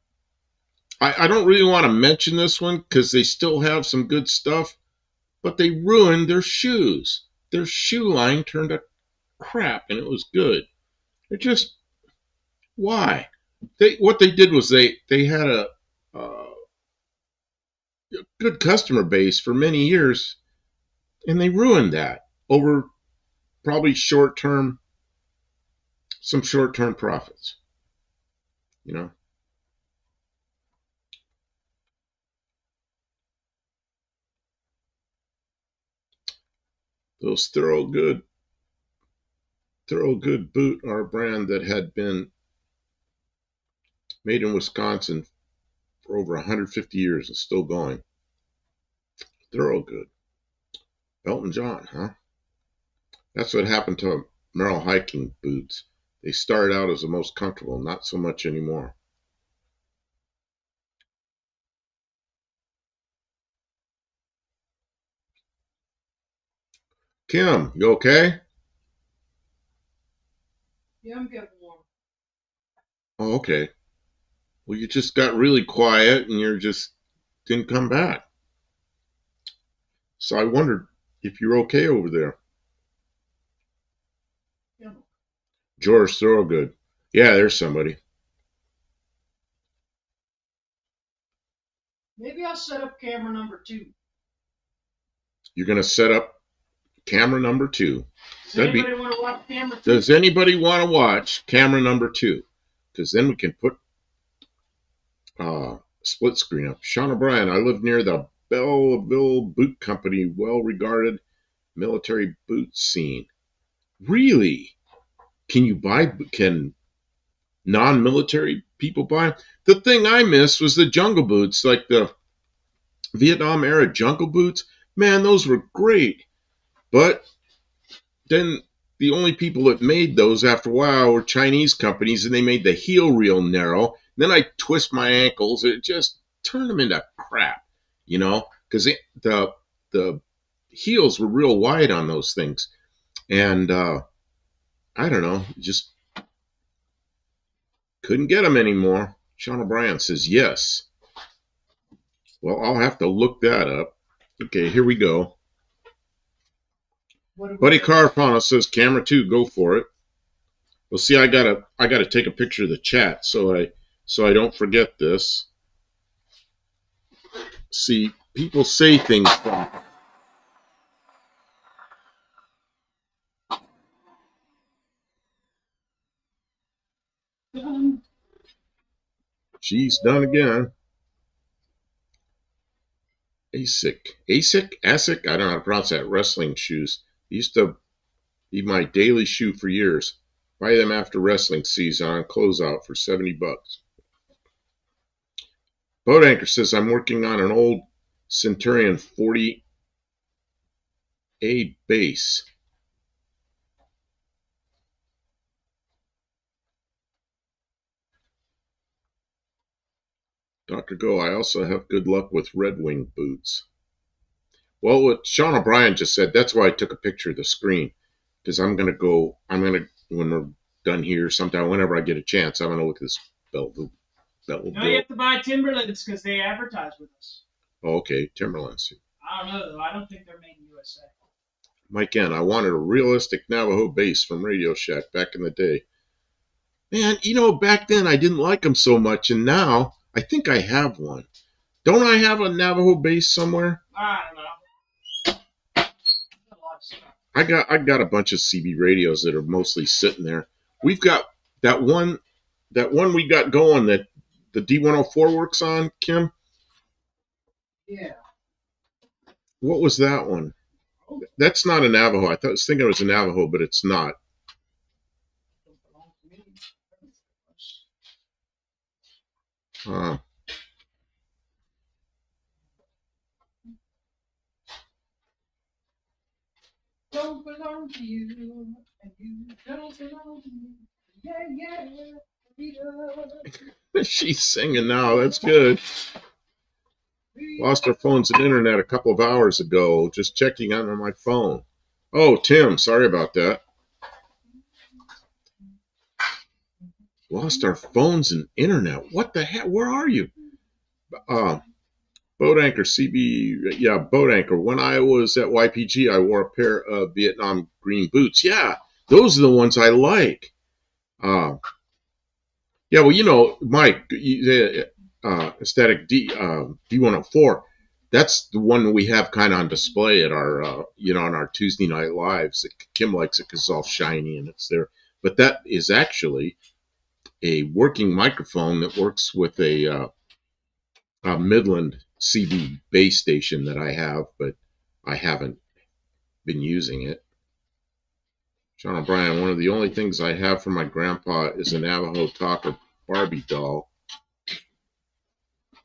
I don't really want to mention this one because they still have some good stuff, but they ruined their shoes. Their shoe line turned to crap, and it was good. It just, why? What they did was they had a good customer base for many years, and they ruined that over probably some short-term profits. You know. Those Thorogood boot are a brand that had been made in Wisconsin for over 150 years and still going. Thorogood. Elton John, huh? That's what happened to Merrill hiking boots. They started out as the most comfortable, not so much anymore. Kim, you okay? Yeah, I'm getting warm. Oh, okay. Well, you just got really quiet and you just didn't come back. So I wondered if you're okay over there. Yeah. George Thorogood. Yeah, there's somebody. Maybe I'll set up camera number 2. You're going to set up camera number 2. Does anybody want to watch camera 2? Does anybody want to watch camera number 2? Because then we can put split screen up. Sean O'Brien, I live near the Belleville Boot Company, well-regarded military boot scene. Really? Can non-military people buy them? The thing I missed was the jungle boots, like the Vietnam era jungle boots. Man, those were great. But then the only people that made those after a while were Chinese companies, and they made the heel real narrow. Then I twist my ankles. It just turned them into crap, you know, because the heels were real wide on those things. And I don't know, just couldn't get them anymore. Sean O'Brien says yes. Well, I'll have to look that up. Okay, here we go. Buddy Carpano says camera 2, go for it. Well, see, I gotta take a picture of the chat so I don't forget this. See, people say things from. She's done again. ASIC, I don't know how to pronounce that. Wrestling shoes. Used to be my daily shoe for years. Buy them after wrestling season on closeout for $70. Boat Anchor says I'm working on an old Centurion 40A base. Dr. Go, I also have good luck with Red Wing boots. Well, what Sean O'Brien just said, that's why I took a picture of the screen. Because when we're done here sometime, whenever I get a chance, I'm going to look at this Bellevue. No, you have to buy Timberlands because they advertise with us. Oh, okay, Timberlands. I don't know, though. I don't think they're made in USA. Mike N., I wanted a realistic Navajo bass from Radio Shack back in the day. Man, back then I didn't like them so much, and now I think I have one. Don't I have a Navajo bass somewhere? I don't know. I got a bunch of CB radios that are mostly sitting there. We've got that one we got going that the D104 works on, Kim. Yeah. What was that one? That's not a Navajo. I was thinking it was a Navajo, but it's not. Don't belong to you, and you don't belong to me. Yeah, yeah. She's singing now. That's good. Lost our phones and internet a couple of hours ago. Just checking on my phone. Oh, Tim, sorry about that. Lost our phones and internet. What the heck? Where are you? Boat Anchor, CB, yeah, Boat Anchor. When I was at YPG, I wore a pair of Vietnam green boots. Yeah, those are the ones I like. Yeah, well, Mike, the Aesthetic D104, that's the one we have kind of on display at our, on our Tuesday night lives. Kim likes it because it's all shiny and it's there. But that is actually a working microphone that works with a Midland CB base station that I have, but I haven't been using it. Sean O'Brien, one of the only things I have from my grandpa is a Navajo Talker Barbie doll.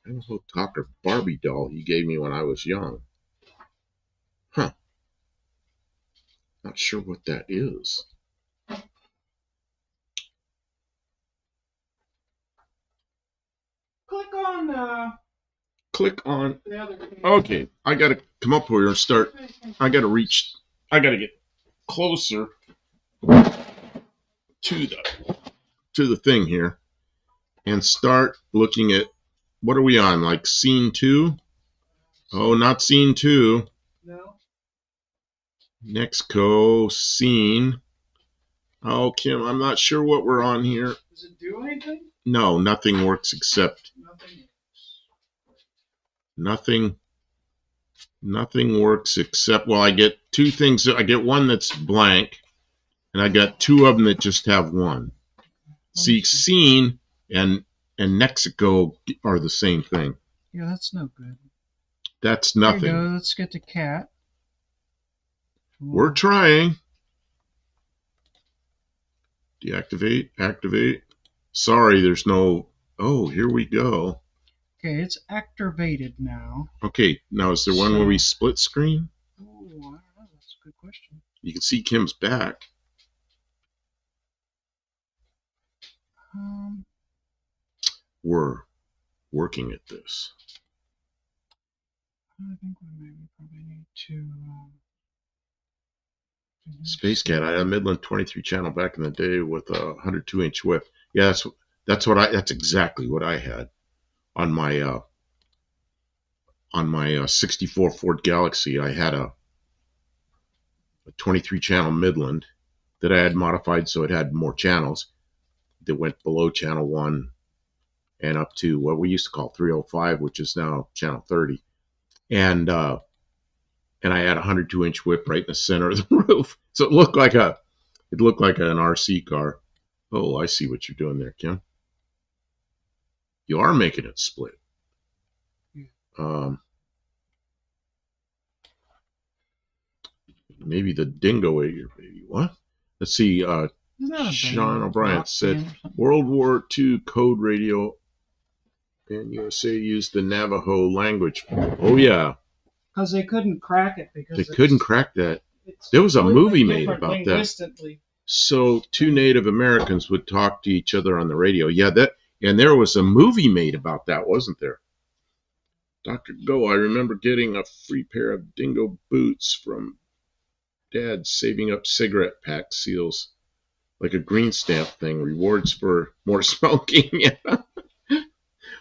Navajo Talker Barbie doll he gave me when I was young. Huh. Not sure what that is. Click on. Okay, I got to come up here and start. I got to get closer to the thing here and start looking at, what are we on, like scene 2? Oh, not scene 2. No. Next scene. Oh, Kim, I'm not sure what we're on here. Does it do anything? No, nothing works except nothing works except, well, I get two things. I get one that's blank, and I got two of them that just have one. See, scene and Mexico are the same thing. Yeah, that's no good. That's nothing. There you go. Let's get the cat. We're trying. Deactivate, activate. Sorry, there's no. Oh, here we go. Okay, it's activated now. Okay, now is there one where we split screen? Oh, I don't know. That's a good question. You can see Kim's back. We're working at this. I think we probably need to. Space Cat, I had a Midland 23 channel back in the day with a 102-inch whip. Yeah, that's exactly what I had on my 64 Ford Galaxy. I had a a 23 channel Midland that I had modified so it had more channels that went below channel 1 and up to what we used to call 305, which is now channel 30. And I had a 102-inch whip right in the center of the roof. So it looked like an RC car. Oh, I see what you're doing there, Kim. You are making it split. Maybe the dingo ate your baby. What? Let's see. Sean O'Brien said World War II code radio and USA used the Navajo language. Oh, yeah. Because they couldn't crack it. They couldn't crack that. There was a movie made about that. So 2 Native Americans would talk to each other on the radio. Yeah, and there was a movie made about that, wasn't there? Dr. Go, I remember getting a free pair of dingo boots from Dad, saving up cigarette pack seals, like a green stamp thing, rewards for more smoking.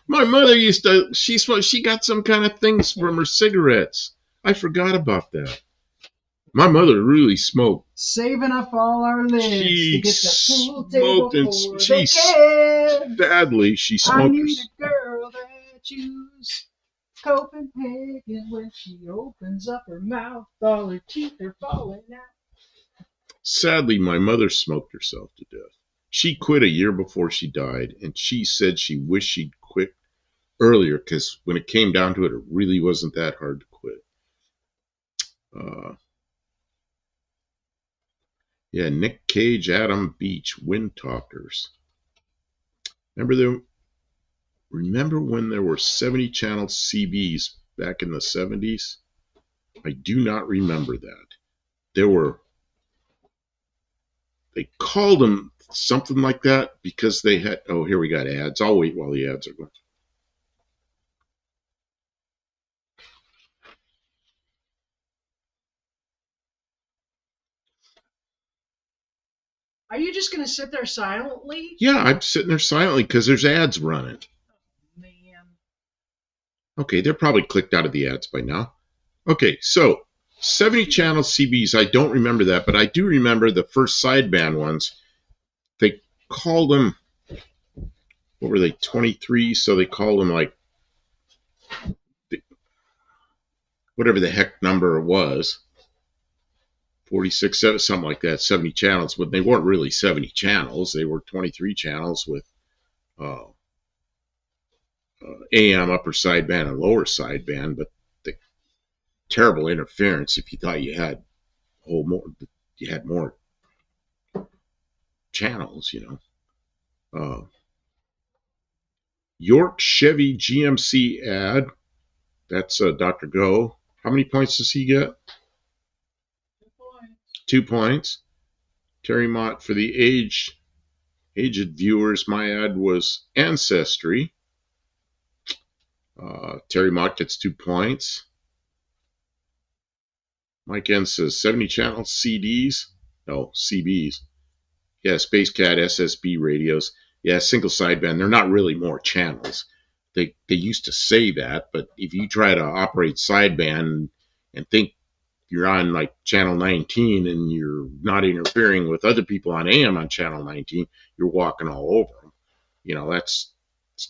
My mother used to, she got some kind of things from her cigarettes. I forgot about that. My mother really smoked. Saving up all our lids to get the pool table for she the kids. Sadly, she smoked. I need a girl that chews Copenhagen when she opens up her mouth. All her teeth are falling out. Sadly, my mother smoked herself to death. She quit a year before she died, and she said she wished she'd quit earlier because when it came down to it, it really wasn't that hard to quit. Yeah, Nick Cage, Adam Beach, Wind Talkers. Remember when there were 70 channel CBs back in the 70s? I do not remember that. They called them something like that because they had, oh, here we got ads. I'll wait while the ads are going. Are you just going to sit there silently? Yeah, I'm sitting there silently because there's ads running. Oh, man. Okay, they're probably clicked out of the ads by now. Okay, so 70 channel CBs, I don't remember that, but I do remember the first sideband ones. They called them, what were they, 23? So they called them like, whatever the heck number it was. 46, something like that, 70 channels, but they weren't really 70 channels. They were 23 channels with AM upper sideband and lower sideband, but the terrible interference if you thought you had more channels, you know. York Chevy GMC ad. That's Dr. Go. How many points does he get? 2 points. Terry Mott, for the aged viewers, my ad was Ancestry. Terry Mott gets 2 points. Mike N says 70 channel CDs. No, CBs. Yeah, Space Cat SSB radios. Yeah, single sideband. They're not really more channels. They used to say that, but if you try to operate sideband and think you're on like channel 19 and you're not interfering with other people on AM on channel 19, you're walking all over them. You know, it's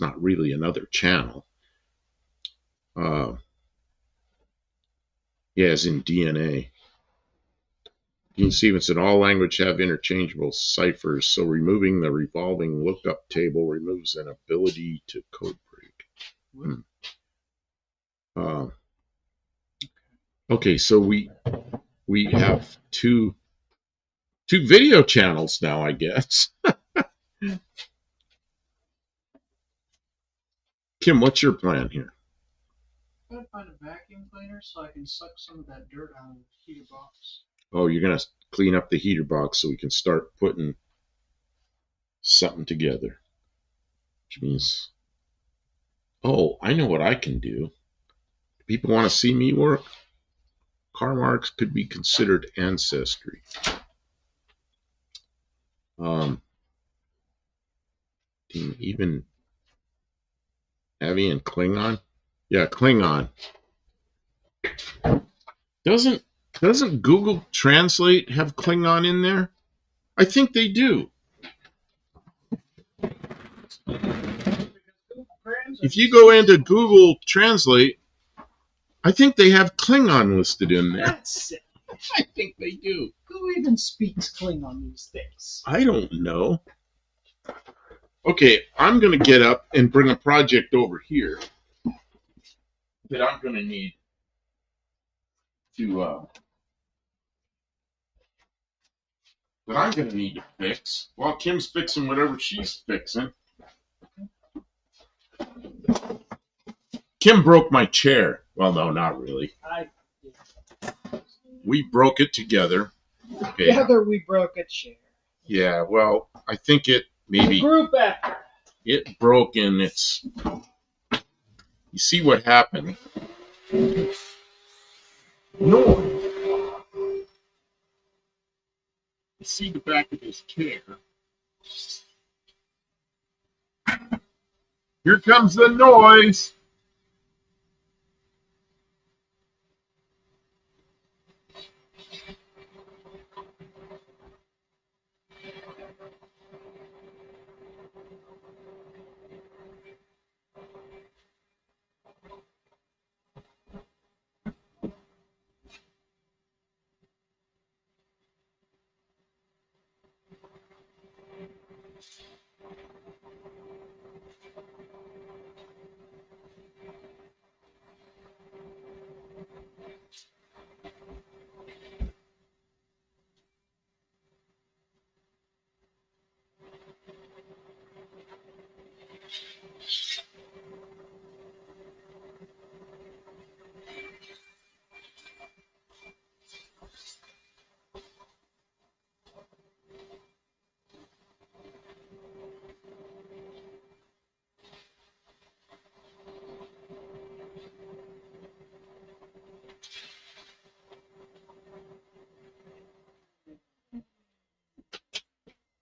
not really another channel. Yeah, as in DNA. Dean Stevenson, all language have interchangeable ciphers, so removing the revolving lookup table removes an ability to code break. Okay, so we have two video channels now, I guess. Kim, what's your plan here? I'm going to find a vacuum cleaner so I can suck some of that dirt out of the heater box. Oh, you're going to clean up the heater box so we can start putting something together. Which means, oh, I know what I can do. People want to see me work? Car marks could be considered ancestry. Even Avi and Klingon? Yeah, Klingon. Doesn't Doesn't Google Translate have Klingon in there? I think they do. If you go into Google Translate, I think they have Klingon listed in there. That's it. I think they do. Who even speaks Klingon these days? I don't know. Okay, I'm going to get up and bring a project over here that I'm going to need to fix while Kim's fixing whatever she's fixing. Kim broke my chair. Well, no, not really. We broke it together. Okay. Together we broke a chair. Yeah, well, I think it maybe... Group effort. It broke in its... You see what happened? No. You see the back of his chair. Here comes the noise.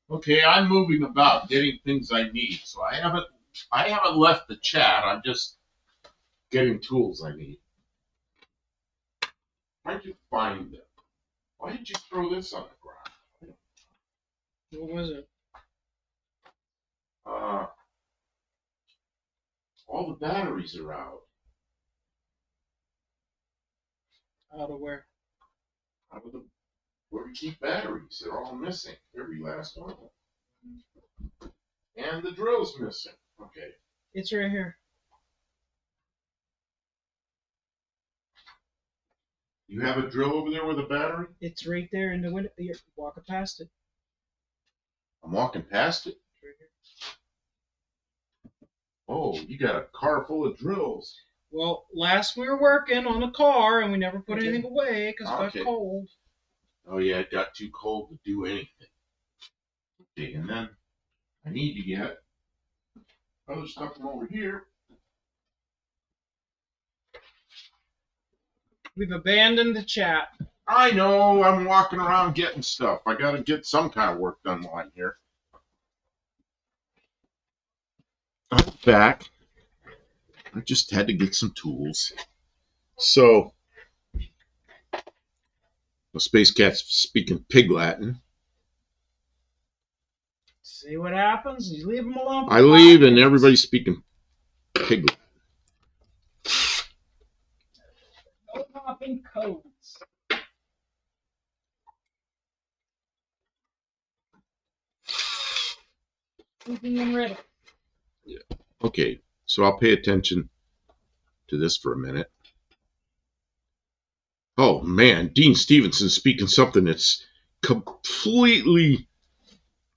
Okay, I'm moving about, getting things I need. So I haven't left the chat. I'm just getting tools I need. Where'd you find them? Why did you throw this on the ground? What was it? All the batteries are out. Out of where? Out of the where we keep batteries. They're all missing. Every last one of them. And the drill's missing. Okay. It's right here. You have a drill over there with a battery? It's right there in the window. You're walking past it. I'm walking past it. Right here. Oh, you got a car full of drills. Well, last we were working on the car and we never put anything away because it got cold. Oh yeah, it got too cold to do anything. Okay, and then I need to get other stuff from over here. We've abandoned the chat. I know, I'm walking around getting stuff. I gotta get some kind of work done while I'm here. I'm back. I just had to get some tools. So, the Space Cat's speaking Pig Latin. See what happens? You leave them alone. I leave and everybody's speaking Pig Latin. No hopping codes. Sleeping and ready. Yeah. Okay, so I'll pay attention to this for a minute. Oh man, Dean Stevenson's speaking something that's completely...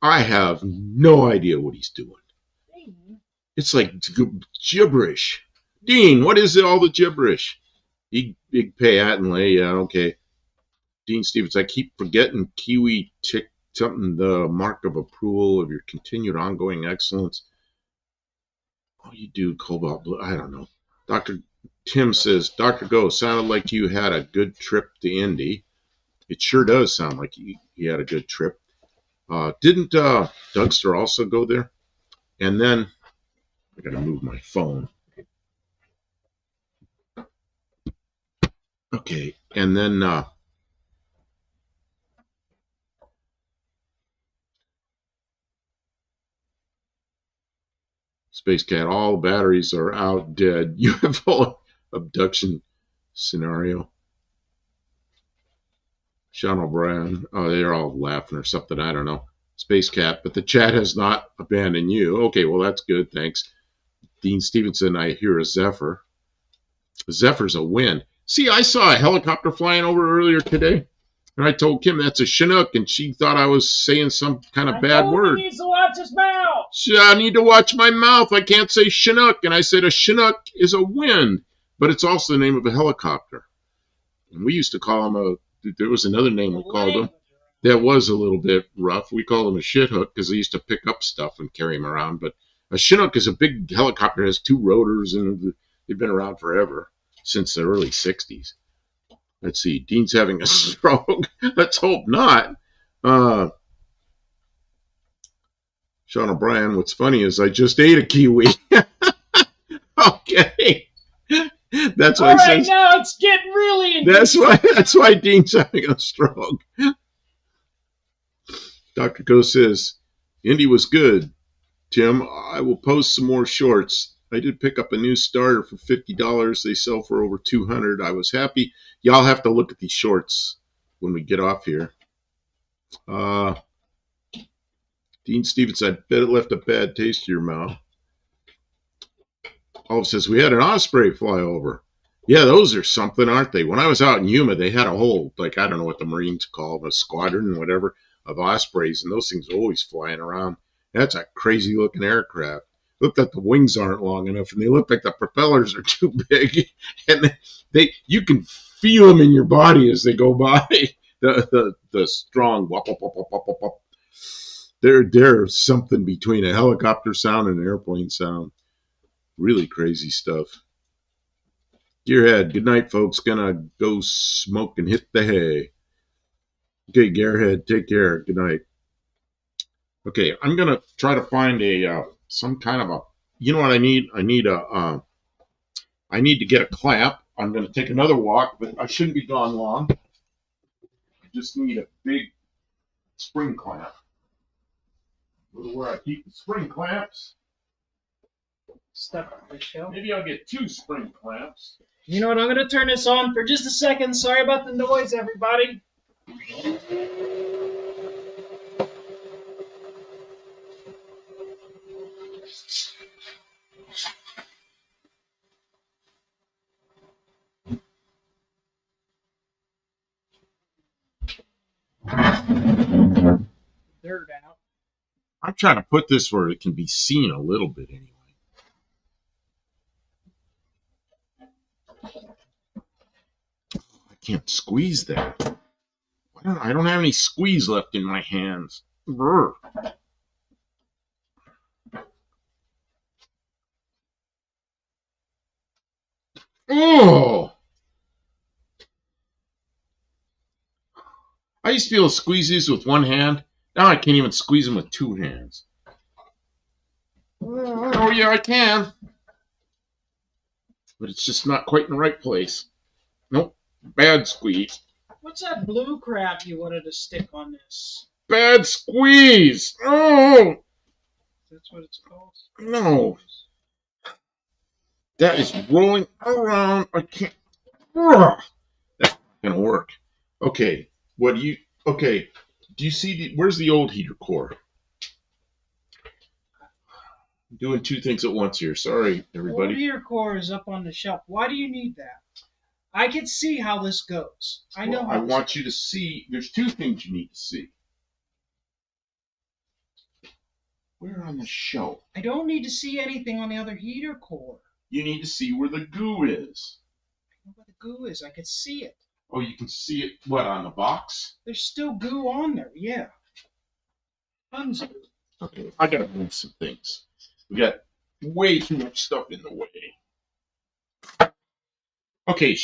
I have no idea what he's doing. It's like gibberish. Dean, what is it, all the gibberish? Big pay Attenley, yeah, okay. Dean Stevens, I keep forgetting Kiwi tick something, the mark of approval of your continued ongoing excellence. Oh, you do Cobalt Blue, I don't know. Dr. Tim says, Dr. Go, sounded like you had a good trip to Indy. It sure does sound like you had a good trip. Didn't Dougster also go there? And then, I gotta move my phone. Okay, and then Space Cat, all batteries are out, dead. UFO abduction scenario. Sean O'Brien. Oh, they're all laughing or something. I don't know. Space Cat, but the chat has not abandoned you. Okay, well, that's good. Thanks. Dean Stevenson, I hear a Zephyr. A Zephyr's a wind. See, I saw a helicopter flying over earlier today, and I told Kim that's a Chinook, and she thought I was saying some kind of bad word. He needs to watch his mouth. I need to watch my mouth. I can't say Chinook, and I said a Chinook is a wind, but it's also the name of a helicopter. And we used to call them a. There was another name we called them. That was a little bit rough. We called them a shit hook because they used to pick up stuff and carry them around. But a Chinook is a big helicopter. It has 2 rotors, and they've been around forever, since the early 60s. Let's see. Dean's having a stroke. Let's hope not. Sean O'Brien, what's funny is I just ate a kiwi. Okay. That's why. All right, now it's getting really interesting. That's why Dean's having a stroke. Dr. Go says, Indy was good. Tim, I will post some more shorts. I did pick up a new starter for $50. They sell for over $200. I was happy. Y'all have to look at these shorts when we get off here. Dean Stevens, I bet it left a bad taste in your mouth. Olive says, we had an osprey fly over. Yeah, those are something, aren't they? When I was out in Yuma, they had a whole, like, I don't know what the Marines call them, a squadron, whatever, of ospreys, and those things are always flying around. That's a crazy-looking aircraft. Looked like the wings aren't long enough, and they look like the propellers are too big. And you can feel them in your body as they go by. The strong wop, wop, wop, wop, wop, wop. They're something between a helicopter sound and an airplane sound. Really crazy stuff. Gearhead, good night, folks. Gonna go smoke and hit the hay. Okay, Gearhead, take care. Good night. Okay, I'm gonna try to find a some kind of a. You know what I need? I need to get a clamp. I'm gonna take another walk, but I shouldn't be gone long. I just need a big spring clamp. Where I keep the spring clamps. Stuff on the shelf. Maybe I'll get 2 spring clamps. You know what? I'm going to turn this on for just a second. Sorry about the noise, everybody. Dirt out. I'm trying to put this where it can be seen a little bit anyway. I can't squeeze that. I don't have any squeeze left in my hands. Brr. Oh! I used to be able to squeeze these with one hand. Now I can't even squeeze them with 2 hands. Oh, yeah, I can. But it's just not quite in the right place. Nope. Bad squeeze. What's that blue crap you wanted to stick on this? Bad squeeze. Oh! That's what it's called? No. That is rolling around. I can't. That's not going to work. Okay. Okay. Do you see where's the old heater core? I'm doing 2 things at once here. Sorry, everybody. The heater core is up on the shelf. Why do you need that? I can see how this goes. I know how I want you to see. There's 2 things you need to see. Where on the shelf? I don't need to see anything on the other heater core. You need to see where the goo is. I know where the goo is. I can see it. Oh, you can see it, what, on the box? There's still goo on there, yeah. Tons of it. Okay, I gotta move some things. We got way too much stuff in the way. Okay,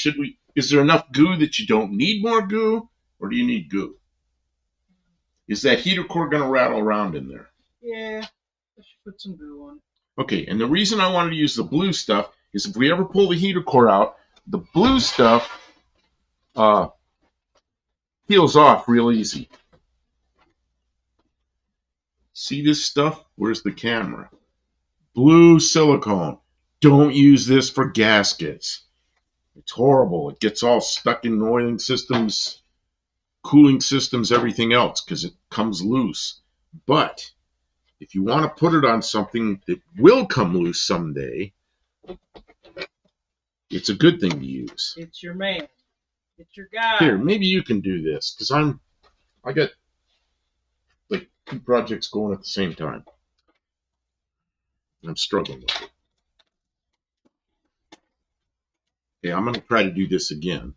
is there enough goo that you don't need more goo? Or do you need goo? Is that heater core gonna rattle around in there? Yeah, I should put some goo on it. Okay, and the reason I wanted to use the blue stuff is if we ever pull the heater core out, the blue stuff peels off real easy. See this stuff? Where's the camera? Blue silicone. Don't use this for gaskets. It's horrible. It gets all stuck in oiling systems, cooling systems, everything else, because it comes loose. But if you want to put it on something that will come loose someday, it's a good thing to use. It's your man. It's your guy. Here, maybe you can do this, because I got like 2 projects going at the same time. I'm struggling with it. Okay, I'm going to try to do this again.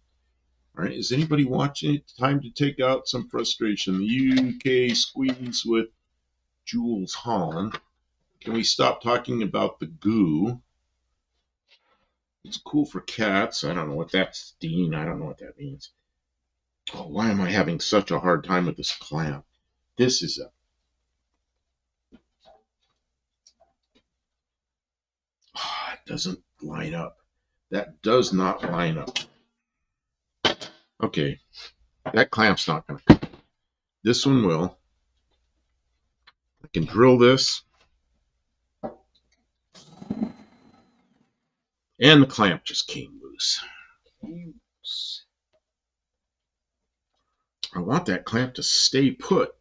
All right, is anybody watching it? Time to take out some frustration. The UK squeeze with Jules Holland. Can we stop talking about the goo? It's cool for cats. I don't know what that's, Dean. I don't know what that means. Oh, why am I having such a hard time with this clamp? This is a... Oh, it doesn't line up. That does not line up. Okay, that clamp's not going to come. This one will. I can drill this. And the clamp just came loose. I want that clamp to stay put.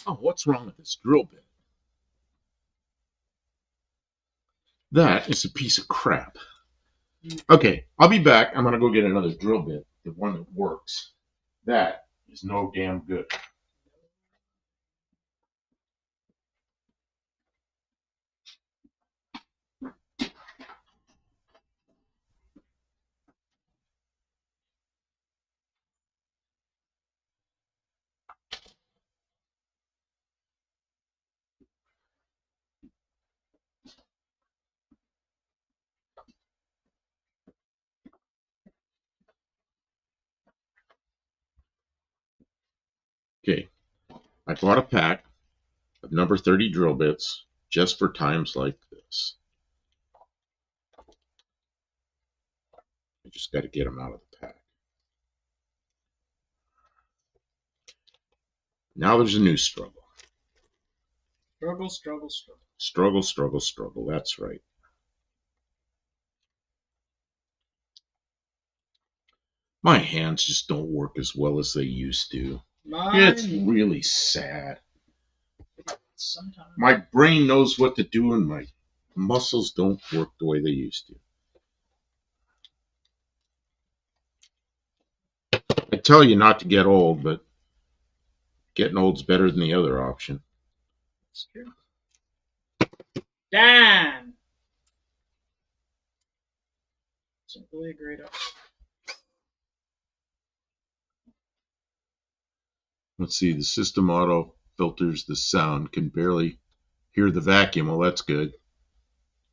Oh, what's wrong with this drill bit? That is a piece of crap. Okay, I'll be back. I'm going to go get another drill bit, the one that works. That is no damn good. Okay, I bought a pack of number 30 drill bits just for times like this. I just got to get them out of the pack. Now there's a new struggle. Struggle, struggle, struggle. Struggle, struggle, struggle. That's right. My hands just don't work as well as they used to. It's really sad. Sometimes. My brain knows what to do and my muscles don't work the way they used to. I tell you not to get old, but getting old's better than the other option. It's true. Damn! Simply a great option. Let's see, the system auto filters the sound, can barely hear the vacuum. Well, that's good.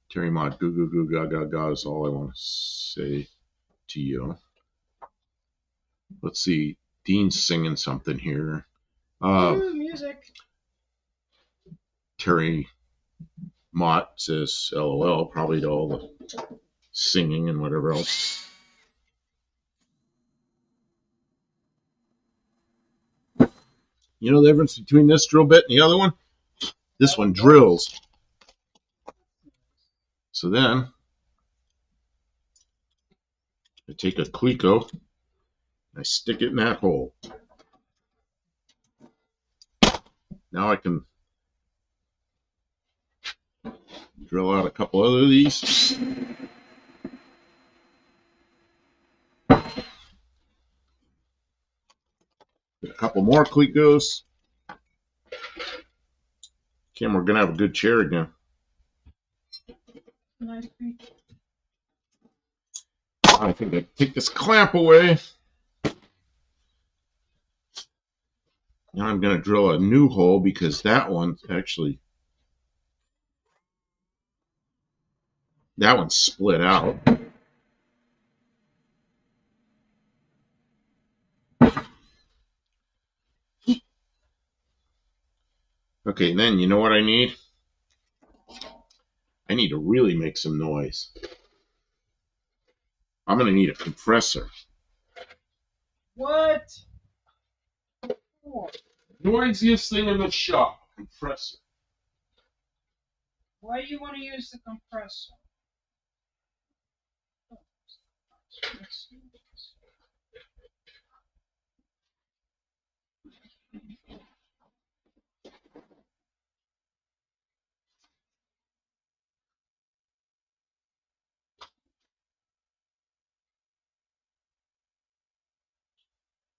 Terry Mod, goo goo goo ga ga ga is all I want to say to you. Let's see, Dean's singing something here. Ooh, music. Terry Mott says LOL, probably to all the singing and whatever else. You know the difference between this drill bit and the other one? This one drills. So then I take a Cleco and I stick it in that hole. Now I can drill out a couple other of these. Get a couple more Clecos. Kim, we're gonna have a good chair again. I think I take this clamp away. Now I'm gonna drill a new hole because that one's actually split out. Okay, then you know what I need? I need to really make some noise. I'm going to need a compressor. What? Noisiest thing in the shop, compressor. Why do you want to use the compressor?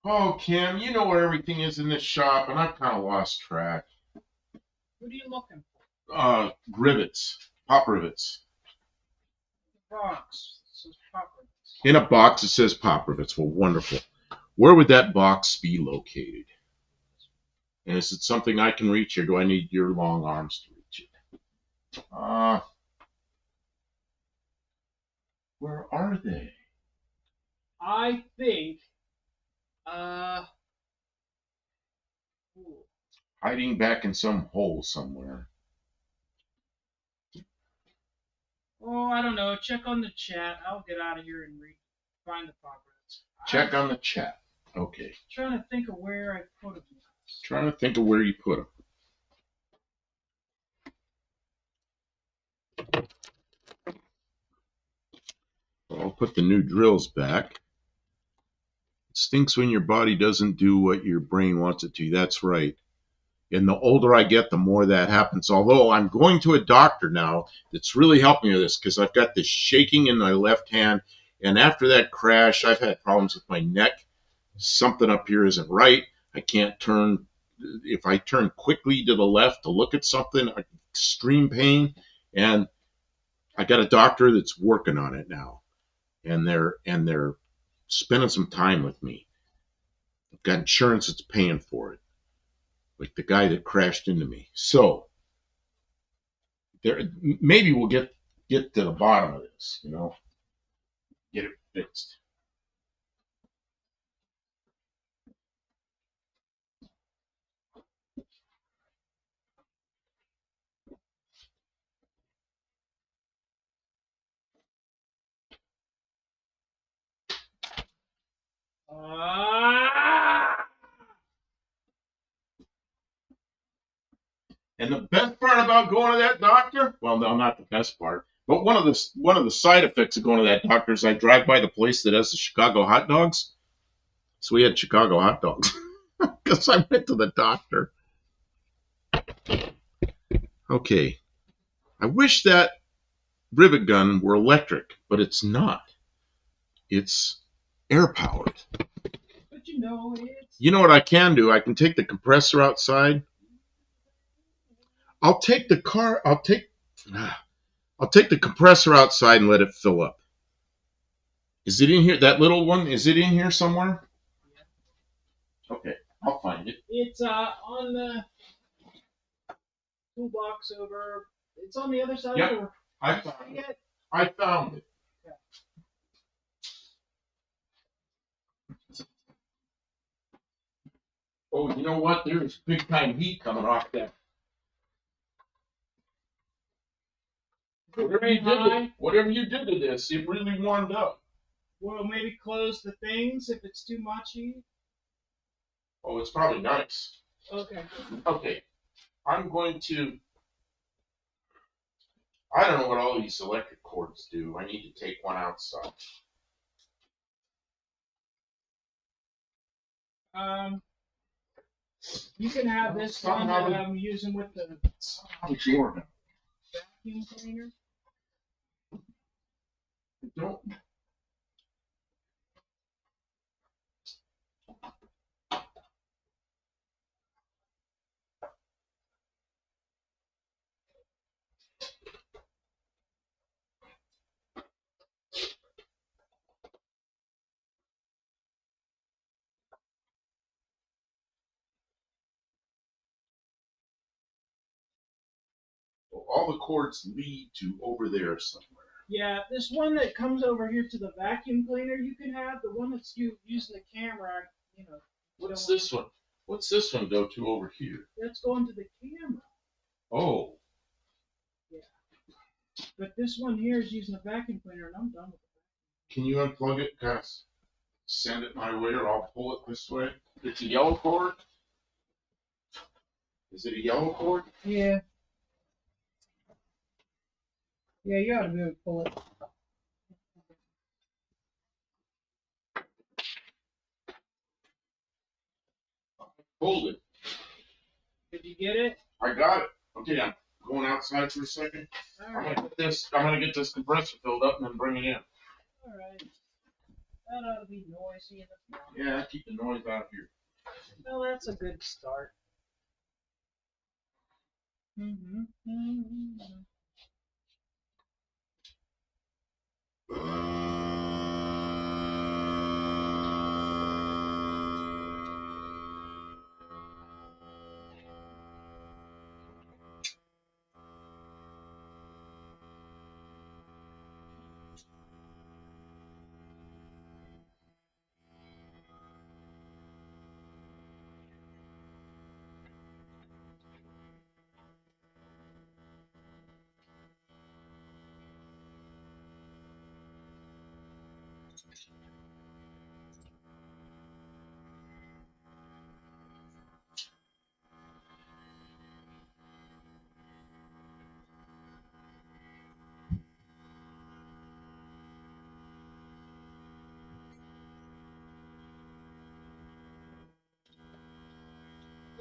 Oh, Kim, you know where everything is in this shop, and I've kind of lost track. What are you looking for? Rivets, pop rivets. Box. It says pop rivets. In a box, it says pop rivets. Well, wonderful. Where would that box be located? And is it something I can reach, or do I need your long arms to reach it? Where are they? I think, hiding back in some hole somewhere. Oh, I don't know. Check on the chat. I'll get out of here and find the pop rivets. Check on the chat. Okay. I'm trying to think of where I put them. Trying to think of where you put them. I'll put the new drills back. It stinks when your body doesn't do what your brain wants it to. That's right. And the older I get, the more that happens. Although I'm going to a doctor now that's really helped me with this because I've got this shaking in my left hand. And after that crash, I've had problems with my neck. Something up here isn't right. I can't turn. If I turn quickly to the left to look at something, extreme pain. And I got a doctor that's working on it now. And they're spending some time with me. I've got insurance that's paying for it. Like the guy that crashed into me. So there, maybe we'll get to the bottom of this, get it fixed. And the best part about going to that doctor, well, no, not the best part, but one of the side effects of going to that doctor is I drive by the place that has the Chicago hot dogs. So we had Chicago hot dogs because I went to the doctor. Okay. I wish that rivet gun were electric, but it's not. It's air powered. But you know it's... You know what I can do? I can take the compressor outside. I'll take the compressor outside and let it fill up. Is it in here? That little one, is it in here somewhere? Yeah. Okay, I'll find it. It's on the toolbox over. It's on the other side of the door. I found it. I found it. Yeah. Oh, you know what? There's big time heat coming off that. Whatever you did to this, it really warmed up. Well, maybe close the things if it's too much heat. Oh, it's probably nice. Okay. Okay. I'm going to. I don't know what all these electric cords do. I need to take one outside. You can have this one that I'm using with the vacuum cleaner. Don't. All the cords lead to over there somewhere. Yeah, this one that comes over here to the vacuum cleaner, you can have the one that's using the camera. What's this one? What's this one go to over here? That's going to the camera. Oh. Yeah. But this one here is using a vacuum cleaner, and I'm done with it. Can you unplug it? Kind of send it my way, or I'll pull it this way. It's a yellow cord. Is it a yellow cord? Yeah. Yeah, you ought to be able to pull it. Hold it. Did you get it? I got it. Okay, I'm going outside for a second. All right. I'm gonna get this compressor filled up and then bring it in. All right. That ought to be noisy in the front. Yeah, keep the noise out of here. Well, that's a good start.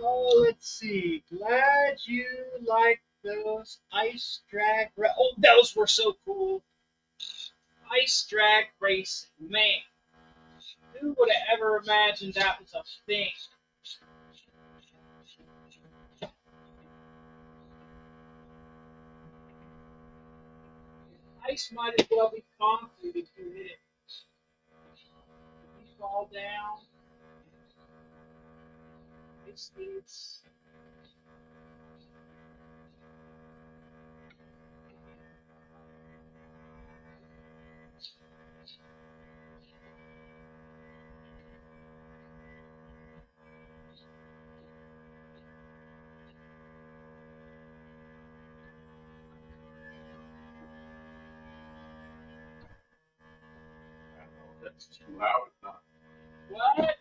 Oh, let's see. Glad you like those ice drag. Oh, those were so cool. Ice drag racing, man. Who would have ever imagined that was a thing? Ice might as well be concrete if you hit it. If you fall down, it's I don't know if that's too loud or not. what?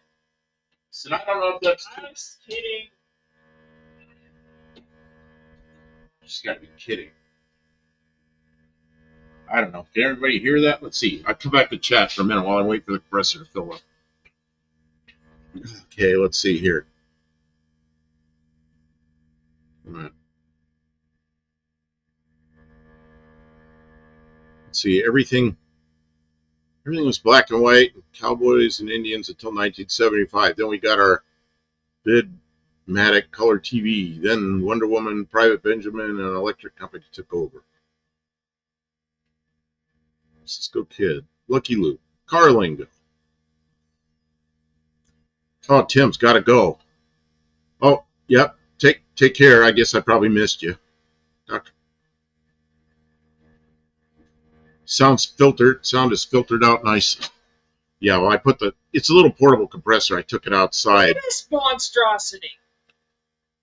So I don't know if that's too. I was kidding. You just gotta be kidding. I don't know. Can everybody hear that? Let's see. I'll come back to chat for a minute while I wait for the compressor to fill up. Okay, let's see here. All right. Let's see. Everything was black and white, cowboys and Indians until 1975. Then we got our Bid-Matic color TV. Then Wonder Woman, Private Benjamin, and an electric company took over. Cisco Kid, Lucky Luke, Carlingo. Oh, Tim's got to go. Oh, yep. Take care. I guess I probably missed you. Doctor. Sound is filtered out nicely. Yeah, well, it's a little portable compressor. I took it outside. Look at this monstrosity.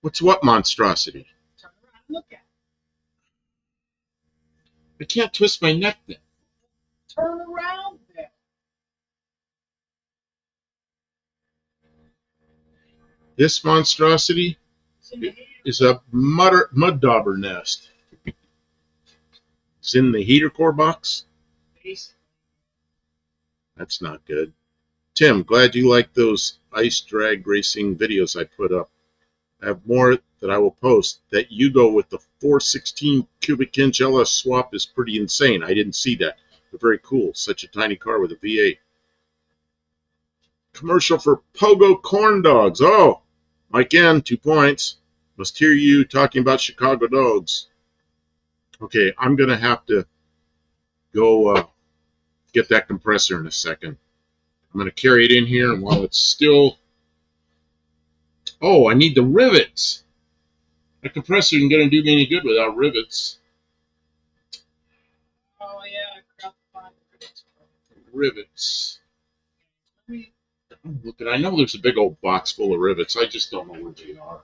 What monstrosity? Turn around and look at it. I can't twist my neck then. Turn around then. This monstrosity is a mud dauber nest. It's in the heater core box. That's not good. Tim, glad you like those ice drag racing videos I put up. I have more that I will post. That Yugo with the 416 cubic inch LS swap is pretty insane. I didn't see that, but very cool. Such a tiny car with a V8. Commercial for Pogo corn dogs. Oh, Mike N, 2 points. Must hear you talking about Chicago dogs. Okay, I'm going to have to go get that compressor in a second. I'm going to carry it in here, and while it's still... Oh, I need the rivets. The compressor isn't going to do me any good without rivets. Oh, yeah, I forgot to find the Rivets. Look, I know there's a big old box full of rivets. I just don't know where they are.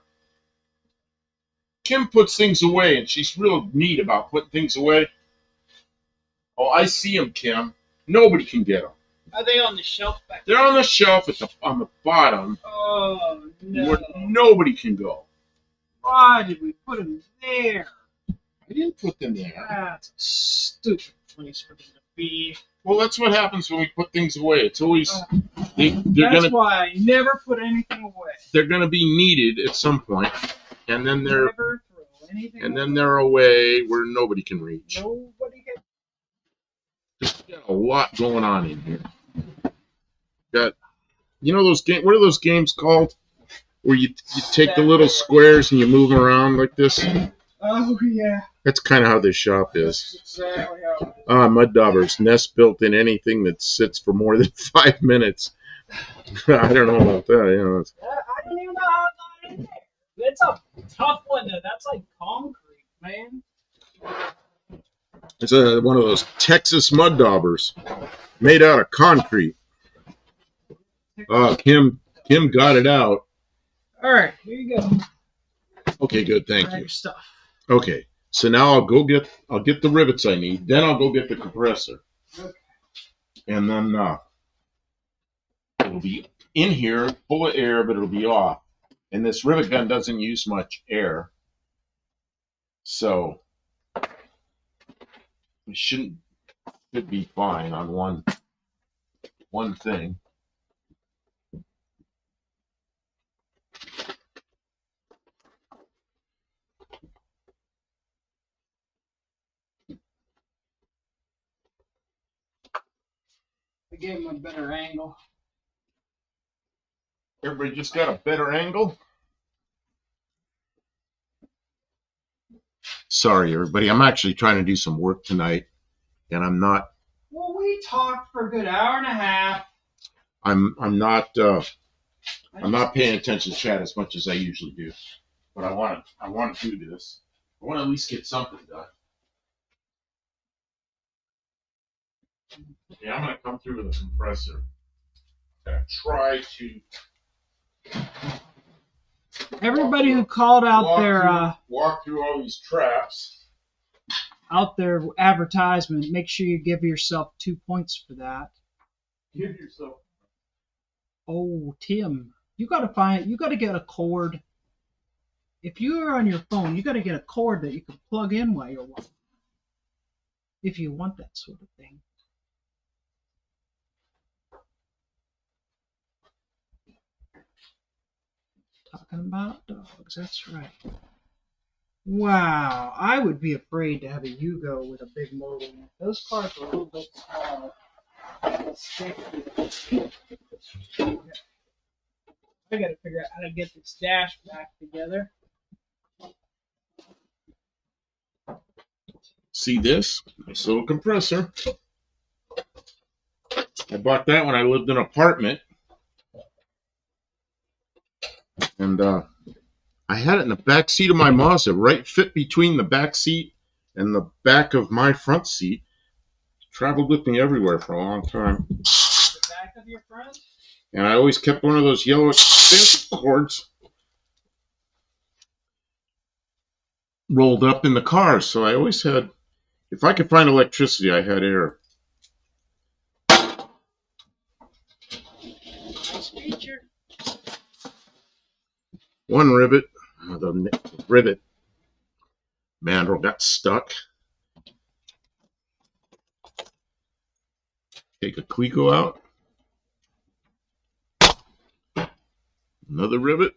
Kim puts things away, and she's real neat about putting things away. Oh, I see them, Kim. Nobody can get them. Are they on the shelf back there? They're on the shelf on the bottom. Oh, no. Where nobody can go. Why did we put them there? I didn't put them there. That's a stupid place for them to be. Well, that's what happens when we put things away. It's always that's why I never put anything away. They're gonna be needed at some point, and then never throw anything and away. then they're away where nobody can reach. Nobody can. There's got a lot going on in here. Got, you know those games? What are those games called? Where you take the little squares and you move them around like this. Oh yeah. That's kind of how this shop is. That's exactly how. Mud daubers, nest built in anything that sits for more than 5 minutes. I don't know about that. You know, I don't even know how it got in there. It's a tough one though. That's like concrete, man. It's one of those Texas mud daubers made out of concrete. Kim got it out. All right, here you go. Okay, good. Thank you. Stuff. Okay, so now I'll get the rivets I need. Then I'll go get the compressor. Okay. And then it'll be in here full of air, but it'll be off. And this rivet gun doesn't use much air, so it should be fine on one thing. I gave him a better angle. Everybody just got a better angle? Sorry, everybody. I'm actually trying to do some work tonight, and I'm not. Well, we talked for a good hour and a half. I'm not paying attention to chat as much as I usually do, but I want to do this. I want to at least get something done. Yeah, I'm gonna come through with a compressor. I'm gonna try to. Everybody who called out walk through all these traps. Out their advertisement, make sure you give yourself 2 points for that. Give yourself. Oh, Tim, you got to get a cord. If you're on your phone, you got to get a cord that you can plug in while you're walking. If you want that sort of thing. Talking about dogs, that's right. Wow, I would be afraid to have a Yugo with a big motor in it. Those cars are a little bit small. I gotta figure out how to get this dash back together. See this? Nice little compressor. I bought that when I lived in an apartment. And I had it in the back seat of my Mazda, right fit between the back seat and the back of my front seat. Traveled with me everywhere for a long time. The back of your front? And I always kept one of those yellow extension cords rolled up in the car. So I always had, if I could find electricity, I had air. Nice feature. One rivet, the rivet mandrel got stuck. Take a Clico out. Another rivet.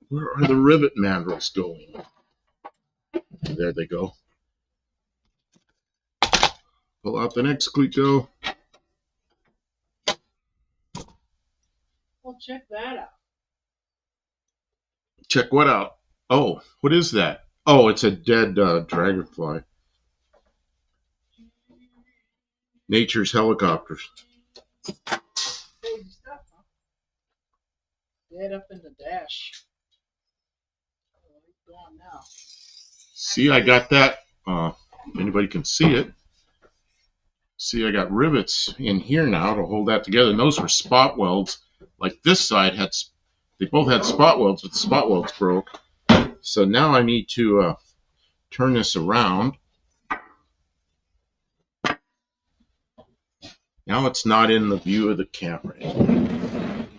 Where are the rivet mandrels going? There they go. Pull out the next Clico. Well, check that out. Check what out? Oh, what is that? Oh, it's a dead dragonfly. Nature's helicopters. Crazy stuff, huh? Dead up in the dash. Oh, it's gone now. See, I got that. Anybody can see it. See, I got rivets in here now to hold that together. And those were spot welds. Like this side had, they both had spot welds, but the spot welds broke. So now I need to turn this around. Now it's not in the view of the camera.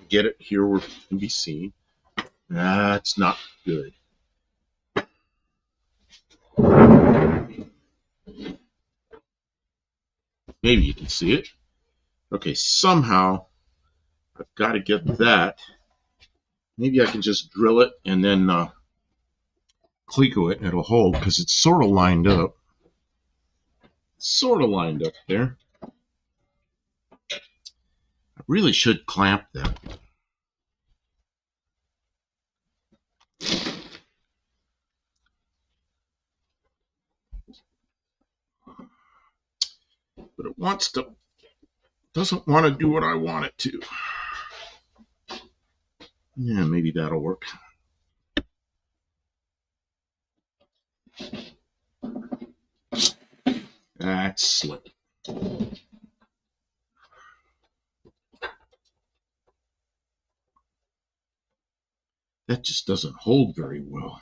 Get it here where it can be seen. That's not good. Maybe you can see it. Okay, somehow I've got to get that. Maybe I can just drill it and then cleco it and it'll hold because it's sort of lined up. Sort of lined up there. I really should clamp that. But it doesn't want to do what I want it to. Yeah, maybe that'll work. That's slick. That just doesn't hold very well.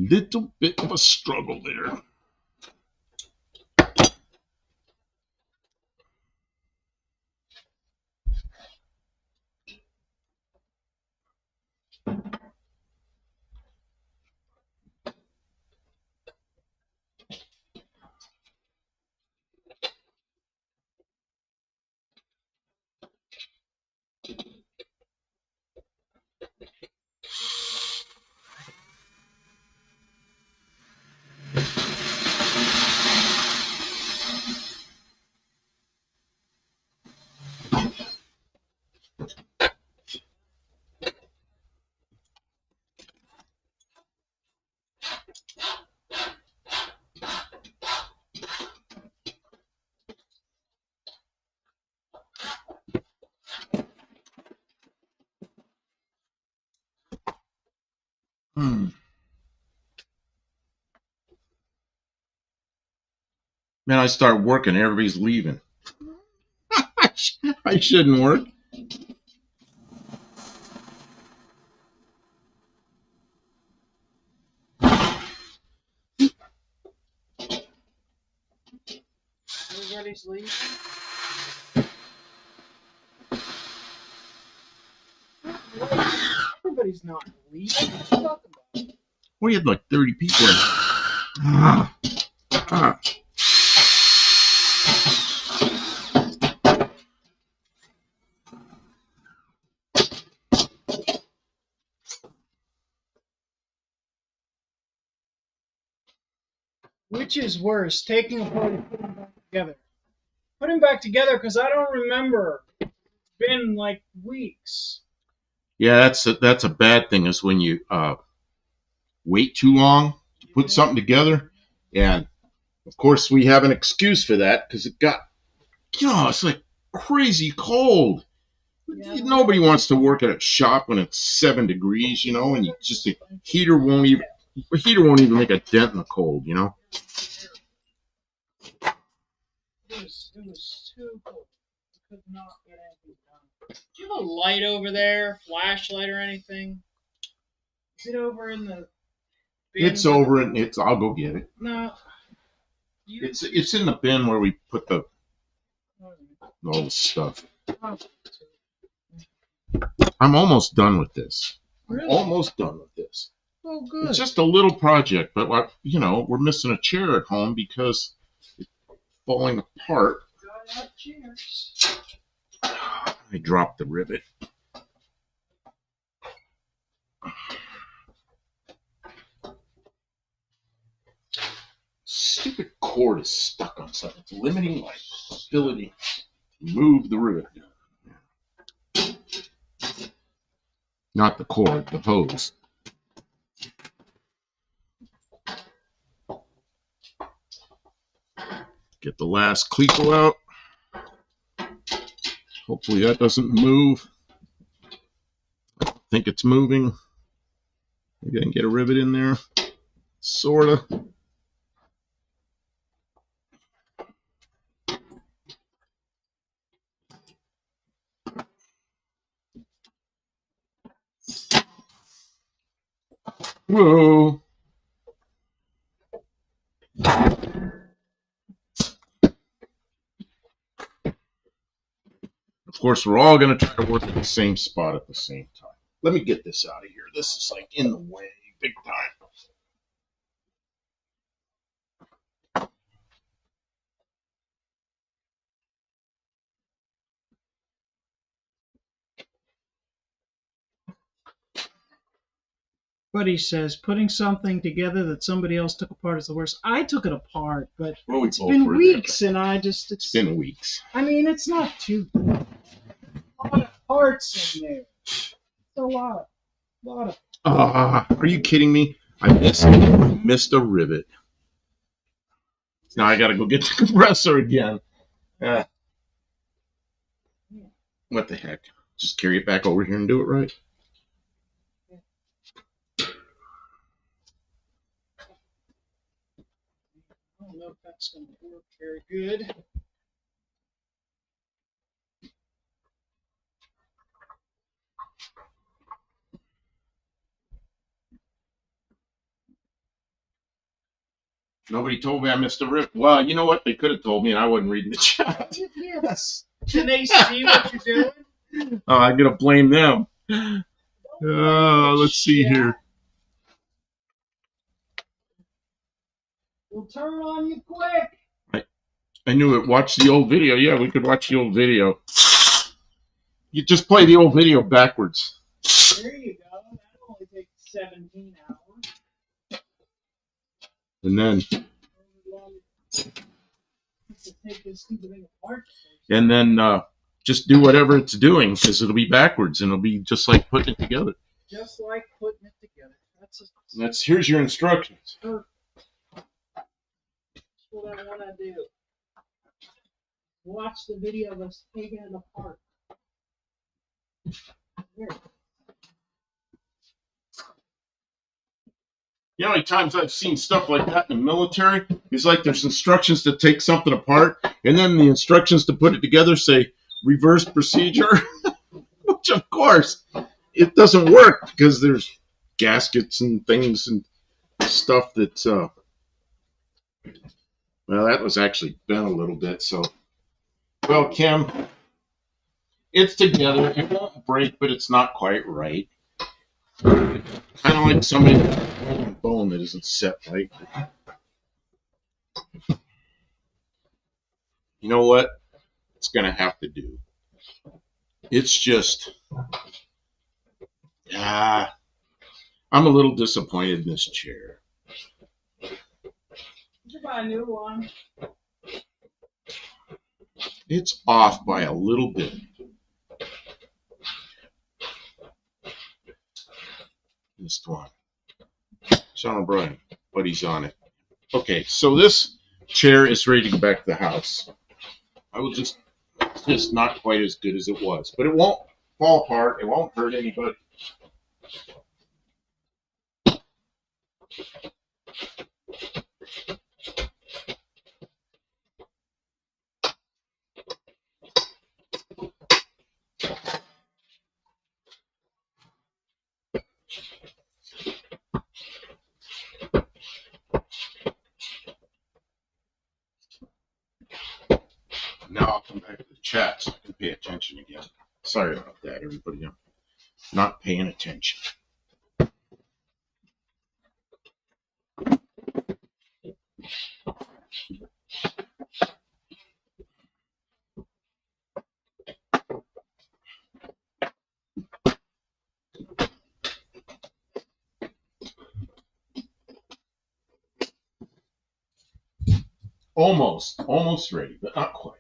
Little bit of a struggle there. Man, I start working, everybody's leaving. I shouldn't work. Everybody's leaving. Everybody's not leaving. What are you talking about? We had like 30 people in. Which is worse, taking apart and putting back together? Putting back together because I don't remember. It's been like weeks. Yeah, that's a bad thing is when you wait too long to put something together. And of course we have an excuse for that because it got, it's like crazy cold. Yeah. Nobody wants to work at a shop when it's 7 degrees, and you just the heater won't even make a dent in the cold, It was too cold. I could not get anything done. Do you have a light over there, flashlight or anything? Is it over in the bin? It's over and I'll go get it. No. It's in the bin where we put all the stuff. I'm almost done with this. Really? Almost done with this. Oh, good. It's just a little project, but we're missing a chair at home because it's falling apart. Got chairs. I dropped the rivet. Stupid cord is stuck on something. It's limiting my ability to move the rivet. Not the cord, the hose. Get the last cleco out. Hopefully that doesn't move. I think it's moving. Maybe I can get a rivet in there. Sorta. Whoa. Of course, we're all going to try to work at the same spot at the same time. Let me get this out of here. This is like in the way, big time. Buddy says putting something together that somebody else took apart is the worst. I took it apart, but Well, it's been weeks, and it's been weeks. I mean, it's not too bad. A lot of parts in there. It's a lot of. Are you kidding me? I missed a rivet. Now I got to go get the compressor again. What the heck? Just carry it back over here and do it right. I don't know if that's going to work very good. Nobody told me I missed a rivet. Well, you know what? They could have told me, and I wasn't reading the chat. Yes. Can they see what you're doing? Oh, I'm gonna blame them. Let's see here. We'll turn on you quick. I knew it. Watch the old video. Yeah, we could watch the old video. You just play the old video backwards. There you go. That'll only take 17 hours. And then. Take this stupid thing apart. And then just do whatever it's doing, because it'll be backwards and it'll be just like putting it together. Just like putting it together. Here's your instructions. That's what I want to do. Watch the video of us taking it apart. Here. You know how many times I've seen stuff like that in the military? It's like there's instructions to take something apart, and then the instructions to put it together say reverse procedure. Which, of course, it doesn't work because there's gaskets and things and stuff that, well, that was actually bent a little bit. So, well, Kim, it's together. It won't break, but it's not quite right. Kind of like somebody with a bone that isn't set right. You know what? It's going to have to do. It's just, I'm a little disappointed in this chair. You buy a new one. It's off by a little bit. This one. Sean O'Brien, but he's on it. Okay, so this chair is ready to go back to the house. I will just not quite as good as it was, but it won't fall apart. It won't hurt anybody. Now I'll come back to the chat so I can pay attention again. Sorry about that, everybody. I'm not paying attention. Almost ready, but not quite.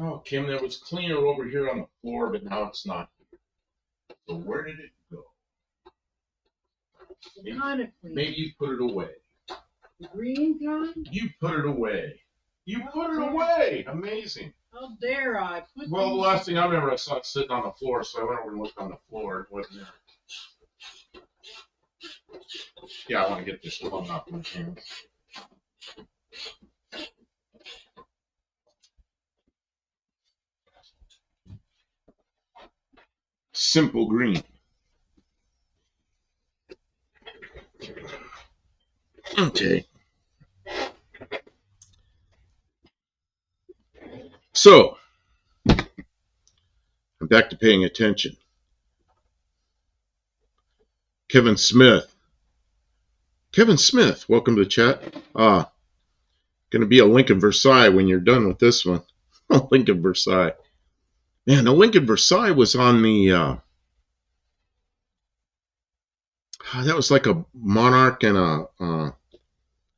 Oh, Kim, that was cleaner over here on the floor, but now it's not. So where did it go? Maybe you put it away. The green kind? You put it away. You put it away. Amazing. How dare I? Well, the last thing I remember, I saw it sitting on the floor, so I went over and looked on the floor. It wasn't there. Yeah, I want to get this one off my hands. Simple green. Okay. So, I'm back to paying attention. Kevin Smith. Kevin Smith, welcome to the chat. Going to be a Lincoln Versailles when you're done with this one. Lincoln Versailles. Man, the Lincoln Versailles was on the, that was like a Monarch and a,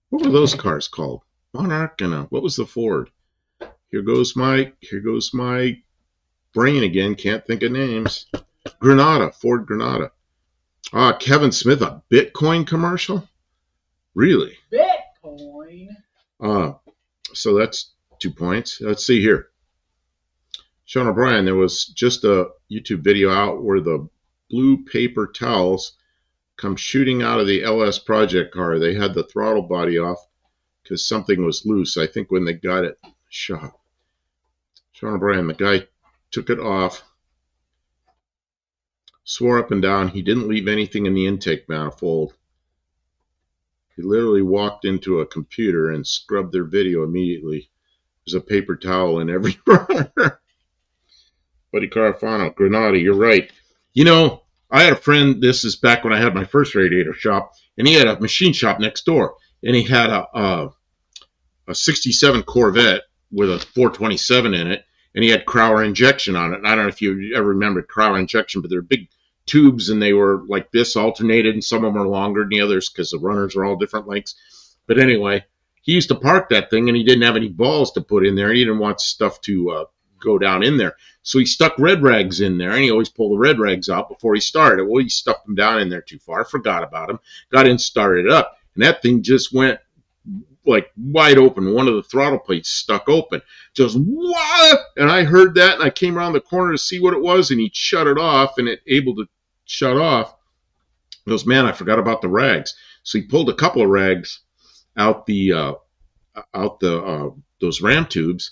what were those cars called? Monarch and a, what was the Ford? Here goes my brain again. Can't think of names. Granada, Ford Granada. Kevin Smith, a Bitcoin commercial? Really? Bitcoin? So that's 2 points. Let's see here. Sean O'Brien, there was just a YouTube video out where the blue paper towels come shooting out of the LS project car. They had the throttle body off because something was loose, I think, when they got it shot. Sean O'Brien, the guy took it off, swore up and down he didn't leave anything in the intake manifold. He literally walked into a computer and scrubbed their video immediately. There's a paper towel in every runner. Buddy Carafano, Granada, you're right. You know, I had a friend, this is back when I had my first radiator shop, and he had a machine shop next door. And he had a 67 Corvette with a 427 in it, and he had Crowler injection on it. And I don't know if you ever remember Crowler injection, but they're big tubes, and they were like this, alternated, and some of them are longer than the others because the runners are all different lengths. But anyway, he used to park that thing, and he didn't have any balls to put in there. He didn't want stuff to go down in there. So he stuck red rags in there, and he always pulled the red rags out before he started. Well, he stuffed them down in there too far, forgot about them, got in, started it up, and that thing just went like wide open. One of the throttle plates stuck open. Just what? And I heard that, and I came around the corner to see what it was, and he shut it off, and it able to shut off. He goes, man, I forgot about the rags. So he pulled a couple of rags out the those ram tubes,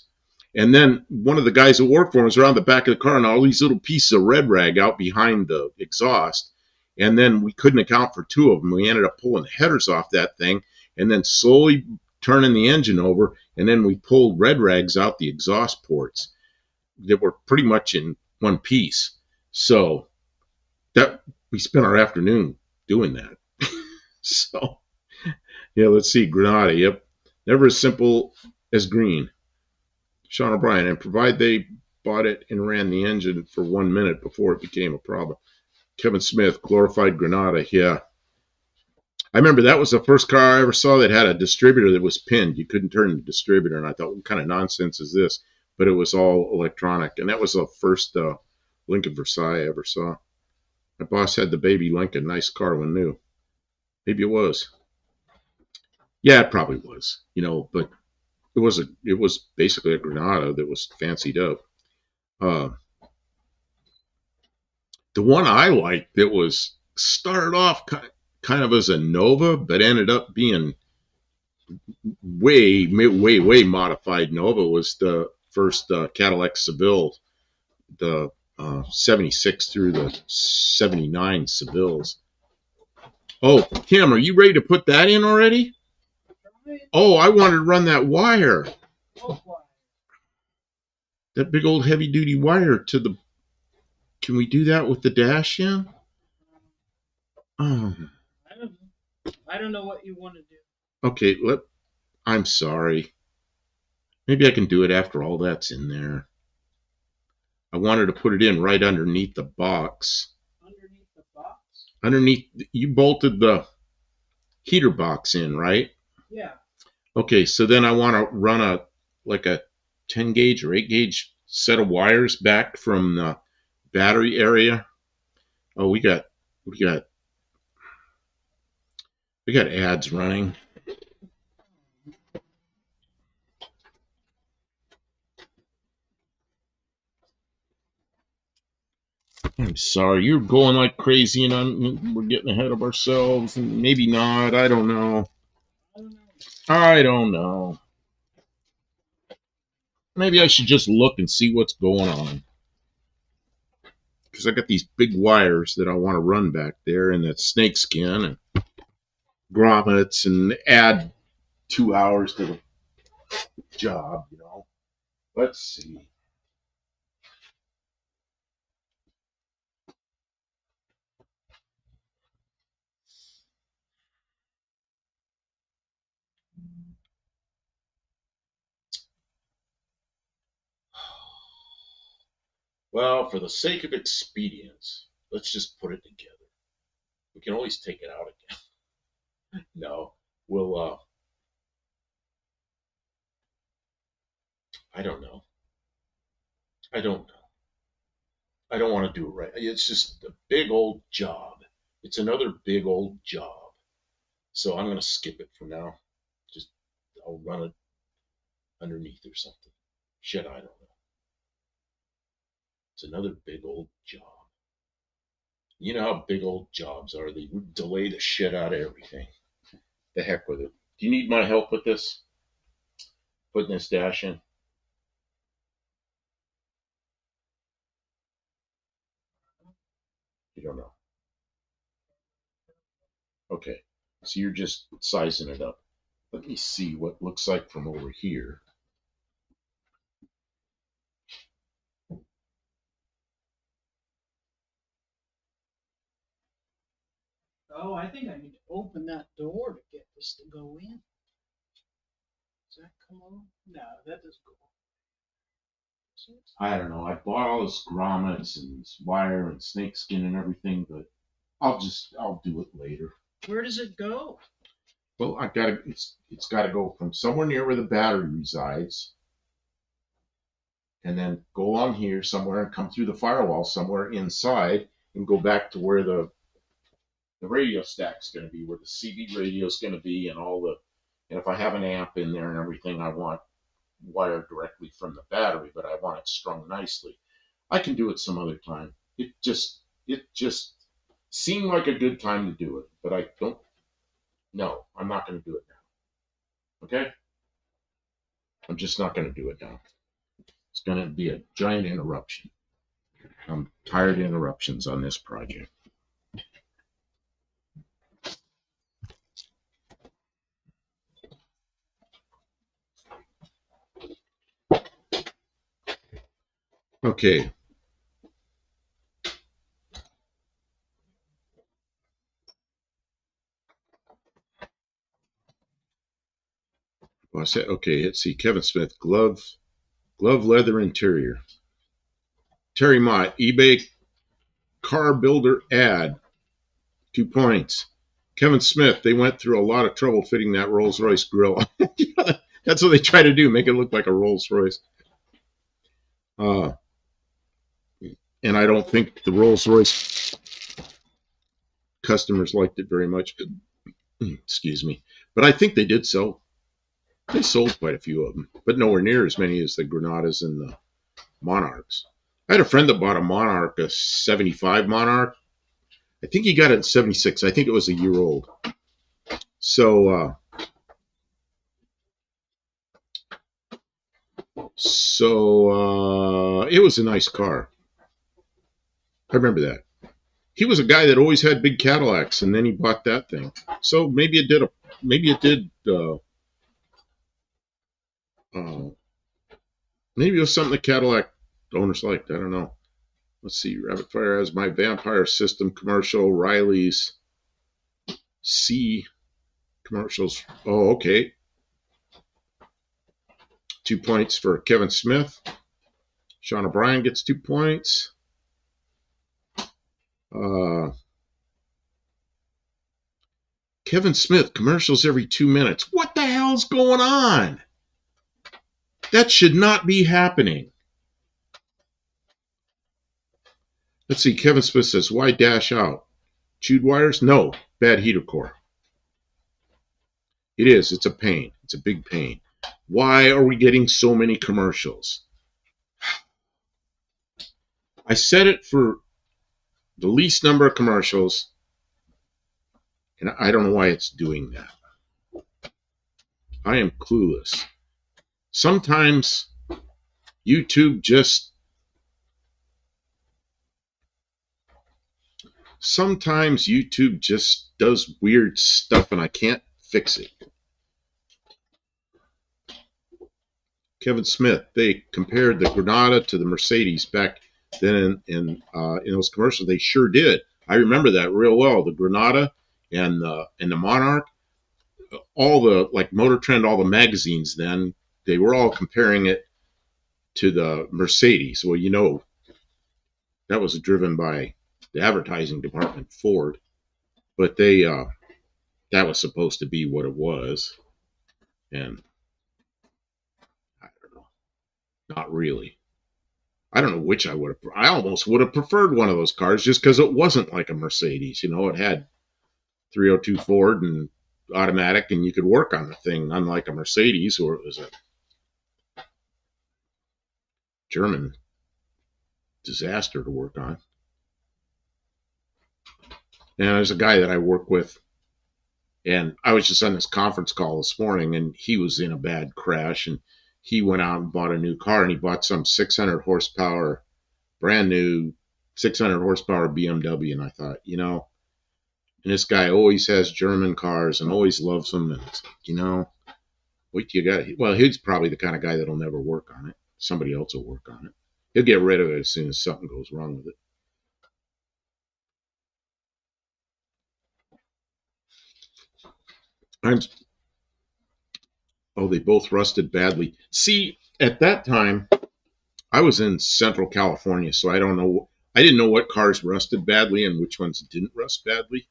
and then one of the guys that worked for him was around the back of the car, and all these little pieces of red rag out behind the exhaust. And then we couldn't account for two of them. We ended up pulling the headers off that thing, and then slowly turning the engine over, and then we pulled red rags out the exhaust ports that were pretty much in one piece. So that we spent our afternoon doing that. So yeah, let's see, Granada, yep, never as simple as green. Sean O'Brien, and provide they bought it and ran the engine for 1 minute before it became a problem. Kevin Smith, glorified Granada, yeah. I remember that was the first car I ever saw that had a distributor that was pinned. You couldn't turn the distributor, and I thought, what kind of nonsense is this? But it was all electronic, and that was the first Lincoln Versailles I ever saw. My boss had the baby Lincoln, nice car when new. Maybe it was. Yeah, it probably was, you know, but it was basically a Granada that was fancied up. The one I liked that was started off kind of as a Nova, but ended up being way modified Nova was the first Cadillac Seville, the 76 through the 79 Sevilles. Oh, Kim, are you ready to put that in already? Oh, I wanted to run that wire. That big old heavy duty wire to the... Can we do that with the dash in? I don't know what you want to do. Okay, I'm sorry. Maybe I can do it after all that's in there. I wanted to put it in right underneath the box. Underneath the box? Underneath, you bolted the heater box in, right? Yeah. Okay, so then I want to run like a 10 gauge or 8 gauge set of wires back from the battery area. Oh, we got ads running. I'm sorry, you're going like crazy, and we're getting ahead of ourselves, and maybe not. I don't know. I don't know. Maybe I should just look and see what's going on. Because I got these big wires that I want to run back there, and that snakeskin and grommets, and add 2 hours to the job, you know. Let's see. Well, for the sake of expedience, let's just put it together. We can always take it out again. No, we'll, I don't know. I don't know. I don't want to do it right. It's just a big old job. It's another big old job. So I'm going to skip it for now. Just, I'll run it underneath or something. Shit, I don't know. It's another big old job. You know how big old jobs are. They delay the shit out of everything. The heck with it. Do you need my help with this? Putting this dash in? You don't know. Okay. So you're just sizing it up. Let me see what it looks like from over here. Oh, I think I need to open that door to get this to go in. Does that come on? No, that doesn't go on. I don't know. I bought all this grommets and this wire and snakeskin and everything, but I'll do it later. Where does it go? Well, it's got to go from somewhere near where the battery resides, and then go along here somewhere and come through the firewall somewhere inside and go back to where the radio stack's going to be, where the CB radio's going to be, and if I have an amp in there and everything, I want wired directly from the battery, but I want it strung nicely. I can do it some other time. It just seemed like a good time to do it, but I don't. No, I'm not going to do it now. Okay? I'm just not going to do it now. It's going to be a giant interruption. I'm tired of interruptions on this project. Okay. Well, I said, okay, let's see. Kevin Smith, glove leather interior. Terry Mott, eBay car builder ad, 2 points. Kevin Smith, they went through a lot of trouble fitting that Rolls Royce grill. That's what they try to do, make it look like a Rolls Royce. And I don't think the Rolls Royce customers liked it very much. Excuse me. But I think they did sell. They sold quite a few of them, but nowhere near as many as the Granadas and the Monarchs. I had a friend that bought a Monarch, a 75 Monarch. I think he got it in 76. I think it was a year old. So it was a nice car. I remember that. He was a guy that always had big Cadillacs, and then he bought that thing. So maybe it did maybe it was something the Cadillac owners liked. I don't know. Let's see. Rapid Fire has my Vampire System commercial. Riley's C commercials. Oh, okay. 2 points for Kevin Smith. Sean O'Brien gets 2 points. Kevin Smith commercials every 2 minutes. What the hell's going on? That should not be happening. Let's see. Kevin Smith says, "Why dash out? Chewed wires? No, bad heater core. It is. It's a pain. It's a big pain. Why are we getting so many commercials? I set it for the least number of commercials, and I don't know why it's doing that. I am clueless. Sometimes YouTube just does weird stuff, and I can't fix it." Kevin Smith, they compared the Granada to the Mercedes back then in those commercials. They sure did. I remember that real well. The Granada and the Monarch, all the like Motor Trend, all the magazines then, they were all comparing it to the Mercedes. Well, you know, that was driven by the advertising department, Ford, but they that was supposed to be what it was, and I don't know, not really. I don't know which I would have. I almost would have preferred one of those cars just because it wasn't like a Mercedes. You know, it had 302 Ford and automatic, and you could work on the thing, unlike a Mercedes, or it was a German disaster to work on. And there's a guy that I work with, and I was just on this conference call this morning, and he was in a bad crash, and he went out and bought a new car, and he bought some 600 horsepower, brand new 600 horsepower BMW, and I thought, you know, and this guy always has German cars and always loves them, and it's like, you know, what you got? Well, he's probably the kind of guy that'll never work on it. Somebody else will work on it. He'll get rid of it as soon as something goes wrong with it. I'm Oh, they both rusted badly. See, at that time, I was in Central California, so I don't know. I didn't know what cars rusted badly and which ones didn't rust badly.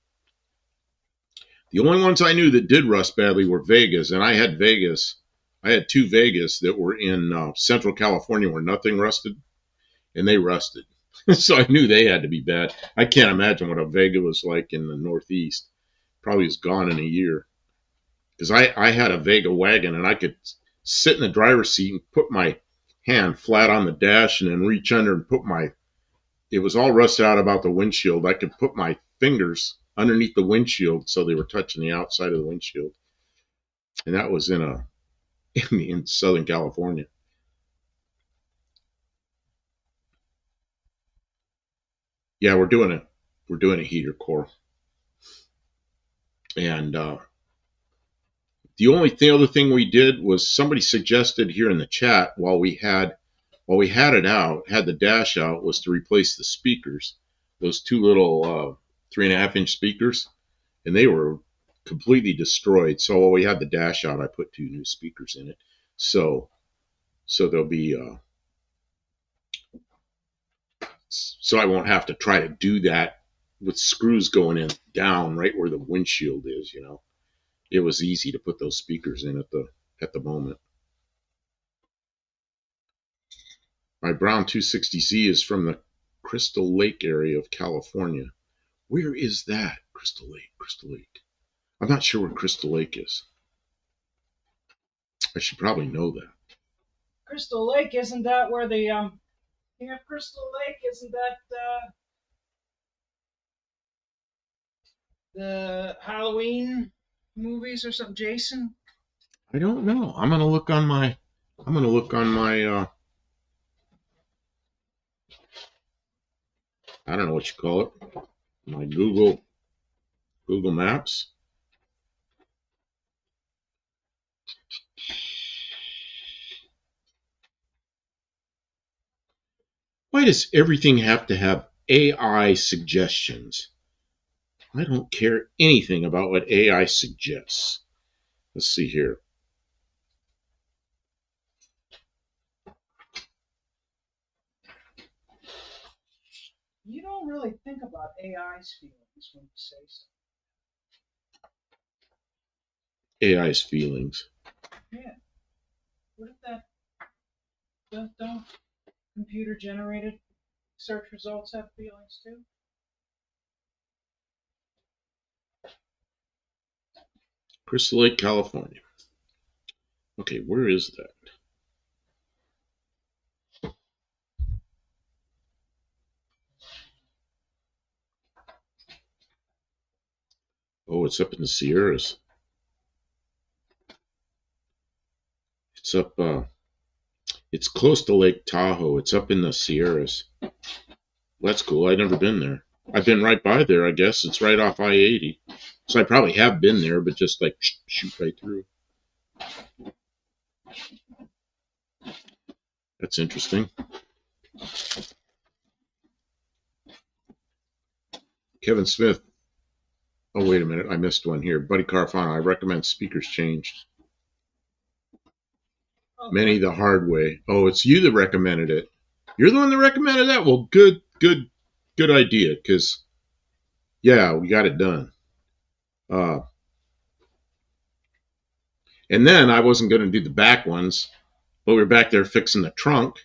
The only ones I knew that did rust badly were Vegas, and I had Vegas. I had two Vegas that were in Central California where nothing rusted, and they rusted. So I knew they had to be bad. I can't imagine what a Vega was like in the Northeast. Probably was gone in a year. Because I had a Vega wagon, and I could sit in the driver's seat and put my hand flat on the dash and then reach under and put my, it was all rusted out about the windshield. I could put my fingers underneath the windshield so they were touching the outside of the windshield. And that was in Southern California. Yeah, we're doing a heater core. And the other thing we did was somebody suggested here in the chat while we had the dash out, was to replace the speakers, those two little 3.5-inch speakers, and they were completely destroyed. So while we had the dash out, I put two new speakers in it. So there'll be so I won't have to try to do that with screws going in down right where the windshield is. You know, it was easy to put those speakers in at the moment. My brown 260Z is from the Crystal Lake area of California. Where is that? Crystal Lake, Crystal Lake. I'm not sure where Crystal Lake is. I should probably know that. Crystal Lake, isn't that where the Crystal Lake, isn't that the Halloween movies or something, Jason? I don't know. I'm gonna look on my I don't know what you call it. My Google Maps. Why does everything have to have AI suggestions? I don't care anything about what AI suggests. Let's see here. You don't really think about AI's feelings when you say so. AI's feelings. Yeah. What if that don't computer generated search results have feelings too? Crystal Lake, California. Okay, where is that? Oh, it's up in the Sierras. It's up, it's close to Lake Tahoe. It's up in the Sierras. That's cool. I've never been there. I've been right by there, I guess. It's right off I-80. So I probably have been there, but just like shoot right through. That's interesting. Kevin Smith. Oh, wait a minute. I missed one here. Buddy Carfano. I recommend speakers changed. Many the hard way. Oh, it's you that recommended it. You're the one that recommended that? Well, good idea, because, yeah, we got it done. And then I wasn't going to do the back ones, but we were back there fixing the trunk,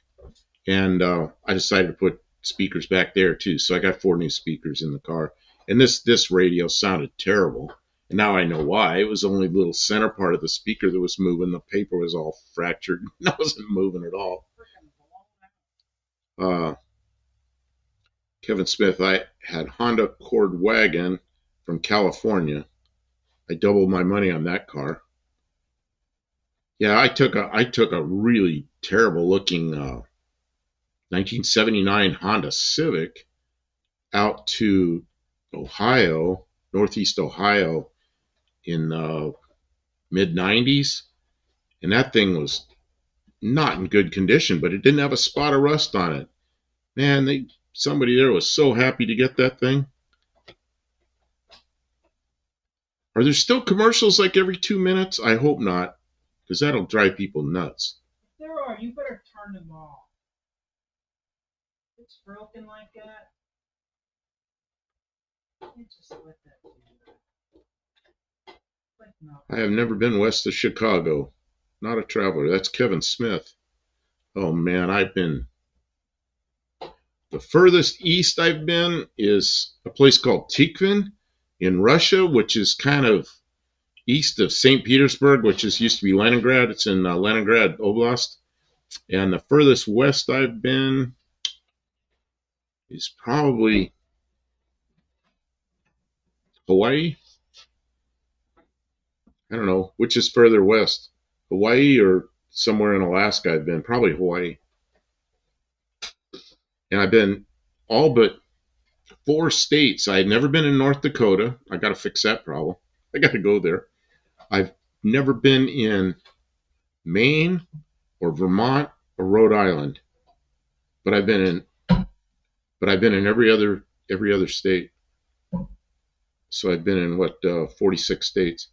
and I decided to put speakers back there, too. So I got 4 new speakers in the car. And this radio sounded terrible. And now I know why. It was only the little center part of the speaker that was moving. The paper was all fractured. It wasn't moving at all. Kevin Smith, I had Honda Accord wagon from California. I doubled my money on that car. Yeah, I took a really terrible looking 1979 Honda Civic out to Ohio, Northeast Ohio, in mid 90s, and that thing was not in good condition, but it didn't have a spot of rust on it. Man, somebody there was so happy to get that thing. Are there still commercials like every 2 minutes? I hope not, because that'll drive people nuts. If there are, you better turn them off. If it's broken like that, you just let that do that. Like, no. I have never been west of Chicago. Not a traveler. That's Kevin Smith. Oh man, the furthest east I've been is a place called Tikhvin in Russia, which is kind of east of St. Petersburg, which used to be Leningrad. It's in Leningrad Oblast. And the furthest west I've been is probably Hawaii. I don't know, which is further west, Hawaii or somewhere in Alaska I've been, probably Hawaii. And I've been all but 4 states. I had never been in North Dakota. I got to fix that problem. I got to go there. I've never been in Maine or Vermont or Rhode Island, but I've been in every other state. So I've been in 46 states.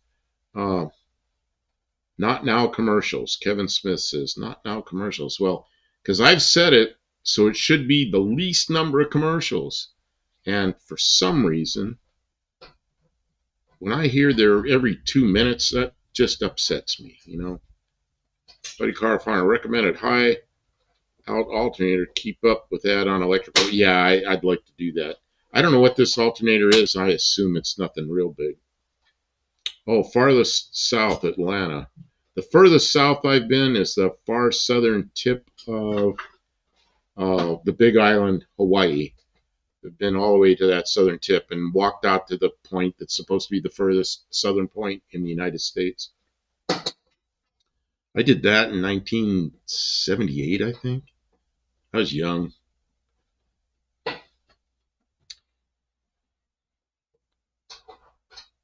Not now commercials. Kevin Smith says not now commercials. Well, because I've said it, so it should be the least number of commercials. And for some reason, when I hear they're every 2 minutes, that just upsets me, you know. Buddy Carfano recommended high out alternator. Keep up with that on electrical. Yeah, I'd like to do that. I don't know what this alternator is. I assume it's nothing real big. Oh, farthest south, Atlanta. The furthest south I've been is the far southern tip of the Big Island, Hawaii. I've been all the way to that southern tip and walked out to the point that's supposed to be the furthest southern point in the United States. I did that in 1978, I think. I was young.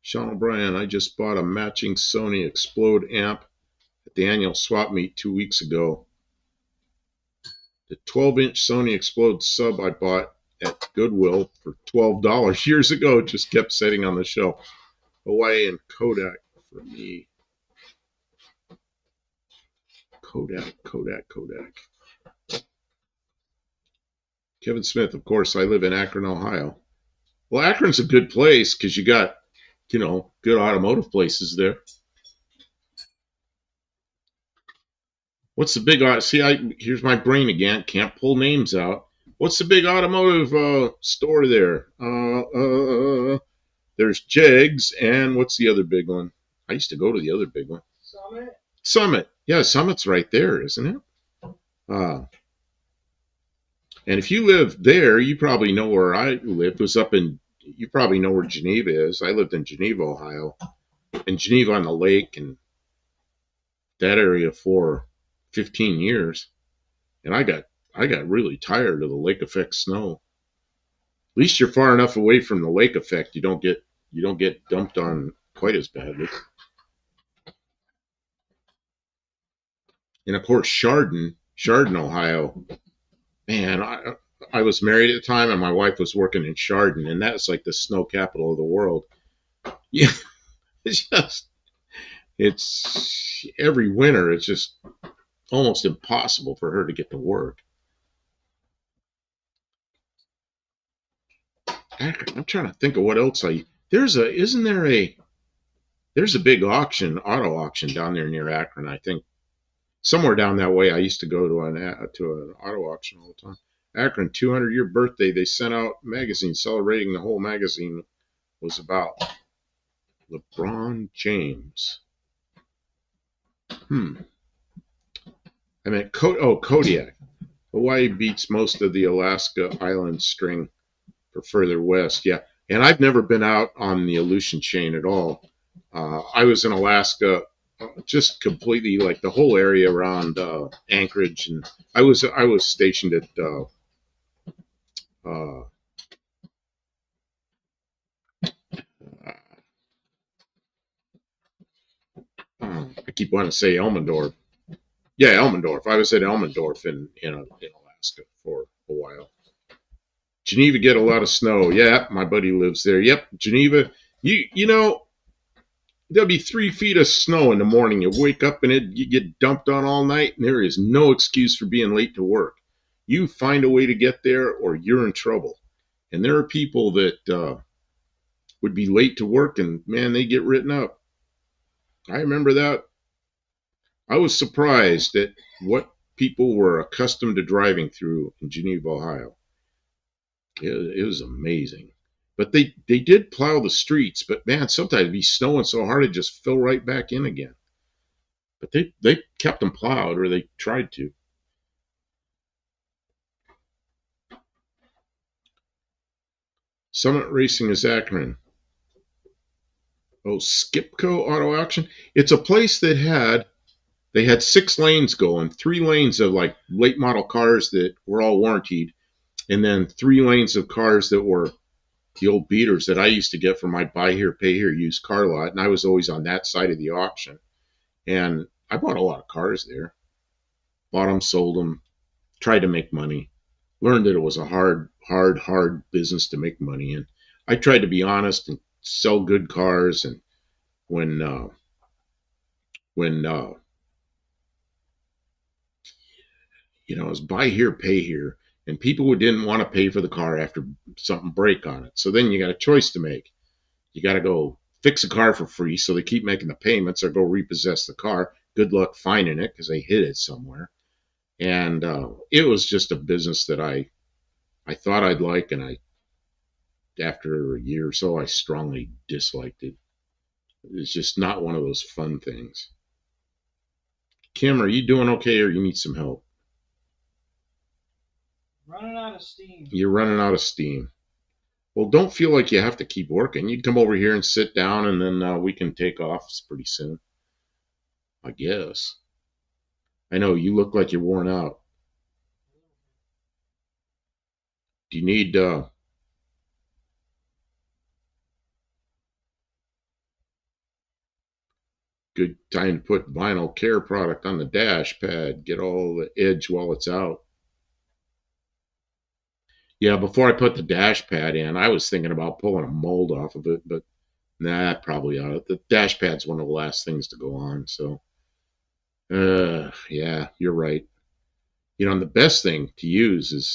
Sean O'Brien, I just bought a matching Sony Explode amp at the annual swap meet 2 weeks ago. The 12-inch Sony Explode sub I bought at Goodwill for $12 years ago just kept sitting on the shelf. Hawaii and Kodak for me. Kodak. Kevin Smith, of course, I live in Akron, Ohio. Well, Akron's a good place because you got, good automotive places there. What's the big, here's my brain again, can't pull names out. What's the big automotive store there? There's Jegs, and what's the other big one? I used to go to the other big one. Summit. Summit. Yeah, Summit's right there, isn't it? And if you live there, you probably know where I lived. It was up in, you probably know where Geneva is. I lived in Geneva, Ohio, in Geneva on the lake and that area for 15 years. And I got really tired of the lake effect snow. At least you're far enough away from the lake effect. You don't get dumped on quite as badly. And of course, Chardon, Ohio. Man, I was married at the time, and my wife was working in Chardon, and that's like the snow capital of the world. Yeah, it's every winter. It's just almost impossible for her to get to work. I'm trying to think of what else there's a big auto auction down there near Akron. I think somewhere down that way. I used to go to an auto auction all the time. Akron 200-year birthday. They sent out magazines celebrating. The whole magazine was about LeBron James. I meant Kodiak. Hawaii beats most of the Alaska island string for further west. Yeah, and I've never been out on the Aleutian chain at all. I was in Alaska, just completely like the whole area around Anchorage, and I was stationed at I keep wanting to say Elmendorf. Yeah, Elmendorf. I was at Elmendorf in Alaska for a while. Geneva get a lot of snow. Yeah, my buddy lives there. Yep, Geneva. You know there'll be 3 feet of snow in the morning. You wake up and you get dumped on all night, and there is no excuse for being late to work. You find a way to get there, or you're in trouble. And there are people that would be late to work, and man, they get written up. I remember that. I was surprised at what people were accustomed to driving through in Geneva, Ohio. It was amazing. But they did plow the streets, but man, sometimes it'd be snowing so hard it just fell right back in again. But they kept them plowed, or they tried to. Summit Racing is Akron. Oh, Skipco Auto Auction. It's a place that they had 6 lanes going, 3 lanes of like late model cars that were all warranted, and then 3 lanes of cars that were the old beaters that I used to get from my buy here, pay here used car lot, and I was always on that side of the auction. And I bought a lot of cars there. Bought them, sold them, tried to make money. Learned that it was a hard business to make money in. I tried to be honest and sell good cars. And when it was buy here, pay here, and people who didn't want to pay for the car after something break on it. So then you got a choice to make. You got to go fix a car for free, so they keep making the payments, or go repossess the car. Good luck finding it because they hid it somewhere. And it was just a business that I thought I'd like, and after a year or so, I strongly disliked it. It's just not one of those fun things. Kim, are you doing okay, or you need some help? Running out of steam. You're running out of steam. Well, don't feel like you have to keep working. You can come over here and sit down, and then we can take off pretty soon, I guess. I know you look like you're worn out. Do you need good time to put vinyl care product on the dash pad? Get all the edge while it's out. Yeah, before I put the dash pad in, I was thinking about pulling a mold off of it, but nah, probably ought. The dash pad's one of the last things to go on. So, yeah, you're right. And the best thing to use is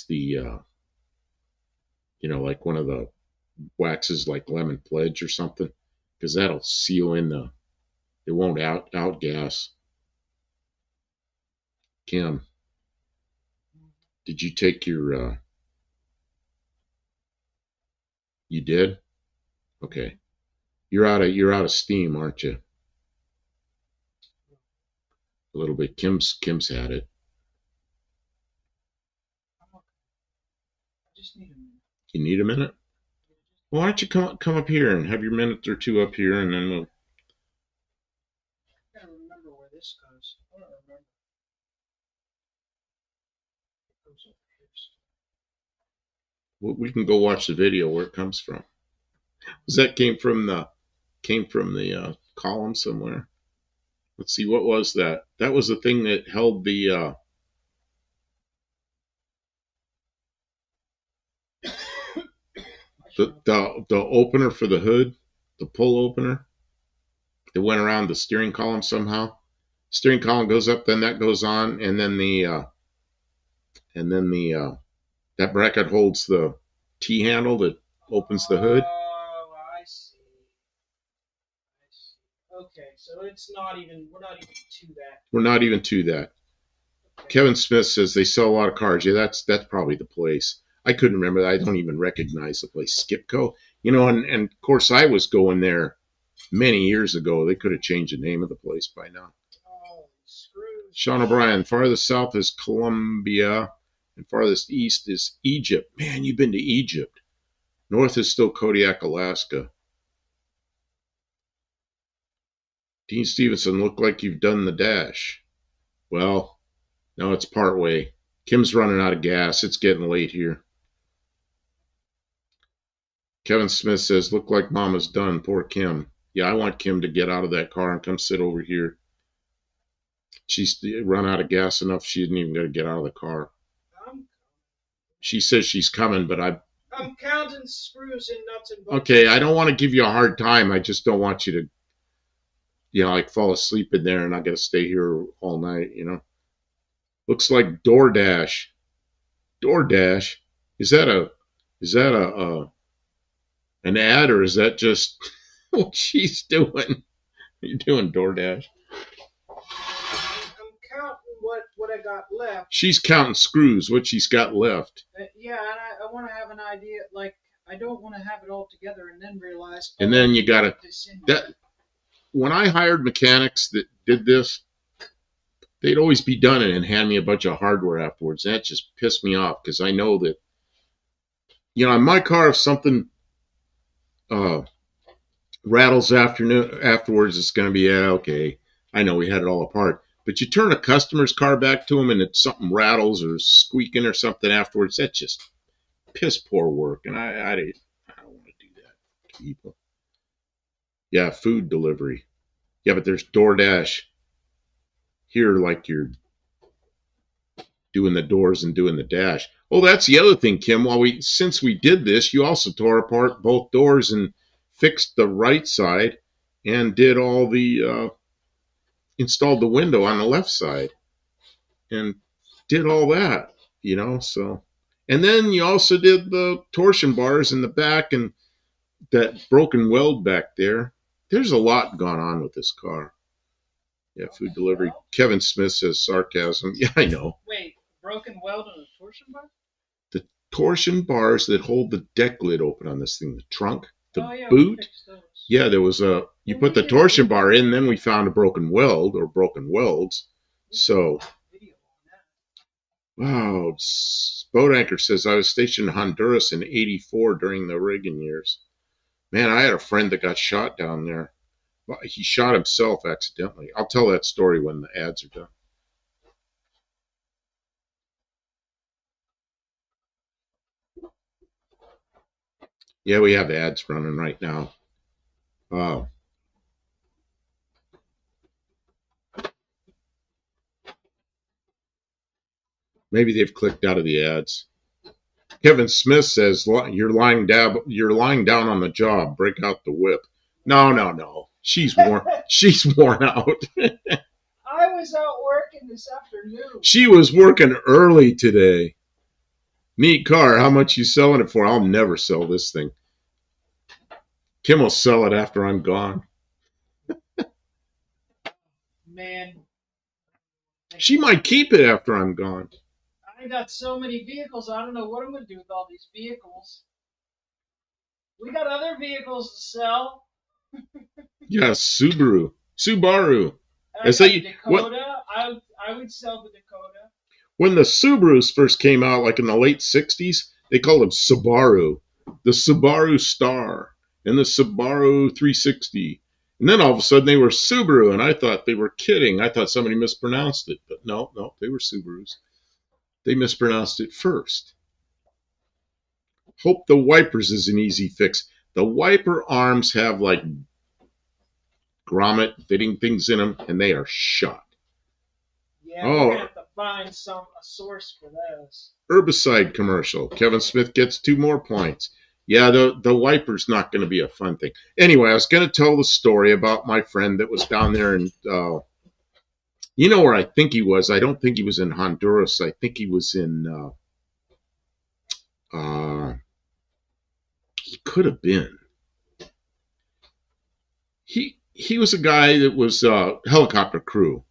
the like one of the waxes, like lemon pledge or something, because that'll seal in it won't outgas. Kim, Did you take your, you did? Okay. You're out of steam, aren't you? A little bit. Kim's had it. You need a minute? Well, why don't you come up here and have your minute or two up here, and then we'll. I gotta remember where this goes. I don't remember. It goes over here. We can go watch the video where it comes from. Was that came from the column somewhere? Let's see, what was that? That was the thing that held the opener for the hood, the pull opener. It went around the steering column somehow. Steering column goes up, then that goes on, and then that bracket holds the T handle that opens the hood. Oh, I see. Okay, so we're not even to that. We're not even to that. Okay. Kevin Smith says they sell a lot of cars. Yeah, that's probably the place. I couldn't remember that. I don't even recognize the place. Skipco. And of course I was going there many years ago. They could have changed the name of the place by now. Oh, screws. Sean O'Brien, farthest south is Colombia, and farthest east is Egypt. Man, you've been to Egypt. North is still Kodiak, Alaska. Dean Stevenson, look like you've done the dash. Well, no, it's part way. Kim's running out of gas. It's getting late here. Kevin Smith says, look like Mama's done. Poor Kim. Yeah, I want Kim to get out of that car and come sit over here. She's run out of gas enough. She isn't even going to get out of the car. She says she's coming, but I'm counting screws and nuts and bolts. Okay, I don't want to give you a hard time. I just don't want you to, like fall asleep in there and I got to stay here all night, Looks like DoorDash. DoorDash? Is that an ad, or is that just what she's doing? You're doing DoorDash. I'm counting what I got left. She's counting screws, what she's got left. Yeah, and I want to have an idea. Like, I don't want to have it all together and then realize. And then you got to. When I hired mechanics that did this, they'd always be done it and hand me a bunch of hardware afterwards. That just pissed me off because I know that, in my car, if something rattles afterwards, it's going to be, okay, I know we had it all apart. But you turn a customer's car back to them and something rattles or squeaking or something afterwards, that's just piss poor work. And I don't want to do that to people. Yeah, food delivery. Yeah, but there's DoorDash here, like you're doing the doors and doing the dash. Oh, that's the other thing, Kim. Since we did this, you also tore apart both doors and fixed the right side and did all the installed the window on the left side and did all that, so. And then you also did the torsion bars in the back and that broken weld back there. There's a lot gone on with this car. Yeah, food delivery. Kevin Smith says sarcasm. Yeah, I know. Wait, broken weld on a torsion bar? The torsion bars that hold the deck lid open on this thing, the trunk, the boot. Yeah, there was you put the torsion bar in, then we found a broken weld or broken welds. So, wow. Boat Anchor says, I was stationed in Honduras in '84 during the Reagan years. Man, I had a friend that got shot down there. He shot himself accidentally. I'll tell that story when the ads are done. Yeah, we have ads running right now. Maybe they've clicked out of the ads. Kevin Smith says you're lying down on the job. Break out the whip. No. She's worn. She's worn out. I was out working this afternoon. She was working early today. Neat car. How much you selling it for? I'll never sell this thing. Kim will sell it after I'm gone. Man. She might keep it after I'm gone. I already got so many vehicles. I don't know what I'm going to do with all these vehicles. We got other vehicles to sell. Yeah, Subaru. I got a Dakota. I would sell the Dakota. When the Subarus first came out, like in the late 60s, they called them Subaru. The Subaru Star and the Subaru 360. And then all of a sudden they were Subaru, and I thought they were kidding. I thought somebody mispronounced it. But no, they were Subarus. They mispronounced it first. Hope the wipers is an easy fix. The wiper arms have like grommet fitting things in them, and they are shot. Yeah, we're going to have to find a source for those. Herbicide commercial. Kevin Smith gets 2 more points. Yeah, the wiper's not going to be a fun thing. Anyway, I was going to tell the story about my friend that was down there in, you know where I think he was. I don't think he was in Honduras. I think he was in, he could have been. He was a guy that was helicopter crew.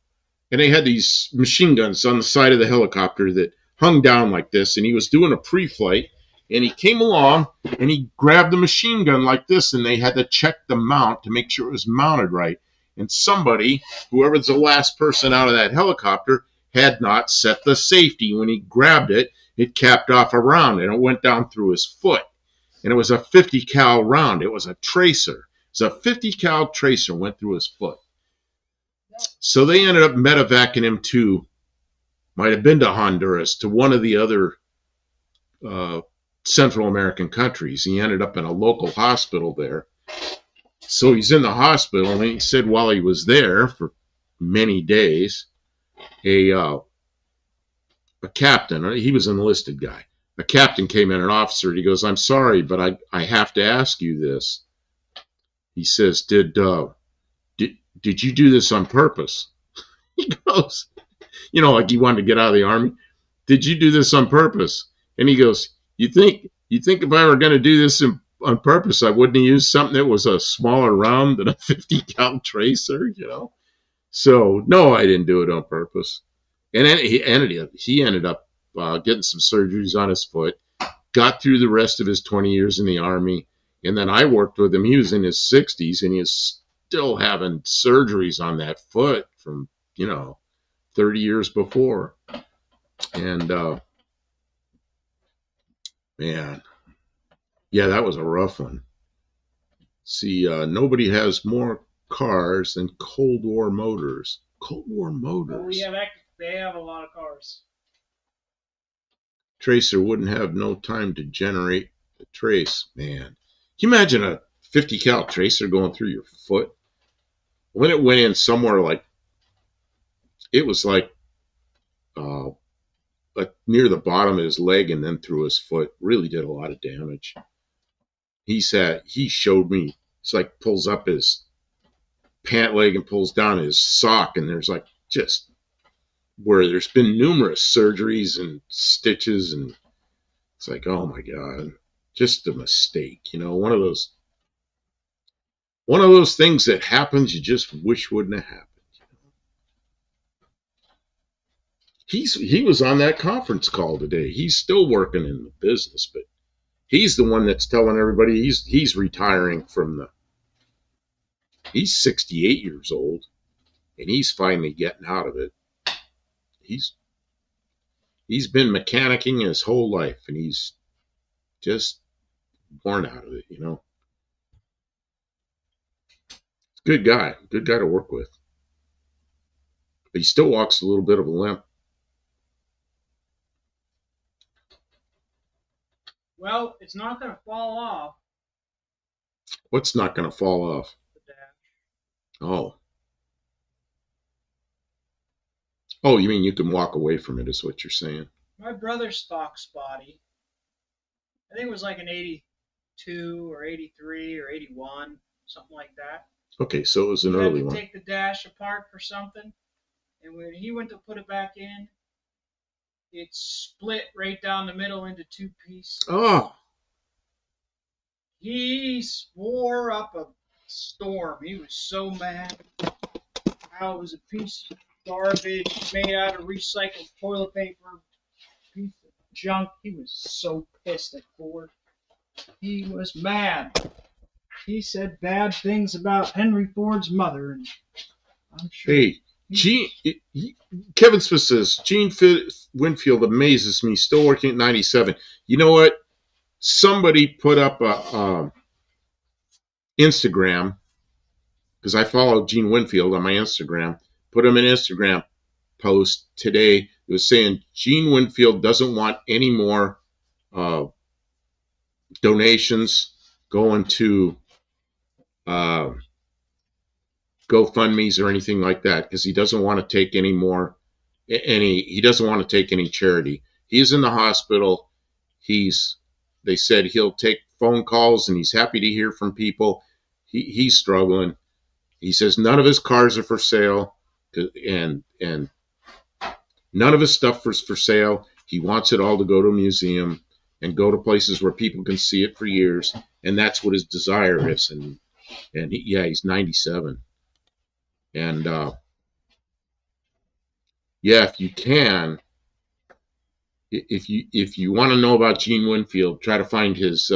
And they had these machine guns on the side of the helicopter that hung down like this. And he was doing a pre-flight. And he came along and he grabbed the machine gun like this. And they had to check the mount to make sure it was mounted right. And somebody, whoever's the last person out of that helicopter, had not set the safety. When he grabbed it, it capped off a round. And it went down through his foot. And it was a 50 cal round. It was a tracer. It was a 50 cal tracer went through his foot. So they ended up medevacing him to, might have been to Honduras, to one of the other Central American countries. He ended up in a local hospital there. So he's in the hospital, and he said while he was there for many days, a captain, he was an enlisted guy, a captain came in, an officer, and he goes, "I'm sorry, but I have to ask you this." He says, Did you do this on purpose? He goes, like he wanted to get out of the Army. "Did you do this on purpose?" And he goes, You think if I were going to do this on purpose, I wouldn't have used something that was a smaller round than a 50 cal tracer, So, no, I didn't do it on purpose. And then he ended up getting some surgeries on his foot, got through the rest of his 20 years in the Army. And then I worked with him. He was in his 60s, and he is still having surgeries on that foot from, 30 years before. And, man, yeah, that was a rough one. See, nobody has more cars than Cold War motors. Cold War motors. Oh, yeah, they have a lot of cars. Tracer wouldn't have no time to generate a trace. Man, can you imagine a 50 cal tracer going through your foot? When it went in somewhere like, it was like near the bottom of his leg and then through his foot, really did a lot of damage. He showed me, it's like pulls up his pant leg and pulls down his sock, and there's like just where there's been numerous surgeries and stitches, and it's like, oh my God, just a mistake, one of those things that happens you just wish wouldn't have happened. He was on that conference call today. He's still working in the business, but he's the one that's telling everybody he's retiring from he's 68 years old, and he's finally getting out of it. He's been mechanicking his whole life, and he's just born out of it, Good guy to work with. But he still walks a little bit of a limp. Well, it's not going to fall off. What's not going to fall off? The dash. Oh. Oh, you mean you can walk away from it, is what you're saying? My brother's stock spotty. I think it was like an 82 or 83 or 81, something like that. Okay, so it was an early one. He had to take the dash apart for something, and when he went to put it back in, it split right down the middle into 2 pieces. Oh. He swore up a storm. He was so mad. How it was a piece of garbage made out of recycled toilet paper, piece junk. He was so pissed at Ford. He was mad. He said bad things about Henry Ford's mother, and I'm sure. Hey, Kevin Smith says Gene Winfield amazes me. Still working at 97. You know what? Somebody put up a Instagram, because I follow Gene Winfield on my Instagram. Put him an Instagram post today. It was saying Gene Winfield doesn't want any more donations going to GoFundMe's or anything like that, because he doesn't want to take any more. He doesn't want to take any charity. He's in the hospital. They said he'll take phone calls and he's happy to hear from people. He's struggling. He says none of his cars are for sale, and none of his stuff is for sale. He wants it all to go to a museum and go to places where people can see it for years, and that's what his desire is. And he's 97. And if you can, if you want to know about Gene Winfield, try to find his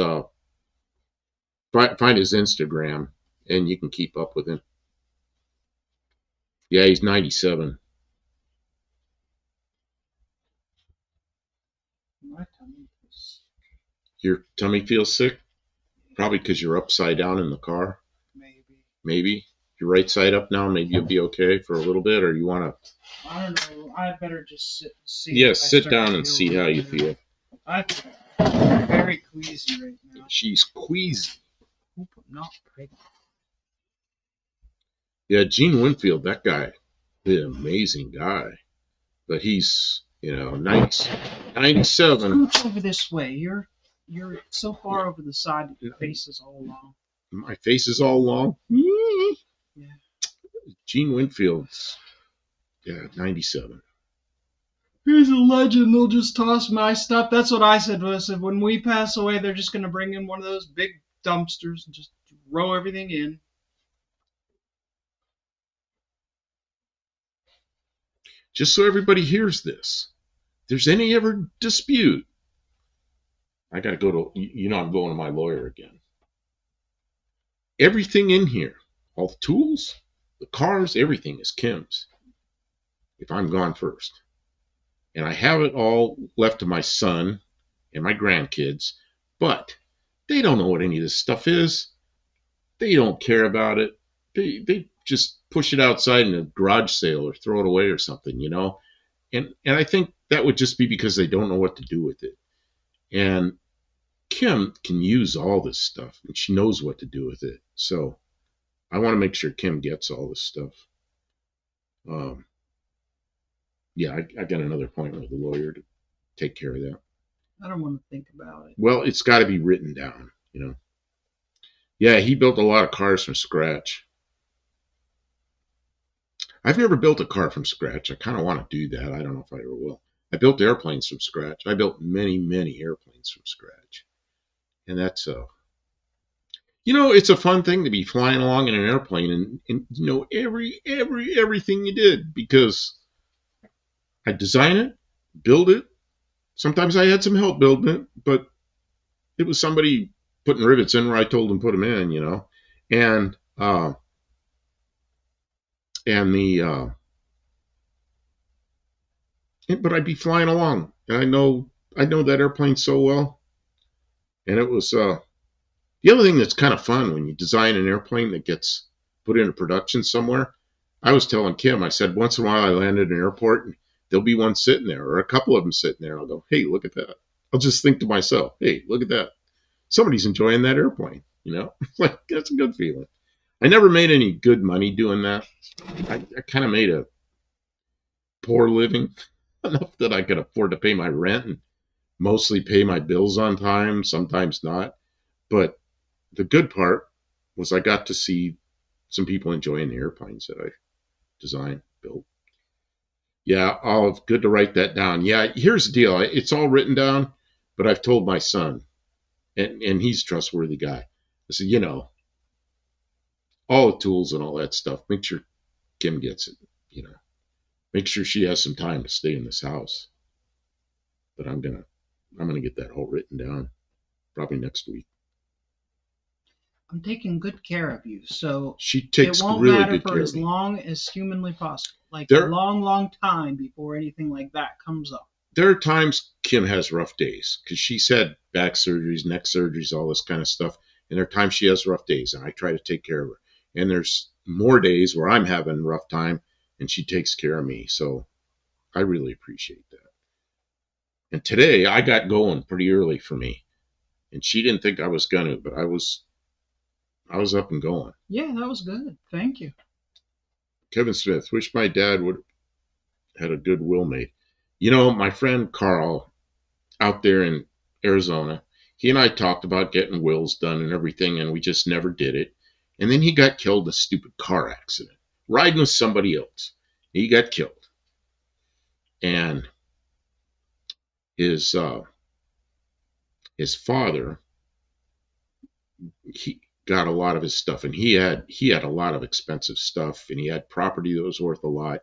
Instagram, and you can keep up with him. Yeah, he's 97. My tummy feels sick. Your tummy feels sick? Probably because you're upside down in the car. Maybe. You're right side up now. Maybe you'll be okay for a little bit, or you want to? I don't know. I better just sit and see. Yeah, sit down and see how you feel. I'm very queasy right now. She's queasy. Not pregnant. Yeah, Gene Winfield, that guy, the amazing guy. But he's, 97. Scooch over this way. You're so far over the side that your face is all long. My face is all long? Yeah. Gene Winfield's, 97. He's a legend. They'll just toss my stuff. That's what I said. I said, when we pass away, they're just going to bring in one of those big dumpsters and just row everything in. Just so everybody hears this, if there's any ever dispute, I got to go to, I'm going to my lawyer again. Everything in here, all the tools, the cars, everything is Kim's. If I'm gone first. And I have it all left to my son and my grandkids, but they don't know what any of this stuff is. They don't care about it. They just push it outside in a garage sale or throw it away or something, And I think that would just be because they don't know what to do with it. And Kim can use all this stuff, and she knows what to do with it. So I want to make sure Kim gets all this stuff. I got another appointment with the lawyer to take care of that. I don't want to think about it. Well, it's got to be written down, Yeah, he built a lot of cars from scratch. I've never built a car from scratch. I kind of want to do that. I don't know if I ever will. I built airplanes from scratch. I built many, many airplanes from scratch. And that's it's a fun thing to be flying along in an airplane and everything you did, because I design it, build it. Sometimes I had some help building it, but it was somebody putting rivets in where I told them to put them in, and but I'd be flying along, and I know that airplane so well, and it was the other thing that's kind of fun when you design an airplane that gets put into production somewhere. I was telling Kim, I said, once in a while I land at an airport and there'll be one sitting there, or a couple of them sitting there. I'll go, hey, look at that. I'll just think to myself, hey, look at that. Somebody's enjoying that airplane, Like, that's a good feeling. I never made any good money doing that. I kind of made a poor living, enough that I could afford to pay my rent and mostly pay my bills on time, sometimes not. But the good part was I got to see some people enjoying the airplanes that I designed, built. Yeah, good to write that down. Yeah, here's the deal. It's all written down, but I've told my son, and he's a trustworthy guy. I said, all the tools and all that stuff, make sure Kim gets it, Make sure she has some time to stay in this house. But I'm going to I'm going to get that all written down probably next week. I'm taking good care of you, so she takes it won't really matter good for care as of me. long as humanly possible. Like There, a long, long time before anything like that comes up. There are times Kim has rough days because she's had back surgeries, neck surgeries, all this kind of stuff. And there are times she has rough days, and I try to take care of her. And there's more days where I'm having a rough time, and she takes care of me. So I really appreciate that. And today I got going pretty early for me, and she didn't think I was gonna, but I was up and going. Yeah, that was good. Thank you. Kevin Smith, wish my dad would had a good will made. You know, my friend Carl out there in Arizona, he and I talked about getting wills done and everything, and we just never did it. And then he got killed in a stupid car accident, riding with somebody else. He got killed, and his father, he got a lot of his stuff, and he had a lot of expensive stuff, and he had property that was worth a lot.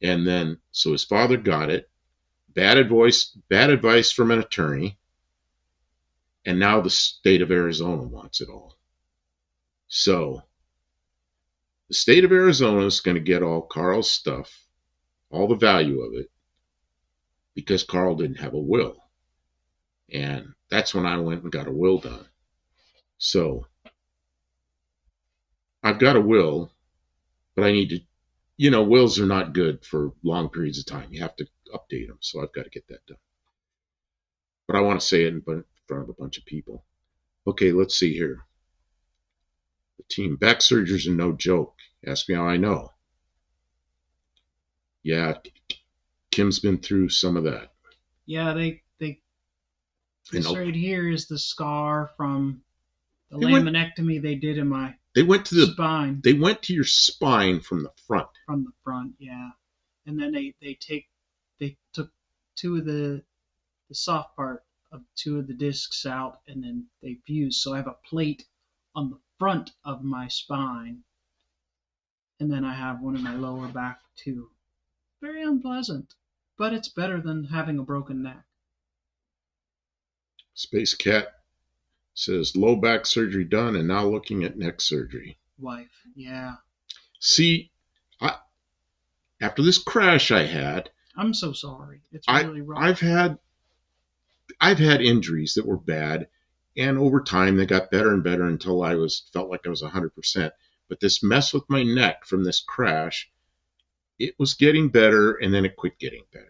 And then so his father got it. Bad advice from an attorney, and now the state of Arizona wants it all. So the state of Arizona is going to get all Carl's stuff, all the value of it, because Carl didn't have a will. And that's when I went and got a will done. So I've got a will, but I need to, wills are not good for long periods of time. You have to update them. So I've got to get that done. But I want to say it in front of a bunch of people. Okay, let's see here. The team, back surgeries are no joke. Ask me how I know. Yeah, Kim's been through some of that. Yeah, this right here is the scar from the laminectomy they did in my spine. They went to your spine from the front. From the front, yeah. And then they took two of the soft part of two of the discs out, and then they fused. So I have a plate on the front of my spine, and then I have one in my lower back too. Very unpleasant, but it's better than having a broken neck. Space Cat says low back surgery done and now looking at neck surgery. Wife, yeah. See, after this crash I had, I'm so sorry. It's really rough. I've had injuries that were bad, and over time they got better and better until I felt like I was 100%. But this mess with my neck from this crash, it was getting better, and then it quit getting better.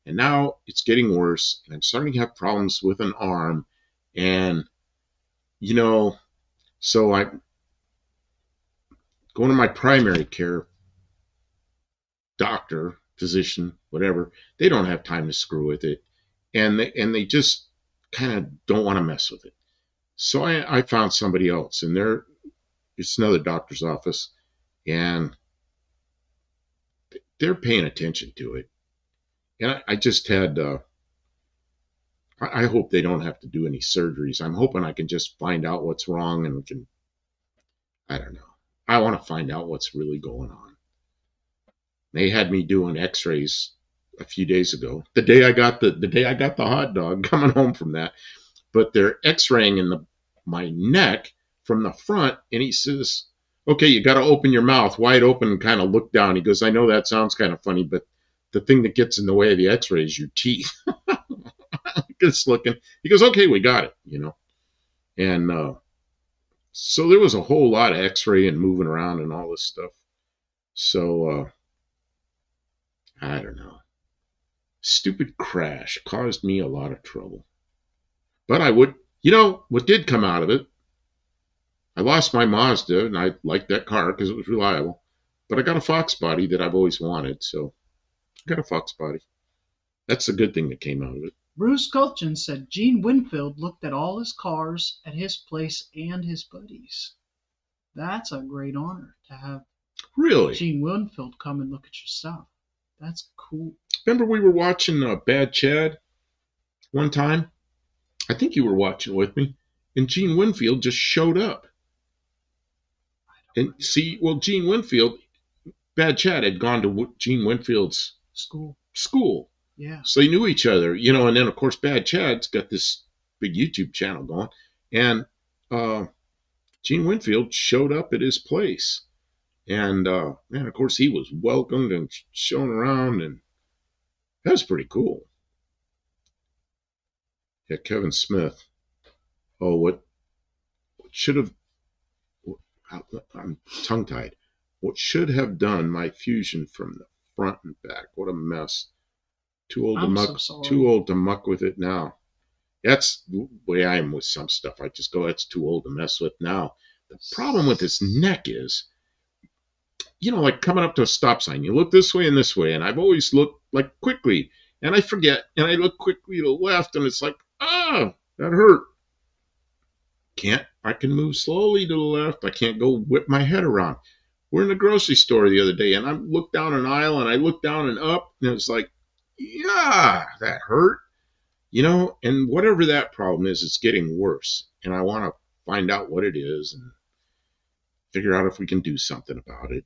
And now it's getting worse, and I'm starting to have problems with an arm. And, so I'm going to my primary care doctor, physician, whatever. They don't have time to screw with it. And they just kind of don't want to mess with it. So I found somebody else, and it's another doctor's office, and they're paying attention to it. And I just had, I hope they don't have to do any surgeries. I'm hoping I can just find out what's wrong, and we can, I don't know. I want to find out what's really going on. They had me doing x-rays a few days ago. The day I got the hot dog coming home from that. But they're x-raying in my neck from the front, and he says, okay, you got to open your mouth wide open and kind of look down. He goes, I know that sounds kind of funny, but the thing that gets in the way of the x-ray is your teeth. Just looking. He goes, okay, we got it, And so there was a whole lot of x-ray and moving around and all this stuff. So I don't know. Stupid crash caused me a lot of trouble. But what did come out of it, I lost my Mazda, and I liked that car because it was reliable. But I got a Fox body that I've always wanted, so I got a Fox body. That's the good thing that came out of it. Bruce Culchin said Gene Winfield looked at all his cars at his place and his buddies. That's a great honor to have Gene Winfield come and look at your stuff. That's cool. Remember we were watching Bad Chad one time? I think you were watching with me, and Gene Winfield just showed up. And see, Gene Winfield, Bad Chad had gone to Gene Winfield's school. Yeah. So they knew each other, you know, and then of course Bad Chad's got this big YouTube channel going, and Gene Winfield showed up at his place, and man, of course he was welcomed and shown around, and that was pretty cool. Yeah, Kevin Smith. Oh, what should have, I'm tongue tied. What should have done my Fusion from the front and back? What a mess. Too old to muck with it now. That's the way I am with some stuff. I just go, that's too old to mess with now. The problem with this neck is, you know, like coming up to a stop sign, you look this way and this way, and I've always looked like quickly, and I forget, and I look quickly to the left, and it's like, that hurt. I can move slowly to the left. I can't go whip my head around. We're in the grocery store the other day, and I looked down an aisle, and I looked down and up, and it's like, yeah, that hurt. You know, and whatever that problem is, it's getting worse. And I want to find out what it is and figure out if we can do something about it.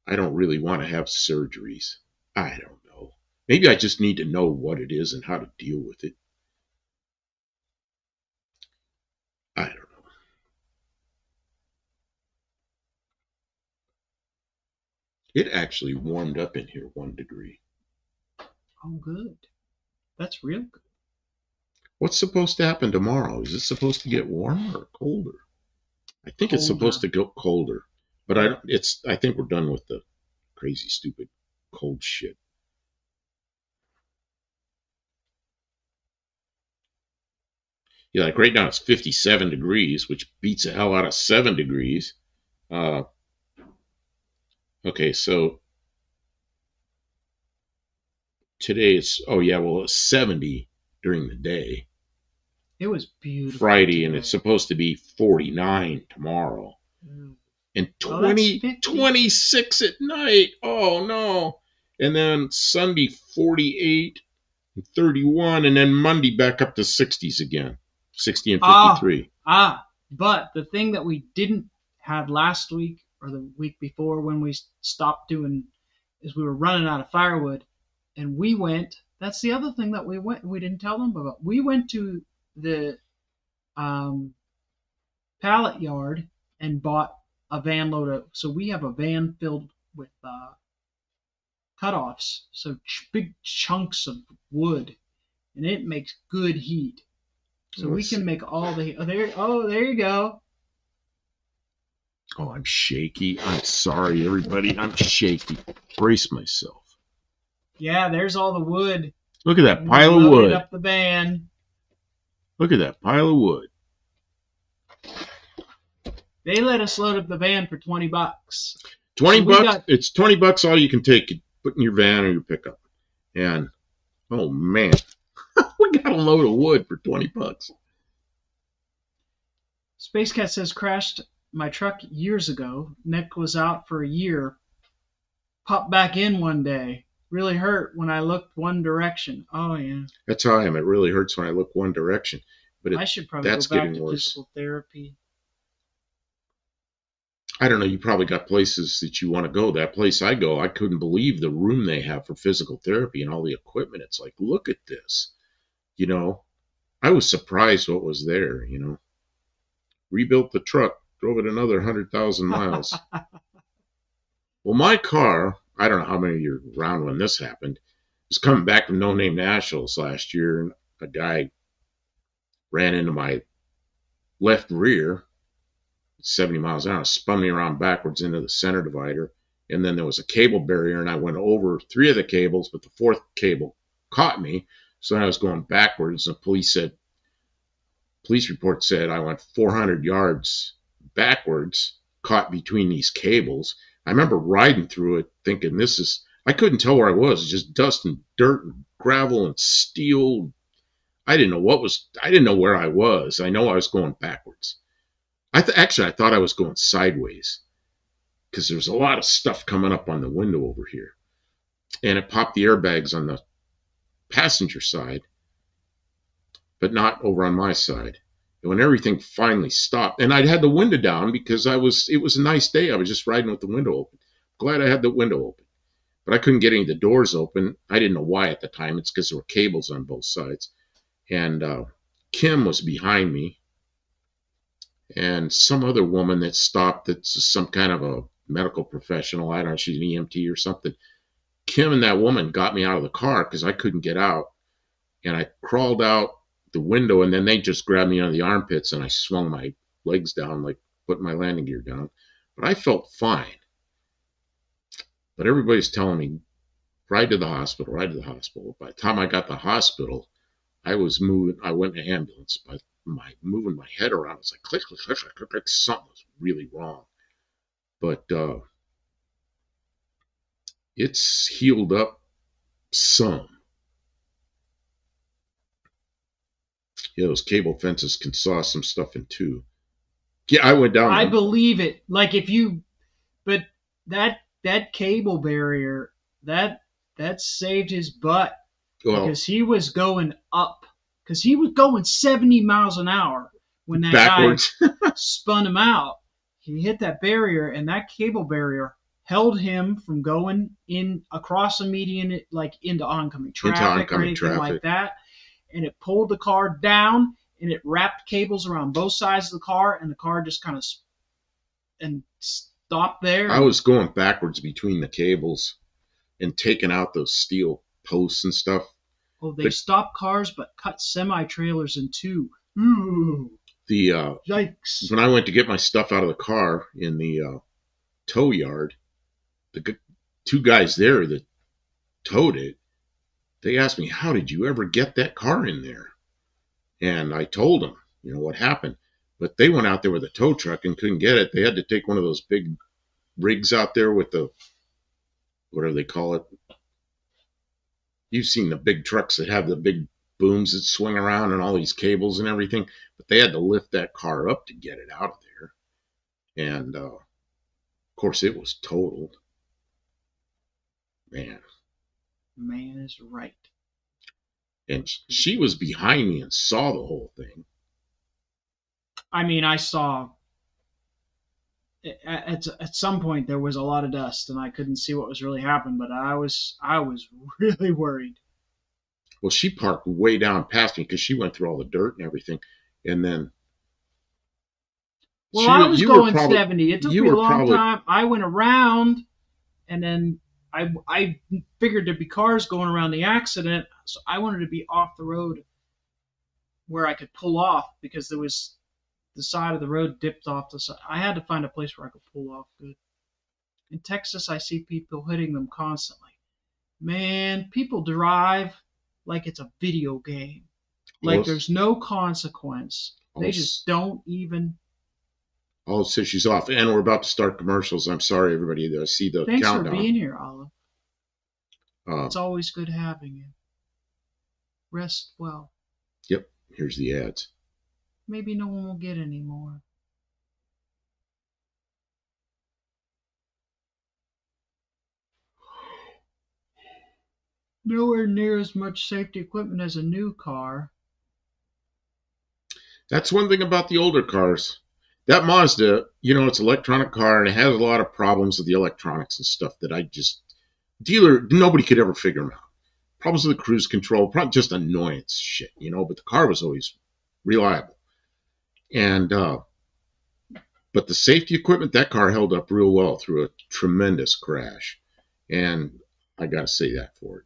I don't really want to have surgeries. I don't know. Maybe I just need to know what it is and how to deal with it. I don't know. It actually warmed up in here 1 degree. Oh, good. That's real good. What's supposed to happen tomorrow? Is it supposed to get warmer or colder? I think it's supposed to go colder, but I think we're done with the crazy, stupid, cold shit. Yeah, like right now it's 57 degrees, which beats the hell out of 7 degrees. Okay, so today it's, it's 70 during the day. It was beautiful. Friday, today. And it's supposed to be 49 tomorrow. And 26 at night. Oh, no. And then Sunday, 48 and 31. And then Monday back up to 60s again. 60 and 53. But the thing that we didn't have last week or the week before when we stopped doing is we were running out of firewood. And we went, that's the other thing that we didn't tell them about. We went to the pallet yard and bought a van load of, so we have a van filled with cutoffs, so big chunks of wood, and it makes good heat. So we can make all the, there you go. Oh, I'm shaky. I'm sorry, everybody. I'm shaky. Brace myself. Yeah, there's all the wood. Look at that pile of wood. Up the van. Look at that pile of wood. They let us load up the van for $20. $20? It's $20 all you can take. Put in your van or your pickup. And, oh man, we got a load of wood for $20. Space Cat says, crashed my truck years ago. Neck was out for a year. Popped back in one day. Really hurt when I looked one direction. Oh, yeah. That's how I am. It really hurts when I look one direction. But I should probably go back to physical therapy. I don't know. You probably got places that you want to go. That place I go, I couldn't believe the room they have for physical therapy and all the equipment. It's like, look at this. You know, I was surprised what was there, you know. Rebuilt the truck, drove it another 100,000 miles. Well, my car, I don't know how many of you were around when this happened, was coming back from No Name Nationals last year, and a guy ran into my left rear, 70 miles an hour, spun me around backwards into the center divider, and then there was a cable barrier, and I went over 3 of the cables, but the 4th cable caught me, so then I was going backwards, and the police report said I went 400 yards backwards, caught between these cables. I remember riding through it thinking I couldn't tell where I was. It was just dust and dirt and gravel and steel. I didn't know where I was. I know I was going backwards. Actually, I thought I was going sideways because there's a lot of stuff coming up on the window over here. And it popped the airbags on the passenger side, but not over on my side. And when everything finally stopped, and I'd had the window down because it was a nice day. I was just riding with the window open. Glad I had the window open. but I couldn't get any of the doors open. I didn't know why at the time. It's because there were cables on both sides. And Kim was behind me, and some other woman that stopped that's some kind of a medical professional. I don't know, she's an EMT or something. Kim and that woman got me out of the car because I couldn't get out. And I crawled out the window, and then they just grabbed me under the armpits, and I swung my legs down, like putting my landing gear down. But I felt fine. But everybody's telling me, ride to the hospital, ride to the hospital. By the time I got to the hospital, I was moving. I went in an ambulance. By moving my head around, it's like click, click, click, click, click. Something was really wrong. But it's healed up some. Yeah, those cable fences can saw some stuff in two. Yeah, I went down. I believe it. Like but that cable barrier that saved his butt because he was going up. Because he was going 70 miles an hour when that backwards guy spun him out. He hit that barrier, and that cable barrier held him from going in across a median, like into oncoming traffic or anything like that. And it pulled the car down, and it wrapped cables around both sides of the car, and the car just kind of stopped there. I was going backwards between the cables and taking out those steel posts and stuff. Oh, they stopped cars but cut semi-trailers in two. Ooh. Yikes. When I went to get my stuff out of the car in the tow yard, the two guys there that towed it, they asked me, how did you ever get that car in there? And I told them, what happened. But they went out there with a tow truck and couldn't get it. They had to take one of those big rigs out there with the, whatever they call it. You've seen the big trucks that have the big booms that swing around and all these cables and everything. But they had to lift that car up to get it out of there. And, of course, it was totaled. Man is right. And she was behind me and saw the whole thing. I mean, I saw at some point there was a lot of dust, and I couldn't see what was really happening, but I was really worried. Well, she parked way down past me because she went through all the dirt and everything, and then. Well, I was going 70. It took me a long time. I went around, and then I figured there'd be cars going around the accident, so I wanted to be off the road where I could pull off because there was the side of the road dipped off the side. I had to find a place where I could pull off good. In Texas, I see people hitting them constantly. Man, people drive like it's a video game. Like there's no consequence. They just don't even. Oh, so she's off. And we're about to start commercials. I'm sorry, everybody. I see the countdown. Thanks for being here, Olive. It's always good having you. Rest well. Yep. Here's the ads. Maybe no one will get any more. Nowhere near as much safety equipment as a new car. That's one thing about the older cars. That Mazda, it's an electronic car, and it has a lot of problems with the electronics and stuff that nobody could ever figure them out. Problems with the cruise control, probably just annoyance shit, but the car was always reliable. And, but the safety equipment, that car held up real well through a tremendous crash. And I got to say that for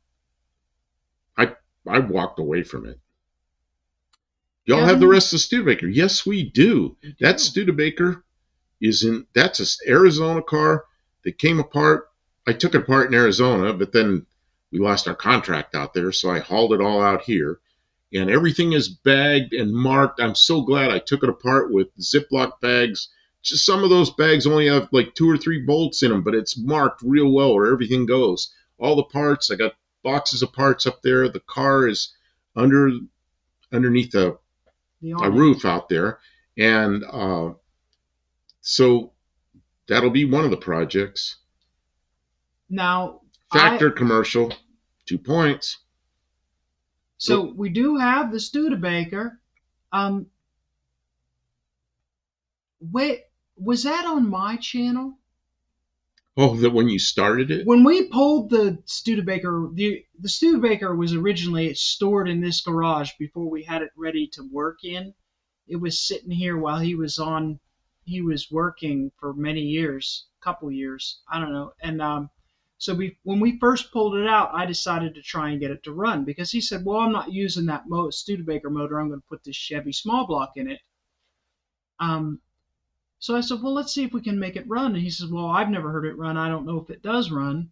it. I walked away from it. Y'all have the rest of Studebaker. Yes, we do. That Studebaker that's an Arizona car that came apart. I took it apart in Arizona, but then we lost our contract out there, so I hauled it all out here. And everything is bagged and marked. I'm so glad I took it apart with Ziploc bags. Just some of those bags only have like 2 or 3 bolts in them, but it's marked real well where everything goes. All the parts, I got boxes of parts up there. The car is underneath a roof out there. And so that'll be one of the projects. Now, Factor commercial, 2 points. So we do have the Studebaker. Wait, was that on my channel? Oh, that when you started it? When we pulled the Studebaker, the Studebaker was originally stored in this garage before we had it ready to work in. It was sitting here while he was working for many years, couple years, I don't know. And so when we first pulled it out, I decided to try and get it to run because he said, "Well, I'm not using that Studebaker motor. I'm going to put this Chevy small block in it." Um, so I said, "Well, let's see if we can make it run." And he says, "Well, I've never heard it run. I don't know if it does run."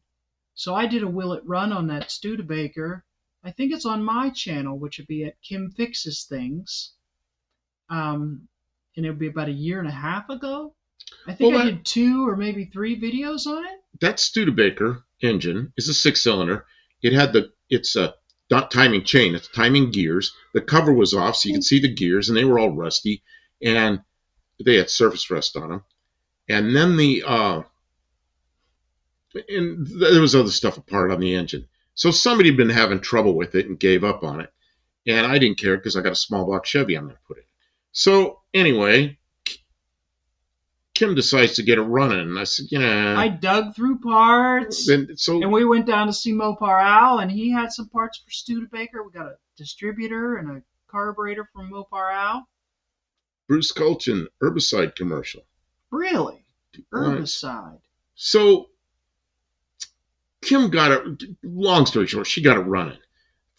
So I did a Will It Run on that Studebaker. I think it's on my channel, which would be at Kim Fixes Things. And it would be about a year and a half ago. I think I did 2 or maybe 3 videos on it. That Studebaker engine is a 6-cylinder. It's a not timing chain, it's timing gears. The cover was off so you could see the gears, and they were all rusty, and they had surface rust on them. And then and there was other stuff apart on the engine. So somebody had been having trouble with it and gave up on it. And I didn't care because I got a small block Chevy I'm going to put in. So anyway, Kim decides to get it running. And I said, I dug through parts. And we went down to see Mopar Al, and he had some parts for Studebaker. We got a distributor and a carburetor from Mopar Al. Bruce Culchin herbicide commercial. Really? Herbicide. So Kim got it, long story short, she got it running.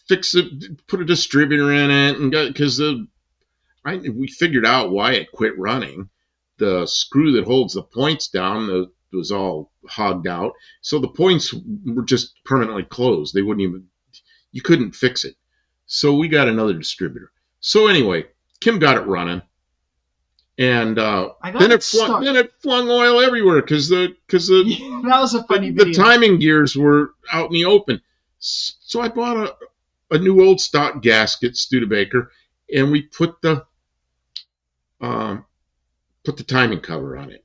Fix it, put a distributor in it, and because we figured out why it quit running. The screw that holds the points down was all hogged out, so the points were just permanently closed. You couldn't fix it. So we got another distributor. So anyway, Kim got it running, and then it flung oil everywhere because that was a funny video. The timing gears were out in the open. So I bought a new old stock gasket Studebaker, and we put the timing cover on it.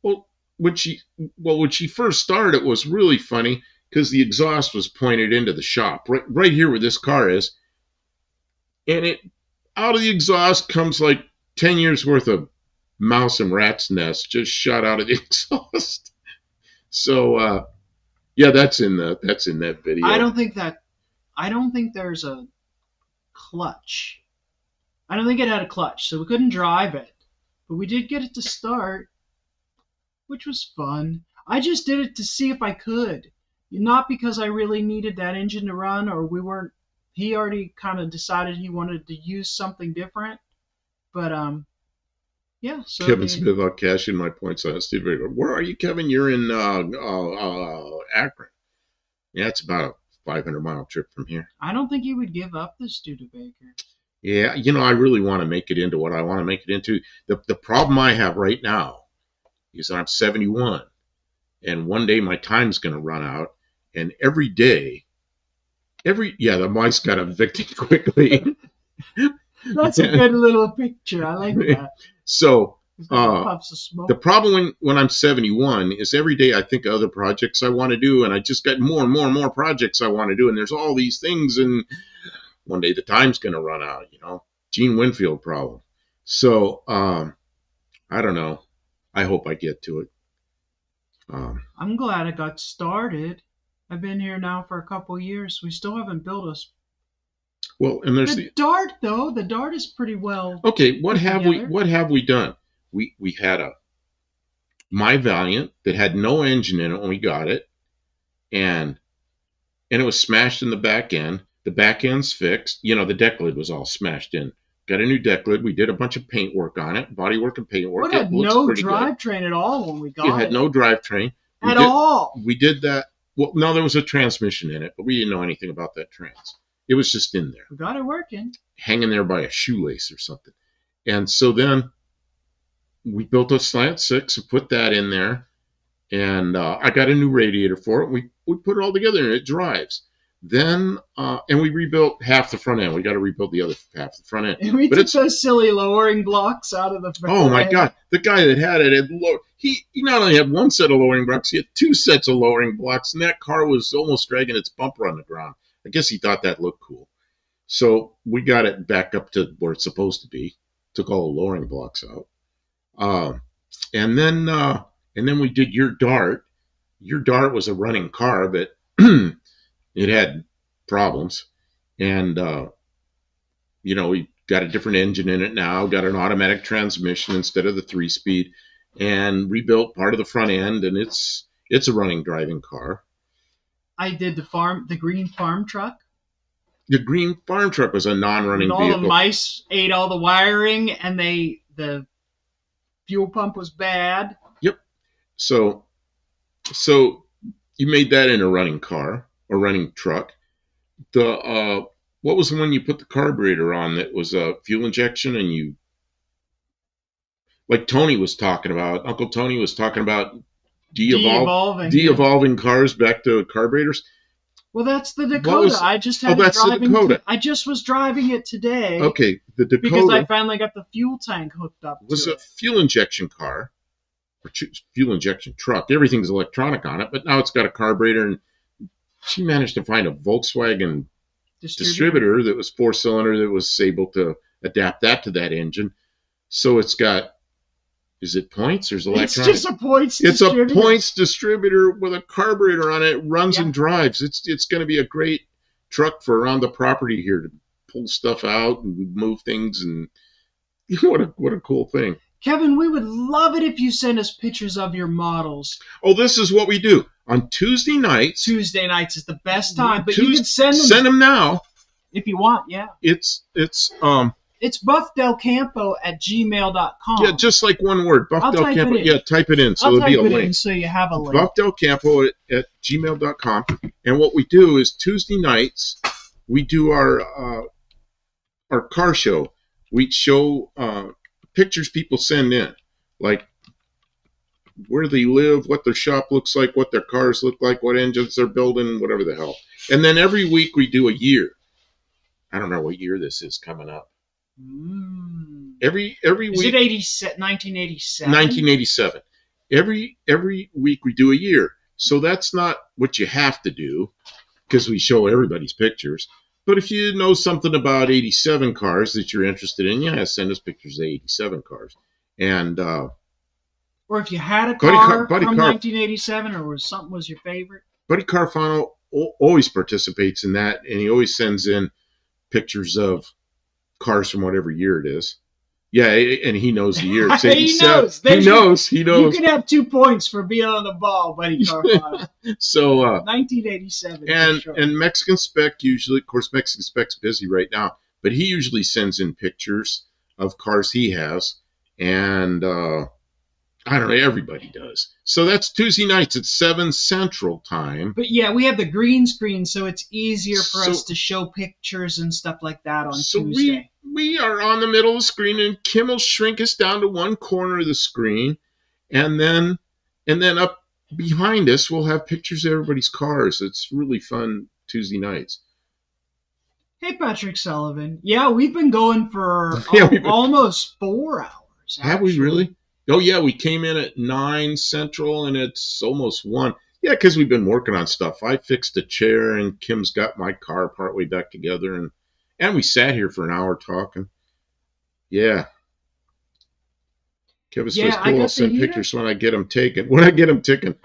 Well, when she first started, it was really funny because the exhaust was pointed into the shop, right here where this car is, and out of the exhaust comes like 10 years worth of mouse and rat's nest just shot out of the exhaust. So yeah, that's in that video. I don't think there's a clutch. I don't think it had a clutch, so we couldn't drive it. But we did get it to start, which was fun. I just did it to see if I could. Not because I really needed that engine to run, or he already kind of decided he wanted to use something different. But yeah. So Kevin Smith, I'll cash in my points on Studebaker. Where are you, Kevin? You're in Akron. Yeah, it's about a 500-mile trip from here. I don't think he would give up the Studebaker. Yeah, I really want to make it into what I want to make it into. The problem I have right now is I'm 71, and one day my time's going to run out, and every day, the mice got evicted quickly. That's a good little picture. I like that. So the problem when I'm 71 is every day I think of other projects I want to do, and I just got more and more and more projects I want to do, and there's all these things, and one day the time's going to run out, Gene Winfield problem. So I don't know. I hope I get to it. I'm glad it got started. I've been here now for a couple years. We still haven't built us. Well, and there's the Dart though. The Dart is pretty well. Okay, what have we done? We had a My Valiant that had no engine in it when we got it, and it was smashed in the back end. The back end's fixed. The deck lid was all smashed in. Got a new deck lid. We did a bunch of paint work on it, body work and paint work. It had no drivetrain at all when we got it. It had no drivetrain. At all. We did that. Well, no, there was a transmission in it, but we didn't know anything about that trans. It was just in there. We got it working. Hanging there by a shoelace or something. And so then we built a slant 6 and put that in there. And I got a new radiator for it. We put it all together and it drives. Then, and we rebuilt half the front end. We got to rebuild the other half of the front end. And we took those silly lowering blocks out of the front end. Oh my God. The guy that had it, he not only had one set of lowering blocks, he had 2 sets of lowering blocks. And that car was almost dragging its bumper on the ground. I guess he thought that looked cool. So we got it back up to where it's supposed to be. Took all the lowering blocks out. And then we did your Dart. your Dart was a running car, but it had problems. And, we got a different engine in it now, got an automatic transmission instead of the 3-speed, and rebuilt part of the front end, and it's a running driving car. I did the green farm truck. The green farm truck was a non-running vehicle. All the mice ate all the wiring, and the fuel pump was bad. Yep. So you made that in a running car, a running truck. The what was the one you put the carburetor on that was a fuel injection, and like Tony was talking about, Uncle Tony was talking about de-evolving cars back to carburetors. Well, that's the Dakota. I just had it driving. I just was driving it today. Okay, the Dakota. Because I finally got the fuel tank hooked up. Was a fuel injection car, or fuel injection truck. Everything's electronic on it, but now it's got a carburetor, and she managed to find a Volkswagen distributor that was 4-cylinder that was able to adapt that to that engine. So it's got. Is it points or is it electronic? It's just a points distributor. It's a points distributor with a carburetor on it. It runs and drives. It's going to be a great truck for around the property here to pull stuff out and move things. And what a cool thing. Kevin, we would love it if you send us pictures of your models. Oh, this is what we do. On Tuesday nights. Tuesday nights is the best time. But you can send them. Send them now. If you want, yeah. It's buffdelcampo@gmail.com. Yeah, just like one word. Buffdelcampo. Yeah, type it in. So it'll be a link. So you have a link. Buffdelcampo@gmail.com. And what we do is Tuesday nights, we do our car show. We show pictures people send in. Like where they live, what their shop looks like, what their cars look like, what engines they're building, whatever the hell. And then every week we do a year. I don't know what year this is coming up. Every week. Is it 1987? 1987. Every week we do a year. So that's not what you have to do because we show everybody's pictures. But if you know something about 87 cars that you're interested in, send us pictures of 87 cars. And or if you had a car from 1987 or something was your favorite. Buddy Carfano always participates in that, and he always sends in pictures of cars from whatever year it is. Yeah, and he knows the year. It's 87. He knows. You can have 2 points for being on the ball, Buddy Carfano. So 1987. And Mexican Spec usually, of course, Mexican Spec's busy right now, but he usually sends in pictures of cars he has, and I don't know, everybody does. So that's Tuesday nights at 7 Central Time. But yeah, we have the green screen, so it's easier for us to show pictures and stuff like that on Tuesday. We are on the middle of the screen, and Kim will shrink us down to one corner of the screen, and then up behind us we'll have pictures of everybody's cars. It's really fun Tuesday nights. Hey, Patrick Sullivan. Yeah, we've been going for almost 4 hours. Actually. Have we really? Oh, yeah, we came in at 9 Central, and it's almost 1. Yeah, because we've been working on stuff. I fixed a chair, and Kim's got my car partway back together, and we sat here for an hour talking. Yeah. Kevin says, cool, I'll send pictures when I get them taken. When I get them taken,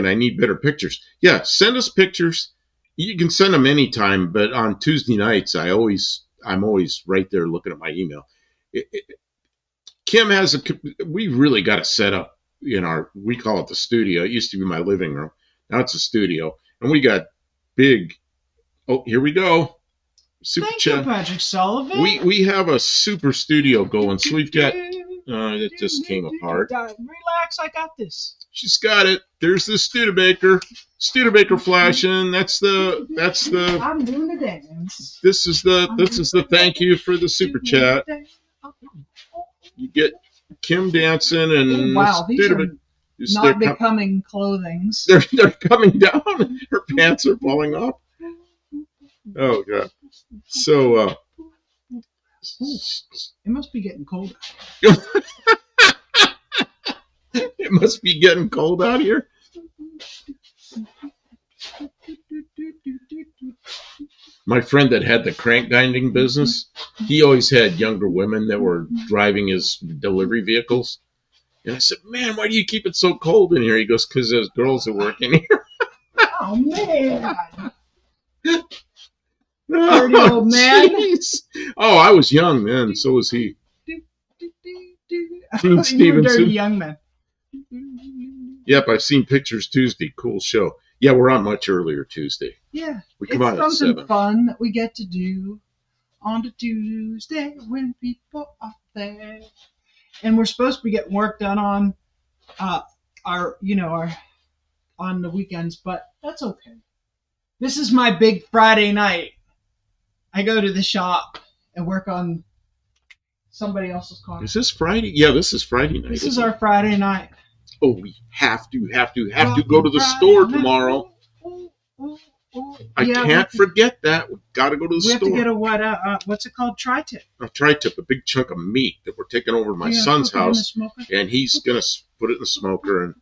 I need better pictures. Yeah, send us pictures. You can send them anytime, but on Tuesday nights, I'm always right there looking at my email. Kim we really got to set up we call it the studio. It used to be my living room. Now it's a studio. And we got big, here we go. Thank you, Patrick Sullivan. We have a super studio going. So we've got, it just came apart. Relax, I got this. She's got it. There's the Studebaker flashing. That's the. I'm doing the dance. This is the thank you for the super chat. You get Kim dancing and these are not becoming clothings. They're coming down. Her pants are falling off. Oh god. So it must be getting cold. It must be getting cold out here. My friend that had the crank grinding business, he always had younger women that were driving his delivery vehicles. And I said, man, why do you keep it so cold in here? He goes, because there's girls that work in here. Oh, man. Oh, Dirty old man. jeez. Oh, I was young then. So was he. Gene You were Stevenson. dirty young man. Yep, I've seen pictures Tuesday. Cool show. Yeah, we're on much earlier Tuesday. Yeah, We come on at it's something 7. fun that we get to do on the Tuesday when people are there. And we're supposed to be getting work done on our on the weekends, but that's okay. This is my big Friday night. I go to the shop and work on somebody else's car. Is this Friday? Yeah, this is Friday night. This is our Friday night. Oh, we have to go to the store tomorrow. I can't forget that. We've got to go to the store. We have to get a what's it called? Tri-tip. A tri-tip, a big chunk of meat that we're taking over to my son's house, and he's gonna put it in the smoker.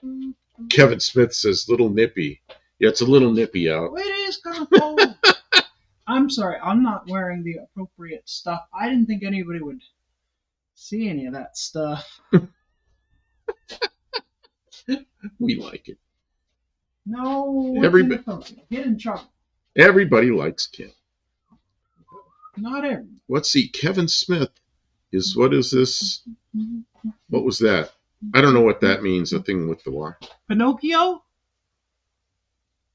And Kevin Smith says, "Little nippy." Yeah, it's a little nippy out. It is kind of cold. I'm sorry, I'm not wearing the appropriate stuff. I didn't think anybody would see any of that stuff. We like it. No, everybody get in trouble. Everybody likes Kim. Not everybody. Let's see. Kevin Smith is, what is this? What was that? I don't know what that means. The thing with the wire. Pinocchio?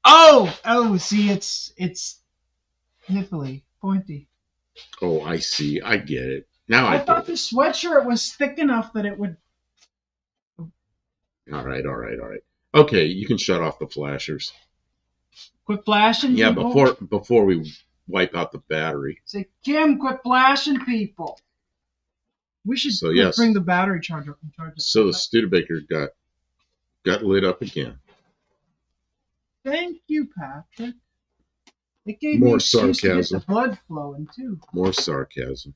Oh, see, it's nipply, pointy. Oh, I see. I get it. Now I thought the sweatshirt was thick enough that it would. All right. Okay, you can shut off the flashers. Quit flashing. Yeah, people? before we wipe out the battery. Say, Kim, quit flashing people. We should bring the battery charger up and charge it. So the Studebaker got lit up again. Thank you, Patrick. It gave more me sarcasm. To get the blood flowing too. More sarcasm.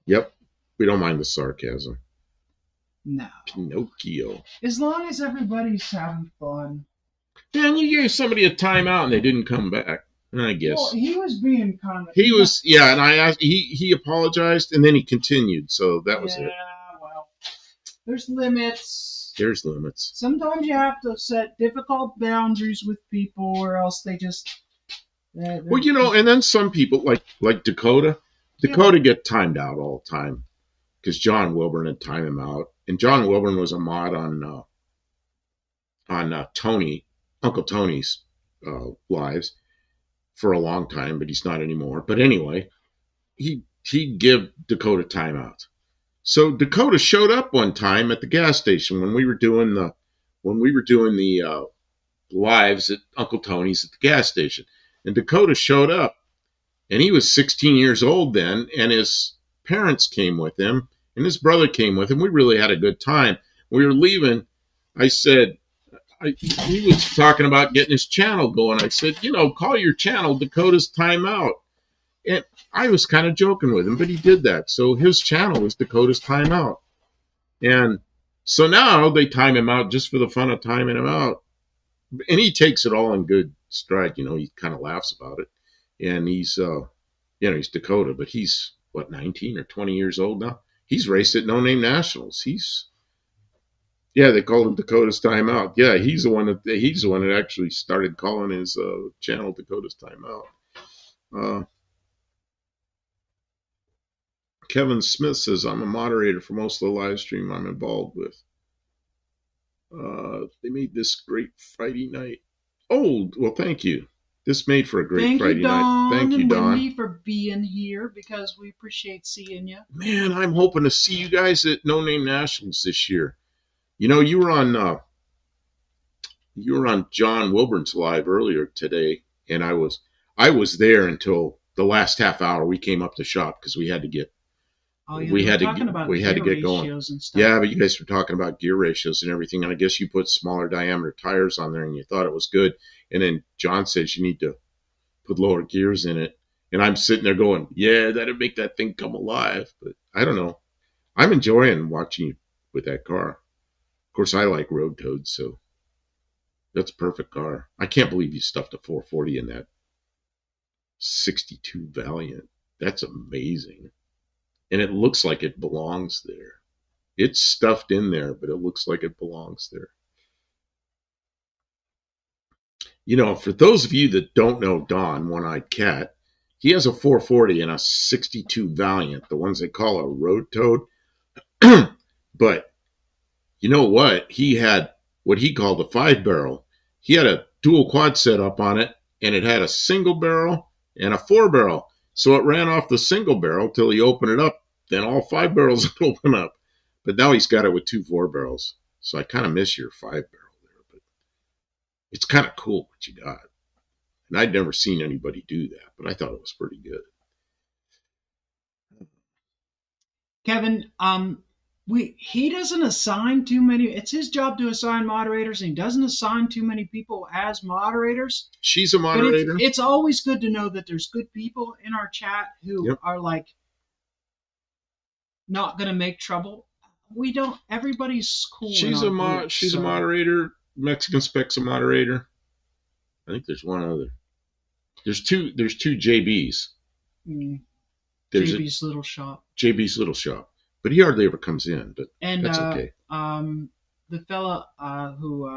Yep, we don't mind the sarcasm. No. Pinocchio. As long as everybody's having fun. Man, you gave somebody a timeout and they didn't come back. I guess. Well, he was being kind of. He was, yeah, and I asked. He apologized and then he continued. So that was it. Yeah, well, there's limits. There's limits. Sometimes you have to set difficult boundaries with people, or else they just. Well, and then some people like Dakota. Dakota get timed out all the time because John Wilburn had timed him out, and John Wilburn was a mod on Uncle Tony's lives for a long time, but he's not anymore. But anyway, he'd give Dakota timeouts. So Dakota showed up one time at the gas station when we were doing the lives at Uncle Tony's at the gas station, and Dakota showed up, and he was 16 years old then, and his parents came with him, and his brother came with him. We really had a good time. We were leaving. I said, he was talking about getting his channel going. I said, call your channel Dakota's Timeout. And I was kind of joking with him, but he did that. So his channel is Dakota's Timeout. And so now they time him out just for the fun of timing him out. And he takes it all in good stride. He kind of laughs about it. And he's Dakota, but he's, 19 or 20 years old now? He's raced at No Name Nationals. They called him Dakota's Timeout. Yeah, he's the one that actually started calling his channel Dakota's Timeout. Kevin Smith says, I'm a moderator for most of the live stream I'm involved with. They made this great Friday night. Oh, well, thank you. This made for a great Friday night. Thank you, Don. Thank you, for being here because we appreciate seeing you. Man, I'm hoping to see you guys at No Name Nationals this year. You were on John Wilburn's live earlier today, and I was there until the last half hour. We came up to shop because we had to get we had to get going. And stuff. Yeah, but you guys were talking about gear ratios and everything, and I guess you put smaller diameter tires on there, and you thought it was good. And then John says you need to put lower gears in it, and I'm sitting there going, "Yeah, that'd make that thing come alive." But I don't know. I'm enjoying watching you with that car. Of course, I like road toads, so that's a perfect car. I can't believe you stuffed a 440 in that 62 Valiant. That's amazing. And it looks like it belongs there. It's stuffed in there, but it looks like it belongs there. You know, for those of you that don't know Don, One-Eyed Cat, he has a 440 and a 62 Valiant, the ones they call a road toad. But you know what? He had what he called a 5-barrel. He had a dual quad set up on it, and it had a single barrel and a 4-barrel. So it ran off the single barrel till he opened it up. Then all 5 barrels would open up. But now he's got it with 2 4-barrels. So I kind of miss your 5-barrel there. But it's kind of cool what you got. And I'd never seen anybody do that, but I thought it was pretty good. Kevin, he doesn't assign too many. It's his job to assign moderators, and he doesn't assign too many people as moderators. She's a moderator. But it's always good to know that there's good people in our chat who are like not gonna make trouble. We don't. Everybody's cool. She's a moderator. Mexican Spec's a moderator. I think there's one other. There's two JBs. JB's Little Shop. JB's Little Shop. But he hardly ever comes in, but that's okay. The fella who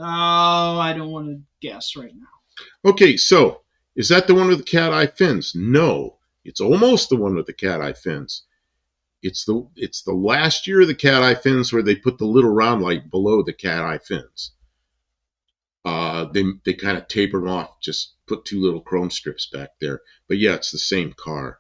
I don't want to guess right now. Okay, so is that the one with the cat eye fins? No. It's almost the one with the cat eye fins. It's the last year of the cat eye fins where they put the little round light below the cat eye fins. They kind of tapered them off, just put 2 little chrome strips back there. But yeah, it's the same car.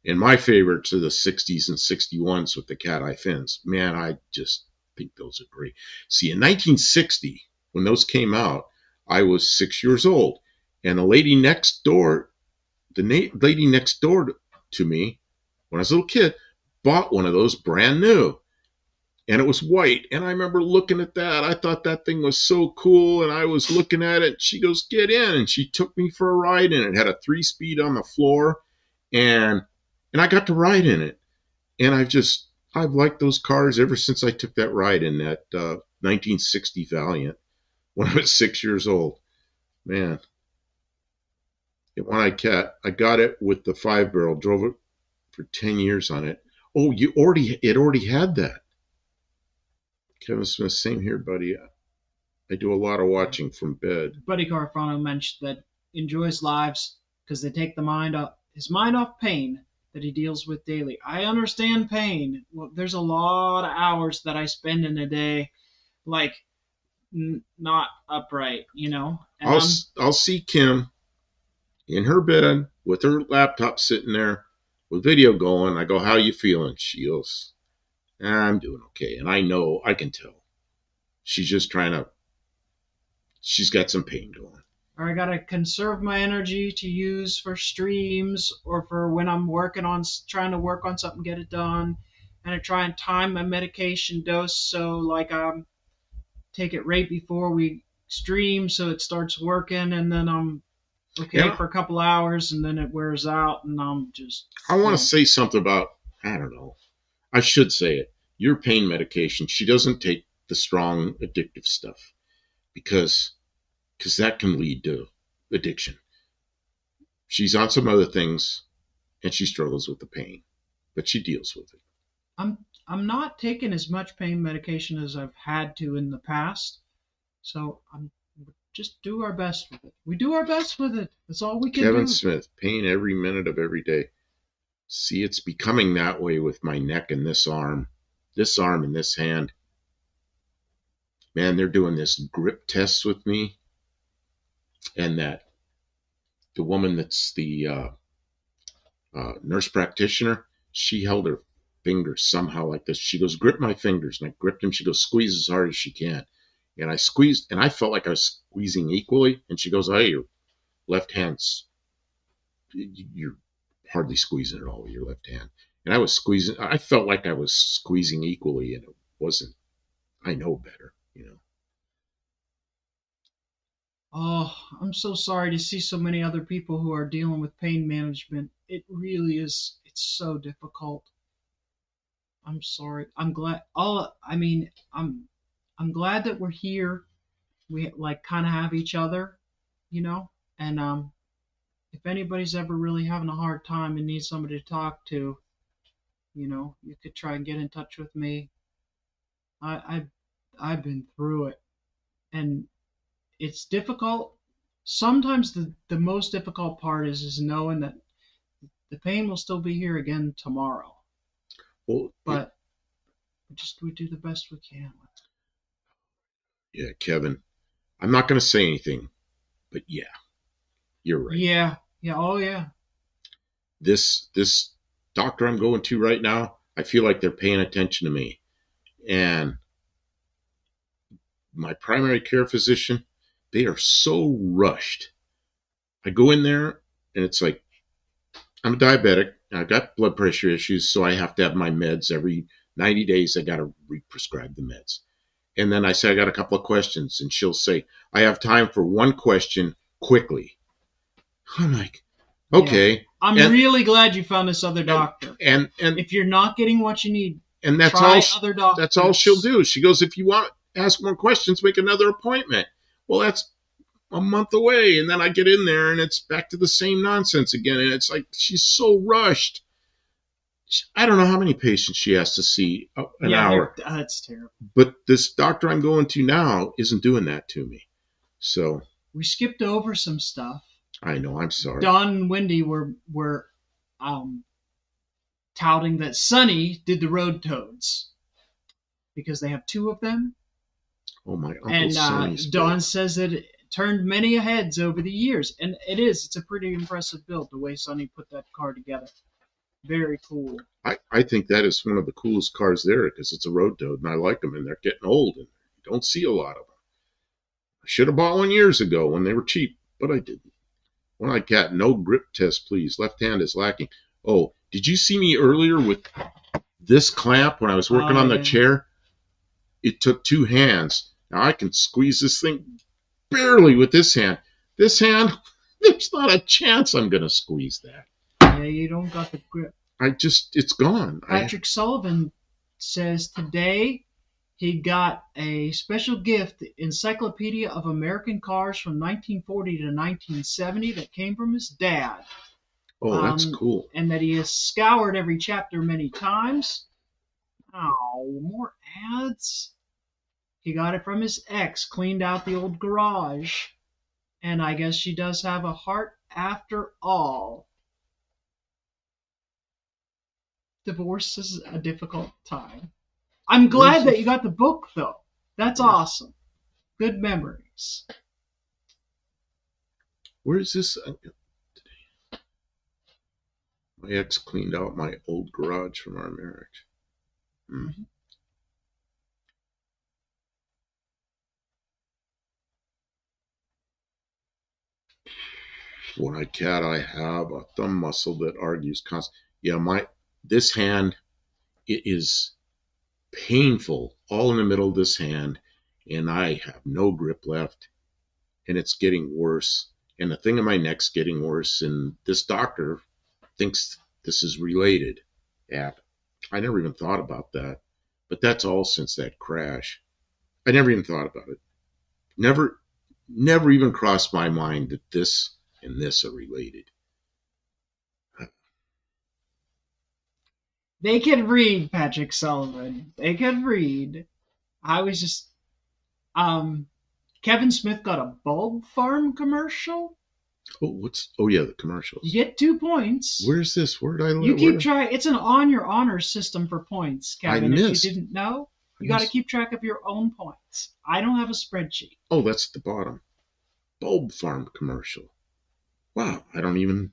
And my favorites are the 60s and 61s with the cat eye fins. Man, I just think those are great. See, in 1960, when those came out, I was 6 years old. And the lady next door to me, when I was a little kid, bought one of those brand new. And it was white. And I remember looking at that. I thought that thing was so cool. And I was looking at it. She goes, get in. And she took me for a ride. And it had a 3-speed on the floor. And I got to ride in it. And I've liked those cars ever since I took that ride in that 1960 Valiant when I was 6 years old. Man. One-Eyed Cat, I got it with the 5-barrel. Drove it for 10 years on it. Oh, it already had that. Kevin Smith, same here, buddy. I do a lot of watching from bed. Buddy Carfano mentioned that enjoys lives because they take his mind off pain that he deals with daily. I understand pain. Well, there's a lot of hours that I spend in a day, like not upright, you know. And I'll see Kim in her bed with her laptop sitting there with video going. I go, "How you feeling?" She goes, "I'm doing okay." And I know, I can tell. She's just she's got some pain going. Or I gotta conserve my energy to use for streams or for when I'm trying to work on something, get it done. And I try and time my medication dose so like take it right before we stream so it starts working, and then I'm okay for a couple hours, and then it wears out, and I'm just... I want to say something about, I don't know, I should say it. Your pain medication, she doesn't take the strong addictive stuff because that can lead to addiction. She's on some other things, and she struggles with the pain, but she deals with it. I'm not taking as much pain medication as I've had to in the past, so just do our best with it. We do our best with it. That's all we can do. Kevin Smith, pain every minute of every day. See, it's becoming that way with my neck and this arm and this hand. Man, they're doing this grip test with me. And that the woman that's the nurse practitioner, she held her fingers somehow like this. She goes, grip my fingers. And I gripped them. She goes, squeeze as hard as she can. And I squeezed, and I felt like I was squeezing equally. And she goes, oh, your left hand's, you're hardly squeezing at all with your left hand. And I was squeezing. I felt like I was squeezing equally, and it wasn't. I know better, you know. Oh, I'm so sorry to see so many other people who are dealing with pain management. It really is. It's so difficult. I'm sorry. I'm glad. I'm glad that we're here. We like kind of have each other, you know. And if anybody's ever really having a hard time and needs somebody to talk to, You could try and get in touch with me. I I've been through it, and it's difficult. Sometimes the most difficult part is knowing that the pain will still be here again tomorrow. Well, But we do the best we can with it. yeah, Kevin, I'm not going to say anything, but yeah, you're right. Yeah, yeah, oh yeah. This doctor I'm going to right now, I feel like they're paying attention to me. And my primary care physician, they are so rushed. I go in there and it's like, I'm a diabetic. I've got blood pressure issues, so I have to have my meds every 90 days. I got to re-prescribe the meds. And then I say, I got a couple of questions. And she'll say, I have time for one question quickly. I'm like, okay. Yeah. I'm really glad you found this other doctor. And if you're not getting what you need, and that's try all. Other doctors. That's all she'll do. She goes, if you want ask more questions, make another appointment. Well, that's a month away, and then I get in there, and it's back to the same nonsense again. And it's like she's so rushed. I don't know how many patients she has to see an hour. That's terrible. But this doctor I'm going to now isn't doing that to me. So we skipped over some stuff. I know. I'm sorry. Don and Wendy were touting that Sonny did the road toads because they have two of them. Oh, my Uncle and Sonny's Don says that it turned many heads over the years, and it's a pretty impressive build the way Sonny put that car together. Very cool. I think that is one of the coolest cars there because it's a road toad, and I like them, and they're getting old, and you don't see a lot of them. I should have bought one years ago when they were cheap, but I didn't. One like cat, no grip test, please. Left hand is lacking. Oh, did you see me earlier with this clamp when I was working on the chair? It took two hands. Now I can squeeze this thing barely with this hand. This hand, there's not a chance I'm going to squeeze that. Yeah, you don't got the grip. It's gone. Patrick Sullivan says today he got a special gift, Encyclopedia of American Cars from 1940 to 1970 that came from his dad. Oh, that's cool. And that he has scoured every chapter many times. Oh, more ads. He got it from his ex, cleaned out the old garage. And I guess she does have a heart after all. Divorce is a difficult time. I'm glad that you got the book, though. That's awesome. Good memories. Where is this? My ex cleaned out my old garage from our marriage. Mm-hmm. When I cat, I have a thumb muscle that argues constantly. Yeah, this hand, it is painful all in the middle of this hand, and I have no grip left, and it's getting worse. And the thing in my neck's getting worse, and this doctor thinks this is related. Yeah, I never even thought about that, but that's all since that crash. I never even thought about it. Never even crossed my mind that this and this are related. They can read, Patrick Sullivan. They can read. I was just Kevin Smith got a bulb farm commercial. Oh yeah, the commercials. You get 2 points. Where's this? Where did I learn? You keep track. It's an on your honor system for points, Kevin. If you didn't know, you got to keep track of your own points. I don't have a spreadsheet. Oh, that's at the bottom. Bulb farm commercial. Wow, can't even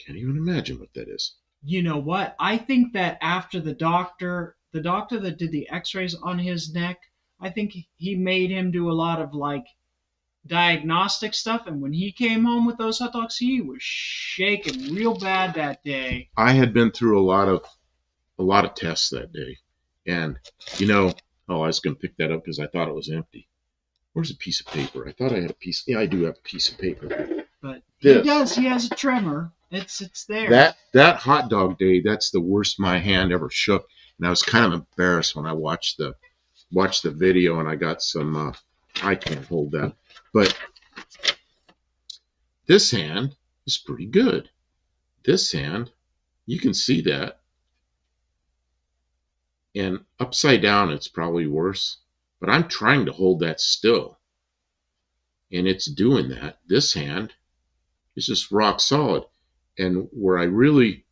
imagine what that is. You know what? I think that after the doctor that did the x-rays on his neck, I think he made him do a lot of diagnostic stuff, and when he came home with those hot dogs, he was shaking real bad that day. I had been through a lot of tests that day, and I was going to pick that up because I thought it was empty. Where's a piece of paper? I thought I had a piece. Yeah, I do have a piece of paper. But he does. He has a tremor. It's there. That hot dog day, that's the worst my hand ever shook, and I was kind of embarrassed when I watched the video, and I got some. I can't hold that, but this hand is pretty good. This hand, you can see that. And upside down, it's probably worse. But I'm trying to hold that still. And it's doing that. This hand is just rock solid. And where I really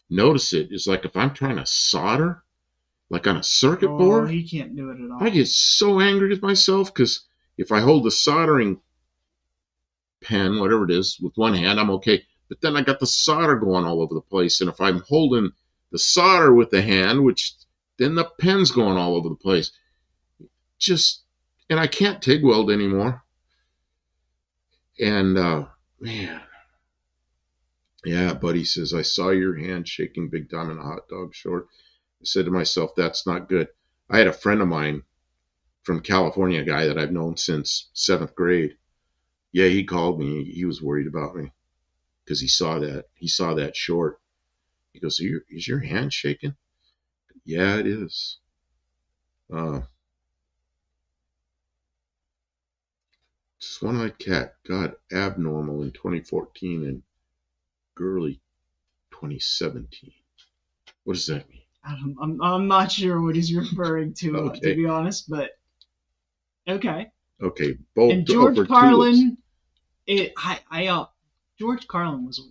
notice it is like if I'm trying to solder, like on a circuit board, he can't do it at all. I get so angry with myself because if I hold the soldering pen, whatever it is, with one hand, I'm okay. But then I got the solder going all over the place. And if I'm holding the solder with the hand, which then the pen's going all over the place. And I can't TIG weld anymore. And, man. Yeah, buddy says, I saw your hand shaking big time in a hot dog short. I said to myself, that's not good. I had a friend of mine from California, a guy that I've known since 7th grade. Yeah, he called me. He was worried about me because he saw that short. He goes, is your hand shaking? Yeah, it is. Just one-eyed cat got abnormal in 2014 and girly 2017. What does that mean? I'm not sure what he's referring to, to be honest, but okay. Okay, both. And George Carlin, George Carlin was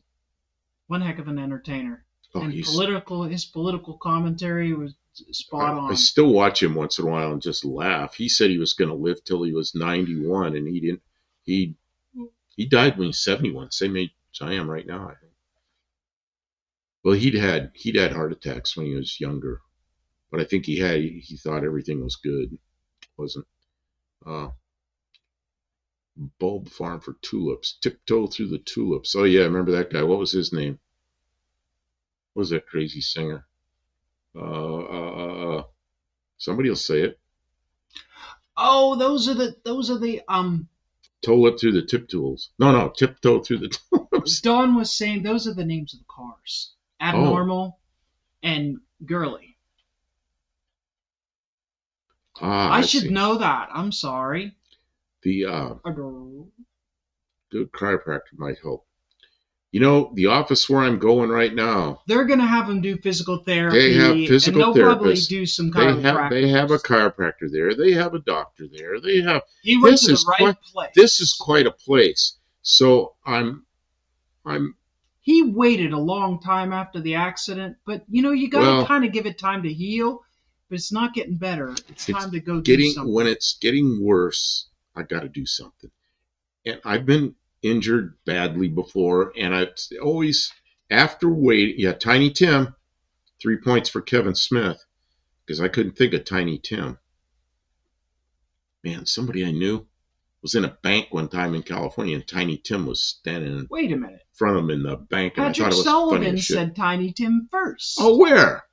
one heck of an entertainer. And his political commentary was spot on. I still watch him once in a while and just laugh. He said he was going to live till he was 91, and he didn't. He died when he was 71, same age I am right now, I think. Well, he'd had heart attacks when he was younger, but I think he thought everything was good. It wasn't. Bulb farm for tulips. Tiptoe through the tulips. Oh yeah, I remember that guy. What was his name? What was that crazy singer? Somebody will say it. Oh, those are the Tulip through the tip tools. No, tiptoe through the tulips. Don was saying those are the names of the cars. Abnormal and Girly. I should know that. I'm sorry. The good chiropractor might help. You know, the office where I'm going right now, they're going to have them do physical therapy. They have physical and they'll probably do some chiropractic. They have a chiropractor there. They have a doctor there. They have. He went to the right place. This is quite a place. So I'm. He waited a long time after the accident, but you got to kind of give it time to heal. But it's not getting better. It's time to go do something. When it's getting worse, I got to do something. And I've been injured badly before, and I always, after waiting, Tiny Tim, 3 points for Kevin Smith, because I couldn't think of Tiny Tim. Man, somebody I knew was in a bank one time in California, and Tiny Tim was standing in front of him in the bank. And Patrick I thought it was Sullivan funny said Tiny Tim first. Oh, where?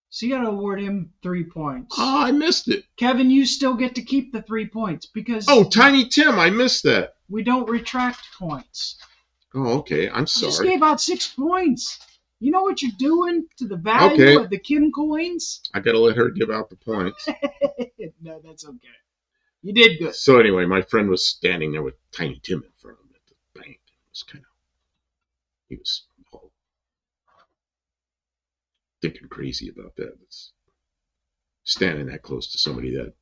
So you got to award him 3 points. Oh, I missed it. Kevin, you still get to keep the 3 points because... Oh, Tiny Tim, I missed that. We don't retract points. Oh, okay. I'm sorry. I just gave out 6 points. You know what you're doing to the value of the Kim coins? I got to let her give out the points. No, that's okay. You did good. So anyway, my friend was standing there with Tiny Tim in front of him at the bank. He was thinking crazy about that. It's standing that close to somebody that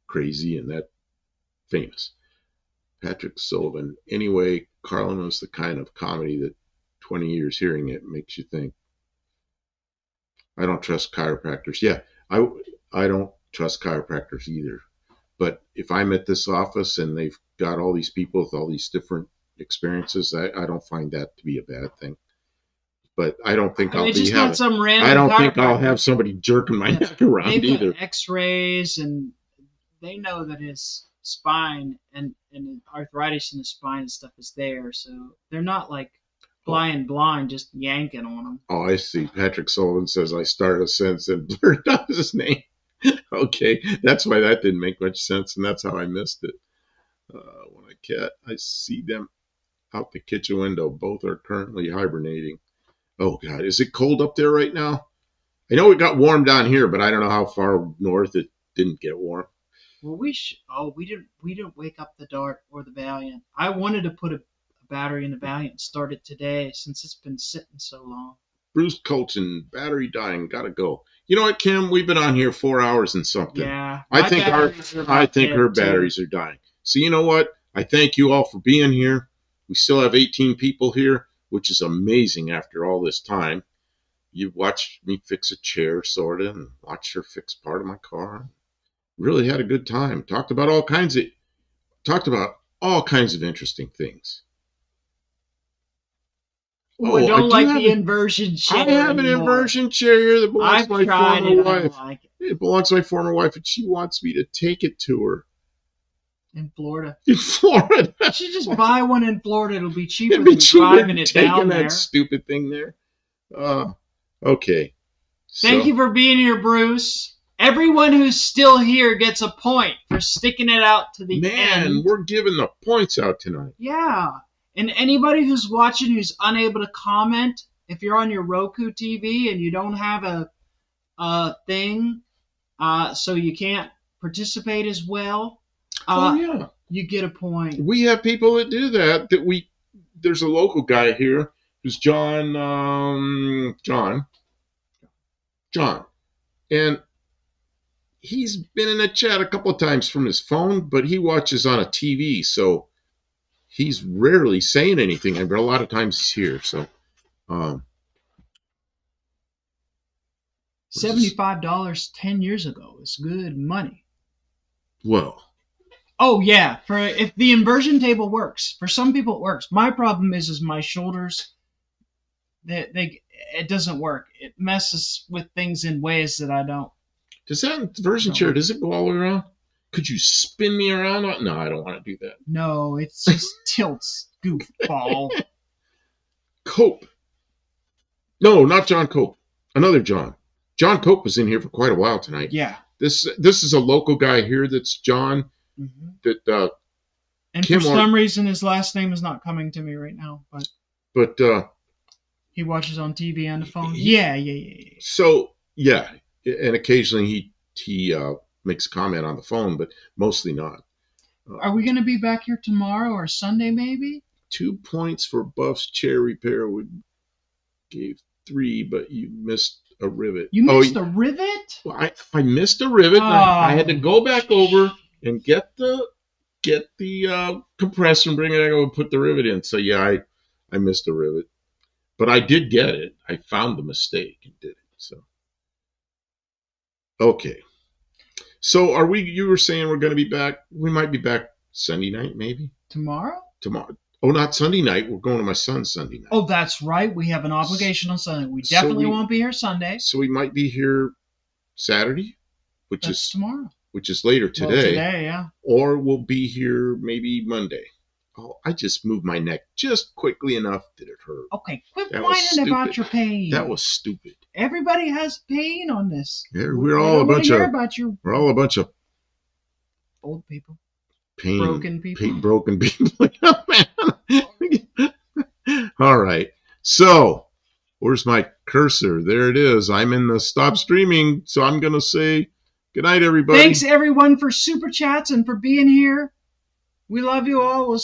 crazy and that famous. Patrick Sullivan. Anyway, Carlin was the kind of comedy that 20 years hearing it makes you think. I don't trust chiropractors. Yeah, I don't trust chiropractors either. But if I'm at this office and they've got all these people with all these different experiences, I don't find that to be a bad thing. But I don't think I'll have somebody jerking my neck around either. Got X-rays, and they know that his spine and arthritis in the spine and stuff is there, so they're not like blind just yanking on them. Oh, I see. Patrick Sullivan says I started a sentence and blurted out his name. Okay, that's why that didn't make much sense, and that's how I missed it. When I see them out the kitchen window. Both are currently hibernating. Oh, God. Is it cold up there right now? I know it got warm down here, but I don't know how far north it didn't get warm. Well, we didn't wake up the Dart or the Valiant. I wanted to put a battery in the Valiant, start it today since it's been sitting so long. Bruce Colton, battery dying, gotta go. You know what, Kim? We've been on here 4 hours and something. Yeah. I think her batteries are dying. So you know what? I thank you all for being here. We still have 18 people here, which is amazing after all this time. You've watched me fix a chair, sort of, and watched her fix part of my car. Really had a good time. Talked about all kinds of interesting things. Oh, I don't like the inversion chair. I have an inversion chair here that belongs to my former wife. It belongs to my former wife, and she wants me to take it to her. In Florida. In Florida. You should just buy one in Florida. It'll be cheaper than driving it down there. That stupid thing there. Okay. Thank you for being here, Bruce. Everyone who's still here gets a point for sticking it out to the end. Man, we're giving the points out tonight. Yeah. And anybody who's watching who's unable to comment, if you're on your Roku TV and you don't have a thing, so you can't participate as well, you get a point. We have people that do that. There's a local guy here who's John, and he's been in a chat a couple of times from his phone, but he watches on a TV, so he's rarely saying anything. But a lot of times he's here. So, $75 10 years ago is good money. Well. Oh yeah, if the inversion table works, for some people it works. My problem is my shoulders. It doesn't work. It messes with things in ways that I don't. Does that inversion chair, does it go all the way around? Could you spin me around? No, I don't want to do that. No, it just tilts, goofball. Cope. No, not John Cope. Another John. John Cope was in here for quite a while tonight. Yeah. This is a local guy here that's John. Mm-hmm. And for some reason his last name is not coming to me right now. But he watches on TV and the phone. Yeah. So, yeah. And occasionally he makes a comment on the phone, but mostly not. Are we going to be back here tomorrow or Sunday maybe? 2 points for Buff's chair repair. We gave 3, but you missed a rivet. You missed a rivet? Well, I missed a rivet. Oh. I had to go back over and get the compressor and bring it over and put the rivet in. So yeah, I missed a rivet, but I did get it. I found the mistake and did it. So. Okay. So you were saying we're going to be back, we might be back Sunday night, maybe? Tomorrow. Oh, not Sunday night. We're going to my son's Sunday night. Oh, that's right. We have an obligation on Sunday. We definitely won't be here Sunday. So we might be here Saturday, which is tomorrow. Which is later today. Well, today, yeah. Or we'll be here maybe Monday. Oh, I just moved my neck just quickly enough that it hurt. Okay, quit whining about your pain. That was stupid. Everybody has pain on this. Yeah, we're all a bunch of old people. Broken people. All right. So, where's my cursor? There it is. I'm in the stop streaming, so I'm going to say good night, everybody. Thanks, everyone, for super chats and for being here. We love you all. We'll